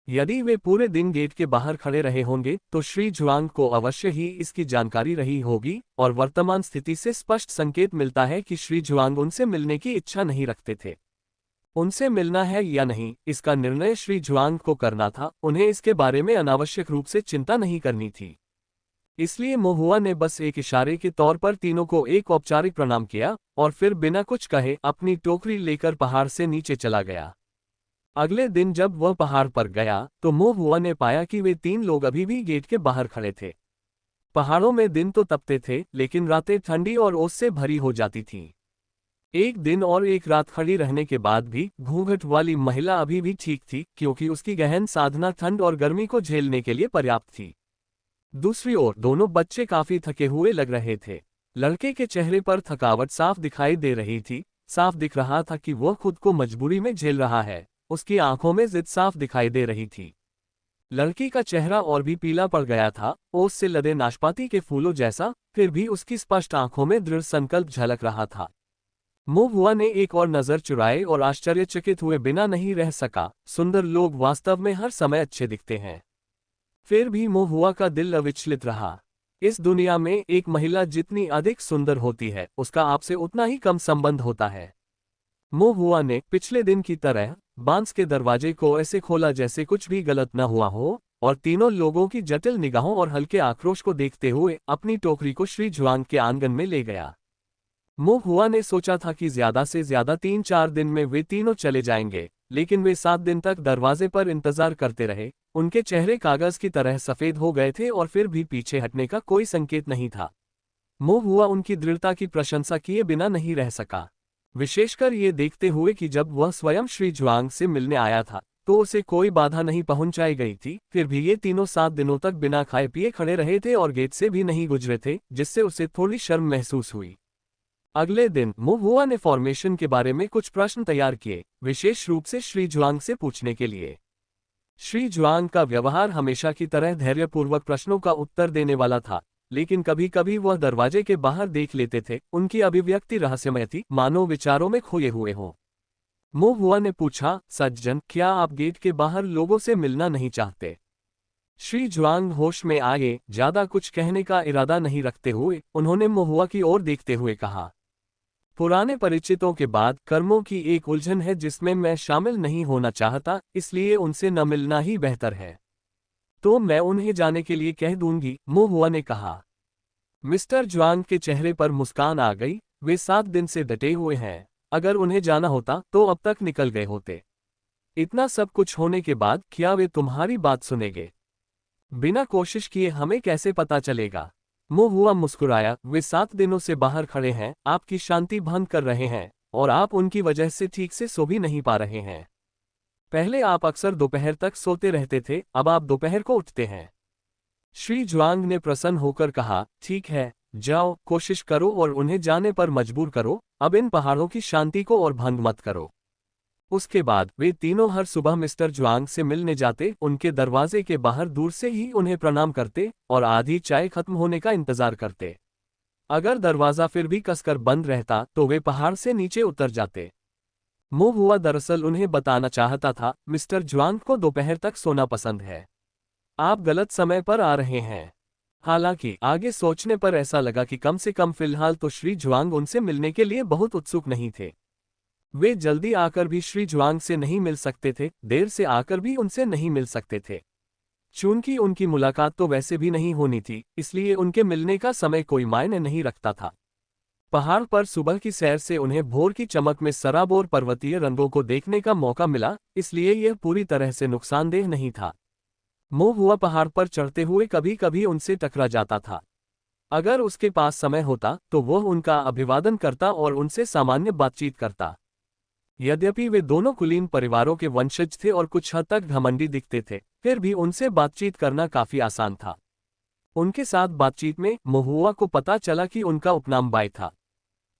S1: यदि वे पूरे दिन गेट के बाहर खड़े रहे होंगे तो श्री ज्वांग को अवश्य ही इसकी जानकारी रही होगी, और वर्तमान स्थिति से स्पष्ट संकेत मिलता है कि श्री ज्वांग उनसे मिलने की इच्छा नहीं रखते थे। उनसे मिलना है या नहीं, इसका निर्णय श्री ज्वांग को करना था। उन्हें इसके बारे में अनावश्यक रूप से चिंता नहीं करनी थी। इसलिए मोह हुआ ने बस एक इशारे के तौर पर तीनों को एक औपचारिक प्रणाम किया और फिर बिना कुछ कहे अपनी टोकरी लेकर पहाड़ से नीचे चला गया। अगले दिन जब वह पहाड़ पर गया तो मोह हुआ ने पाया कि वे 3 लोग अभी भी गेट के बाहर खड़े थे। पहाड़ों में दिन तो तपते थे, लेकिन रातें ठंडी और ओस से भरी हो जाती थीं। एक दिन और एक रात खड़ी रहने के बाद भी घूंघट वाली महिला अभी भी ठीक थी, क्योंकि उसकी गहन साधना ठंड और गर्मी को झेलने के लिए पर्याप्त थी। दूसरी ओर दोनों बच्चे काफी थके हुए लग रहे थे। लड़के के चेहरे पर थकावट साफ दिखाई दे रही थी। साफ दिख रहा था कि वह खुद को मजबूरी में झेल रहा है। उसकी आंखों में जिद साफ दिखाई दे रही थी। लड़की का चेहरा और भी पीला पड़ गया था, ओस से लदे नाशपाती के फूलों जैसा, फिर भी उसकी स्पष्ट आंखों में दृढ़ संकल्प झलक रहा था। मोह हुआ ने एक और नजर चुराए और आश्चर्यचकित हुए बिना नहीं रह सका। सुंदर लोग वास्तव में हर समय अच्छे दिखते हैं। फिर भी मोह हुआ का दिल अविचलित रहा। इस दुनिया में एक महिला जितनी अधिक सुंदर होती है, उसका आपसे उतना ही कम संबंध होता है। मोह हुआ ने पिछले दिन की तरह बांस के दरवाजे को ऐसे खोला जैसे कुछ भी गलत न हुआ हो, और तीनों लोगों की जटिल निगाहों और हल्के आक्रोश को देखते हुए अपनी टोकरी को श्री ज्वांग के आंगन में ले गया। मोह हुआ ने सोचा था कि ज्यादा से ज्यादा 3-4 दिन में वे तीनों चले जाएंगे, लेकिन वे 7 दिन तक दरवाजे पर इंतजार करते रहे। उनके चेहरे कागज की तरह सफेद हो गए थे और फिर भी पीछे हटने का कोई संकेत नहीं था। मोह हुआ उनकी दृढ़ता की प्रशंसा किए बिना नहीं रह सका, विशेषकर ये देखते हुए कि जब वह स्वयं श्री ज्वांग से मिलने आया था तो उसे कोई बाधा नहीं पहुंचाई गई थी। फिर भी ये तीनों 7 दिनों तक बिना खाए पिए खड़े रहे थे और गेट से भी नहीं गुजरे थे, जिससे उसे थोड़ी शर्म महसूस हुई। अगले दिन मोह हुआ ने फॉर्मेशन के बारे में कुछ प्रश्न तैयार किए, विशेष रूप से श्री ज्वांग से पूछने के लिए। श्री ज्वांग का व्यवहार हमेशा की तरह धैर्यपूर्वक प्रश्नों का उत्तर देने वाला था, लेकिन कभी कभी वह दरवाजे के बाहर देख लेते थे। उनकी अभिव्यक्ति रहस्यमय थी, मानो विचारों में खोए हुए हों। मोह हुआ ने पूछा, सज्जन, क्या आप गेट के बाहर लोगों से मिलना नहीं चाहते? श्री ज्वांग होश में आए। ज्यादा कुछ कहने का इरादा नहीं रखते हुए उन्होंने मोह हुआ की ओर देखते हुए कहा, पुराने परिचितों के बाद कर्मों की एक उलझन है जिसमें मैं शामिल नहीं होना चाहता, इसलिए उनसे न मिलना ही बेहतर है। तो मैं उन्हें जाने के लिए कह दूंगी, मोह हुआ ने कहा। मिस्टर ज्वांग के चेहरे पर मुस्कान आ गई। वे 7 दिन से डटे हुए हैं। अगर उन्हें जाना होता तो अब तक निकल गए होते। इतना सब कुछ होने के बाद क्या वे तुम्हारी बात सुनेंगे? बिना कोशिश किए हमें कैसे पता चलेगा? मोह हुआ मुस्कुराया। वे 7 दिनों से बाहर खड़े हैं, आपकी शांति भंग कर रहे हैं, और आप उनकी वजह से ठीक से सो भी नहीं पा रहे हैं। पहले आप अक्सर दोपहर तक सोते रहते थे, अब आप दोपहर को उठते हैं। श्री ज्वांग ने प्रसन्न होकर कहा, ठीक है, जाओ, कोशिश करो और उन्हें जाने पर मजबूर करो, अब इन पहाड़ों की शांति को और भंग मत करो। उसके बाद वे तीनों हर सुबह मिस्टर जुआंग से मिलने जाते, उनके दरवाजे के बाहर दूर से ही उन्हें प्रणाम करते और आधी चाय खत्म होने का इंतजार करते। अगर दरवाजा फिर भी कसकर बंद रहता तो वे पहाड़ से नीचे उतर जाते। मो हुआ दरअसल उन्हें बताना चाहता था, मिस्टर जुआंग को दोपहर तक सोना पसंद है। आप गलत समय पर आ रहे हैं। हालांकि आगे सोचने पर ऐसा लगा कि कम से कम फिलहाल तो श्री जुआंग उनसे मिलने के लिए बहुत उत्सुक नहीं थे। वे जल्दी आकर भी श्री जुआंग से नहीं मिल सकते थे, देर से आकर भी उनसे नहीं मिल सकते थे। चूंकि उनकी मुलाकात तो वैसे भी नहीं होनी थी, इसलिए उनके मिलने का समय कोई मायने नहीं रखता था। पहाड़ पर सुबह की सैर से उन्हें भोर की चमक में सराबोर पर्वतीय रंगों को देखने का मौका मिला, इसलिए यह पूरी तरह से नुकसानदेह नहीं था। मो हुआ पहाड़ पर चढ़ते हुए कभी कभी उनसे टकरा जाता था। अगर उसके पास समय होता तो वह उनका अभिवादन करता और उनसे सामान्य बातचीत करता। यद्यपि वे दोनों कुलीन परिवारों के वंशज थे और कुछ हद तक घमंडी दिखते थे, फिर भी उनसे बातचीत करना काफी आसान था। उनके साथ बातचीत में मोहुआ को पता चला कि उनका उपनाम बाई था।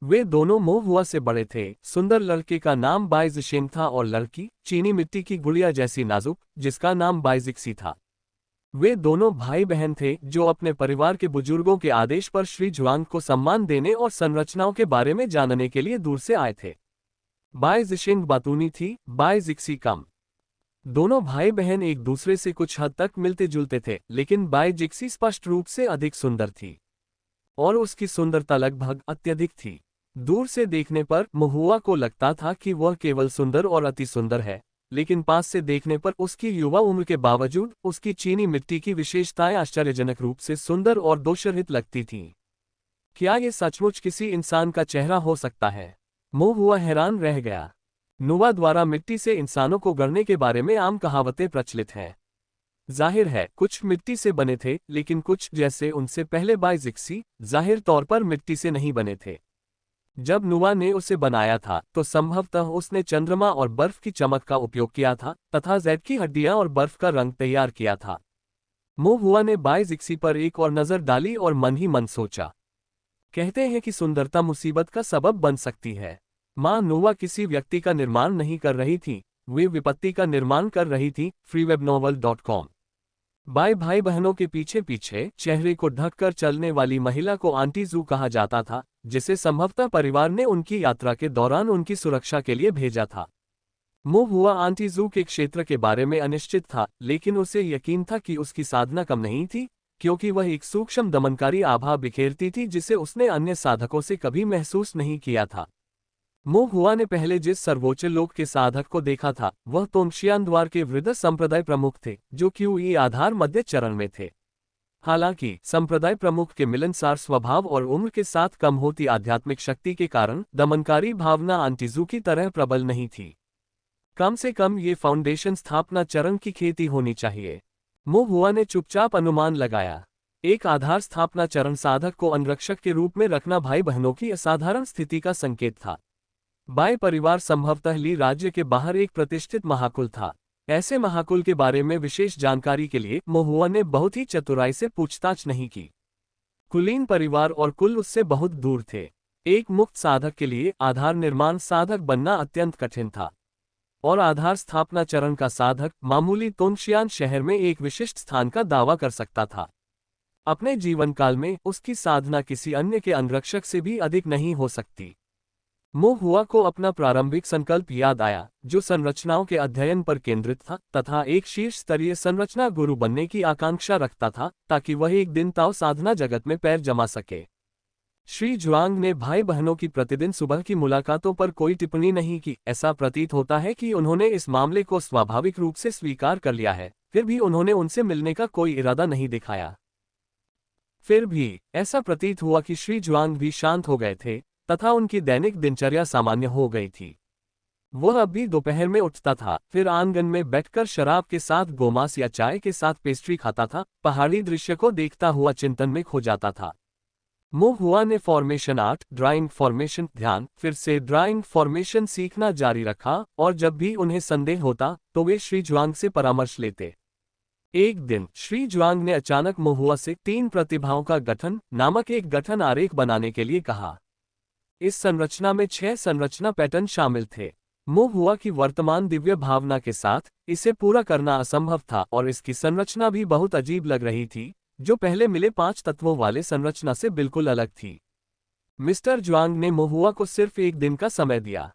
S1: वे दोनों मोहुआ से बड़े थे। सुंदर लड़के का नाम बाई जिशेंग था और लड़की चीनी मिट्टी की गुड़िया जैसी नाजुक, जिसका नाम बाई जिक्सी था। वे दोनों भाई बहन थे जो अपने परिवार के बुजुर्गों के आदेश पर श्री जुआंग को सम्मान देने और संरचनाओं के बारे में जानने के लिए दूर से आए थे। बाई जिशेंग बातूनी थी, बाई जिक्सी कम। दोनों भाई बहन एक दूसरे से कुछ हद तक मिलते जुलते थे, लेकिन बाई जिक्सी स्पष्ट रूप से अधिक सुंदर थी और उसकी सुंदरता लगभग अत्यधिक थी। दूर से देखने पर महुआ को लगता था कि वह केवल सुंदर और अति सुंदर है, लेकिन पास से देखने पर उसकी युवा उम्र के बावजूद उसकी चीनी मिट्टी की विशेषताएं आश्चर्यजनक रूप से सुंदर और दोषरहित लगती थीं। क्या ये सचमुच किसी इंसान का चेहरा हो सकता है? महुआ हैरान रह गया। नुवा द्वारा मिट्टी से इंसानों को गढ़ने के बारे में आम कहावतें प्रचलित हैं। जाहिर है कुछ मिट्टी से बने थे, लेकिन कुछ, जैसे उनसे पहले बाई जिक्सी, जाहिर तौर पर मिट्टी से नहीं बने थे। जब नुवा ने उसे बनाया था तो संभवतः उसने चंद्रमा और बर्फ की चमक का उपयोग किया था तथा जैद की हड्डियां और बर्फ का रंग तैयार किया था। मोहुआ ने बाई जिक्सी पर एक और नजर डाली और मन ही मन सोचा, कहते हैं कि सुंदरता मुसीबत का सबब बन सकती है। मां नुवा किसी व्यक्ति का निर्माण नहीं कर रही थी, वे विपत्ति का निर्माण कर रही थी। freewebnovel.com। बाई भाई बहनों के पीछे पीछे चेहरे को ढककर चलने वाली महिला को आंटी जू कहा जाता था, जिसे संभवतः परिवार ने उनकी यात्रा के दौरान उनकी सुरक्षा के लिए भेजा था। मोहुआ आंटी जू के क्षेत्र के बारे में अनिश्चित था, लेकिन उसे यकीन था कि उसकी साधना कम नहीं थी, क्योंकि वह एक सूक्ष्म दमनकारी आभा बिखेरती थी जिसे उसने अन्य साधकों से कभी महसूस नहीं किया था। मोहुआ ने पहले जिस सर्वोच्च लोक के साधक को देखा था वह तोंगशियान द्वार के वृद्ध संप्रदाय प्रमुख थे, जो क्यूई आधार मध्य चरण में थे। हालांकि संप्रदाय प्रमुख के मिलनसार स्वभाव और उम्र के साथ कम होती आध्यात्मिक शक्ति के कारण दमनकारी भावना आंटीजू की तरह प्रबल नहीं थी। कम से कम ये फाउंडेशन स्थापना चरण की खेती होनी चाहिए। मोहुआ ने चुपचाप अनुमान लगाया। एक आधार स्थापना चरण साधक को अंगरक्षक के रूप में रखना भाई बहनों की असाधारण स्थिति का संकेत था। बाई परिवार संभवतः ली राज्य के बाहर एक प्रतिष्ठित महाकुल था। ऐसे महाकुल के बारे में विशेष जानकारी के लिए मोहुआ ने बहुत ही चतुराई से पूछताछ नहीं की। कुलीन परिवार और कुल उससे बहुत दूर थे। एक मुक्त साधक के लिए आधार निर्माण साधक बनना अत्यंत कठिन था, और आधार स्थापना चरण का साधक मामूली तोंगशियान शहर में एक विशिष्ट स्थान का दावा कर सकता था। अपने जीवन काल में उसकी साधना किसी अन्य के अंगरक्षक से भी अधिक नहीं हो सकती। मोहुआ को अपना प्रारंभिक संकल्प याद आया, जो संरचनाओं के अध्ययन पर केंद्रित था तथा एक शीर्ष स्तरीय संरचना गुरु बनने की आकांक्षा रखता था, ताकि वह एक दिन ताओ साधना जगत में पैर जमा सके। श्री जुआंग ने भाई बहनों की प्रतिदिन सुबह की मुलाकातों पर कोई टिप्पणी नहीं की। ऐसा प्रतीत होता है कि उन्होंने इस मामले को स्वाभाविक रूप से स्वीकार कर लिया है, फिर भी उन्होंने उनसे मिलने का कोई इरादा नहीं दिखाया। फिर भी ऐसा प्रतीत हुआ कि श्री जुआंग भी शांत हो गए थे तथा उनकी दैनिक दिनचर्या सामान्य हो गई थी। वह अब भी दोपहर में उठता था, फिर आंगन में बैठकर शराब के साथ गोमांस या चाय के साथ पेस्ट्री खाता था, पहाड़ी दृश्य को देखता हुआ चिंतन में खो जाता था। मोहुआ ने फॉर्मेशन आर्ट, ड्राइंग फॉर्मेशन, ध्यान, फिर से ड्राइंग फॉर्मेशन सीखना जारी रखा, और जब भी उन्हें संदेह होता तो वे श्री जुआंग से परामर्श लेते। एक दिन श्री जुआंग ने अचानक महुआ से 3 प्रतिभाओं का गठन नामक एक गठन आरेख बनाने के लिए कहा। इस संरचना में 6 संरचना पैटर्न शामिल थे। महुआ की वर्तमान दिव्य भावना के साथ इसे पूरा करना असंभव था और इसकी संरचना भी बहुत अजीब लग रही थी, जो पहले मिले 5 तत्वों वाले संरचना से बिल्कुल अलग थी। मिस्टर जुआंग ने महुआ को सिर्फ एक दिन का समय दिया।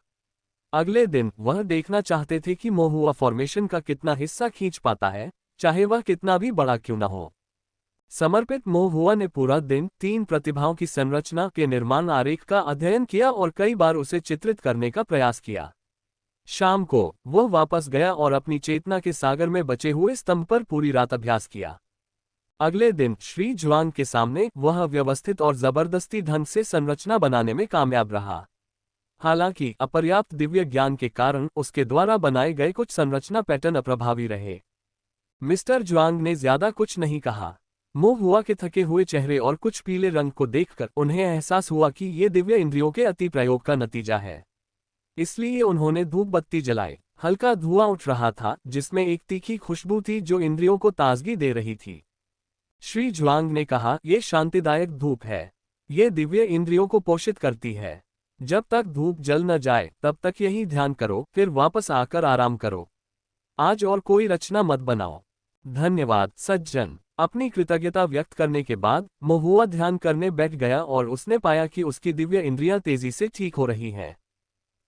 S1: अगले दिन वह देखना चाहते थे कि महुआ फॉर्मेशन का कितना हिस्सा खींच पाता है, चाहे वह कितना भी बड़ा क्यों न हो। समर्पित महुआ ने पूरा दिन 3 प्रतिभाओं की संरचना के निर्माण आरेख का अध्ययन किया और कई बार उसे चित्रित करने का प्रयास किया। शाम को वह वापस गया और अपनी चेतना के सागर में बचे हुए स्तंभ पर पूरी रात अभ्यास किया। अगले दिन श्री जुआंग के सामने वह व्यवस्थित और जबरदस्ती ढंग से संरचना बनाने में कामयाब रहा। हालांकि अपर्याप्त दिव्य ज्ञान के कारण उसके द्वारा बनाए गए कुछ संरचना पैटर्न अप्रभावी रहे। मिस्टर जुआंग ने ज्यादा कुछ नहीं कहा। महुआ के थके हुए चेहरे और कुछ पीले रंग को देखकर उन्हें एहसास हुआ कि ये दिव्य इंद्रियों के अति प्रयोग का नतीजा है। इसलिए उन्होंने धूप बत्ती जलाई। हल्का धुआं उठ रहा था जिसमें एक तीखी खुशबू थी जो इंद्रियों को ताजगी दे रही थी। श्री जुआंग ने कहा, यह शांतिदायक धूप है। ये दिव्य इंद्रियों को पोषित करती है। जब तक धूप जल न जाए तब तक यही ध्यान करो, फिर वापस आकर आराम करो। आज और कोई रचना मत बनाओ। धन्यवाद सज्जन। अपनी कृतज्ञता व्यक्त करने के बाद महुआ ध्यान करने बैठ गया और उसने पाया कि उसकी दिव्य इंद्रियां तेजी से ठीक हो रही हैं।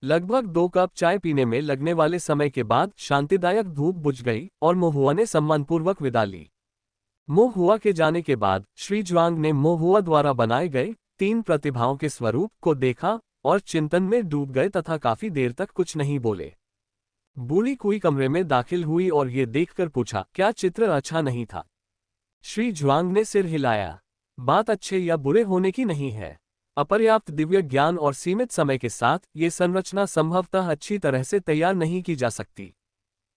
S1: लगभग 2 कप चाय पीने में लगने वाले समय के बाद शांतिदायक धूप बुझ गई और महुआ ने सम्मानपूर्वक विदा ली। महुआ के जाने के बाद श्री जुआंग ने महुआ द्वारा बनाए गए 3 प्रतिभाओं के स्वरूप को देखा और चिंतन में डूब गए तथा काफी देर तक कुछ नहीं बोले। बूढ़ी कुई कमरे में दाखिल हुई और ये देखकर पूछा, क्या चित्र अच्छा नहीं था? श्री जुआंग ने सिर हिलाया। बात अच्छे या बुरे होने की नहीं है। अपर्याप्त दिव्य ज्ञान और सीमित समय के साथ ये संरचना संभवतः अच्छी तरह से तैयार नहीं की जा सकती।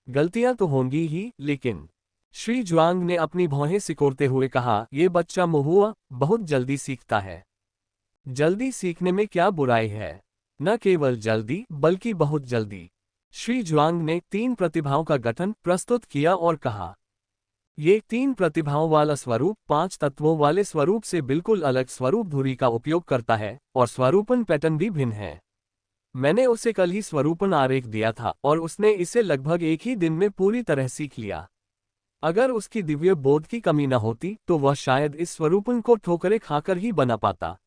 S1: गलतियां तो होंगी ही, लेकिन श्री जुआंग ने अपनी भौहें सिकोड़ते हुए कहा, ये बच्चा महुआ बहुत जल्दी सीखता है। जल्दी सीखने में क्या बुराई है? न केवल जल्दी बल्कि बहुत जल्दी। श्री जुआंग ने 3 प्रतिभाओं का गठन प्रस्तुत किया और कहा, ये 3 प्रतिभाओं वाला स्वरूप 5 तत्वों वाले स्वरूप से बिल्कुल अलग स्वरूप धुरी का उपयोग करता है और स्वरूपन पैटर्न भी भिन्न है। मैंने उसे कल ही स्वरूपन आरेख दिया था और उसने इसे लगभग एक ही दिन में पूरी तरह सीख लिया। अगर उसकी दिव्य बोध की कमी न होती तो वह शायद इस स्वरूपन को ठोकरें खाकर ही बना पाता।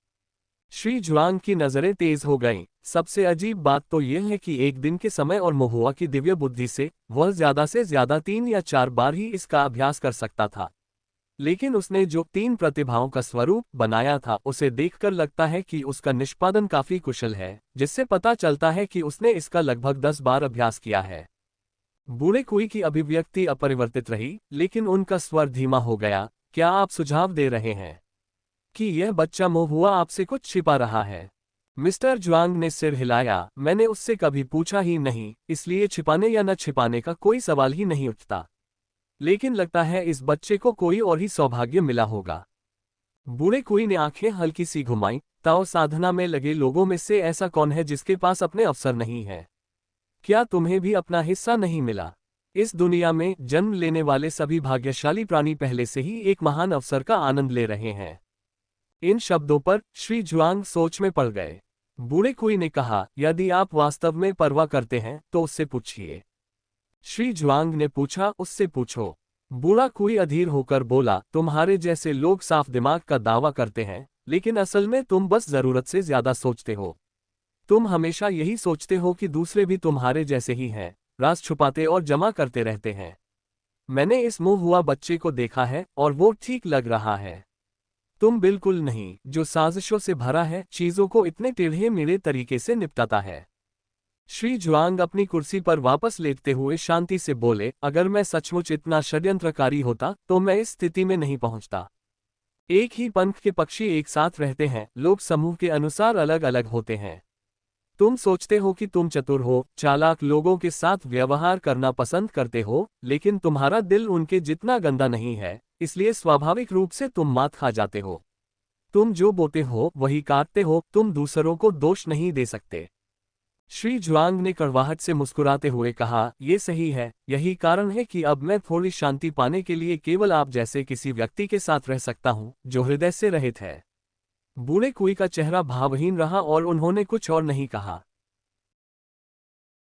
S1: श्री जुआंग की नजरें तेज हो गईं। सबसे अजीब बात तो यह है कि एक दिन के समय और महुआ की दिव्य बुद्धि से वह ज्यादा से ज्यादा 3 या 4 बार ही इसका अभ्यास कर सकता था। लेकिन उसने जो 3 प्रतिभाओं का स्वरूप बनाया था उसे देखकर लगता है कि उसका निष्पादन काफी कुशल है, जिससे पता चलता है कि उसने इसका लगभग 10 बार अभ्यास किया है। बूढ़े कुई की अभिव्यक्ति अपरिवर्तित रही, लेकिन उनका स्वर धीमा हो गया। क्या आप सुझाव दे रहे हैं कि यह बच्चा महुआ आपसे कुछ छिपा रहा है? मिस्टर जुआंग ने सिर हिलाया। मैंने उससे कभी पूछा ही नहीं, इसलिए छिपाने या न छिपाने का कोई सवाल ही नहीं उठता। लेकिन लगता है इस बच्चे को कोई और ही सौभाग्य मिला होगा। बूढ़े कुई ने आंखें हल्की सी घुमाई। ताओ साधना में लगे लोगों में से ऐसा कौन है जिसके पास अपने अवसर नहीं है? क्या तुम्हें भी अपना हिस्सा नहीं मिला? इस दुनिया में जन्म लेने वाले सभी भाग्यशाली प्राणी पहले से ही एक महान अवसर का आनंद ले रहे हैं। इन शब्दों पर श्री जुआंग सोच में पड़ गए। बूढ़े कुई ने कहा, यदि आप वास्तव में परवाह करते हैं तो उससे पूछिए। श्री जुआंग ने पूछा, उससे पूछो। बूढ़ा कुई अधीर होकर बोला, तुम्हारे जैसे लोग साफ दिमाग का दावा करते हैं, लेकिन असल में तुम बस जरूरत से ज्यादा सोचते हो। तुम हमेशा यही सोचते हो कि दूसरे भी तुम्हारे जैसे ही हैं, राज छुपाते और जमा करते रहते हैं। मैंने इस महुआ बच्चे को देखा है और वो ठीक लग रहा है। तुम बिल्कुल नहीं, जो साजिशों से भरा है, चीजों को इतने टेढ़े मेढ़े तरीके से निपटाता है। श्री जुआंग अपनी कुर्सी पर वापस लेटते हुए शांति से बोले, अगर मैं सचमुच इतना षड्यंत्रकारी होता तो मैं इस स्थिति में नहीं पहुंचता। एक ही पंख के पक्षी एक साथ रहते हैं, लोग समूह के अनुसार अलग अलग होते हैं। तुम सोचते हो कि तुम चतुर हो, चालाक लोगों के साथ व्यवहार करना पसंद करते हो, लेकिन तुम्हारा दिल उनके जितना गंदा नहीं है, इसलिए स्वाभाविक रूप से तुम मात खा जाते हो। तुम जो बोते हो वही काटते हो, तुम दूसरों को दोष नहीं दे सकते। श्री जुआंग ने कड़वाहट से मुस्कुराते हुए कहा, ये सही है, यही कारण है कि अब मैं थोड़ी शांति पाने के लिए केवल आप जैसे किसी व्यक्ति के साथ रह सकता हूँ, जो हृदय से रहित है। बूढ़े कुई का चेहरा भावहीन रहा और उन्होंने कुछ और नहीं कहा।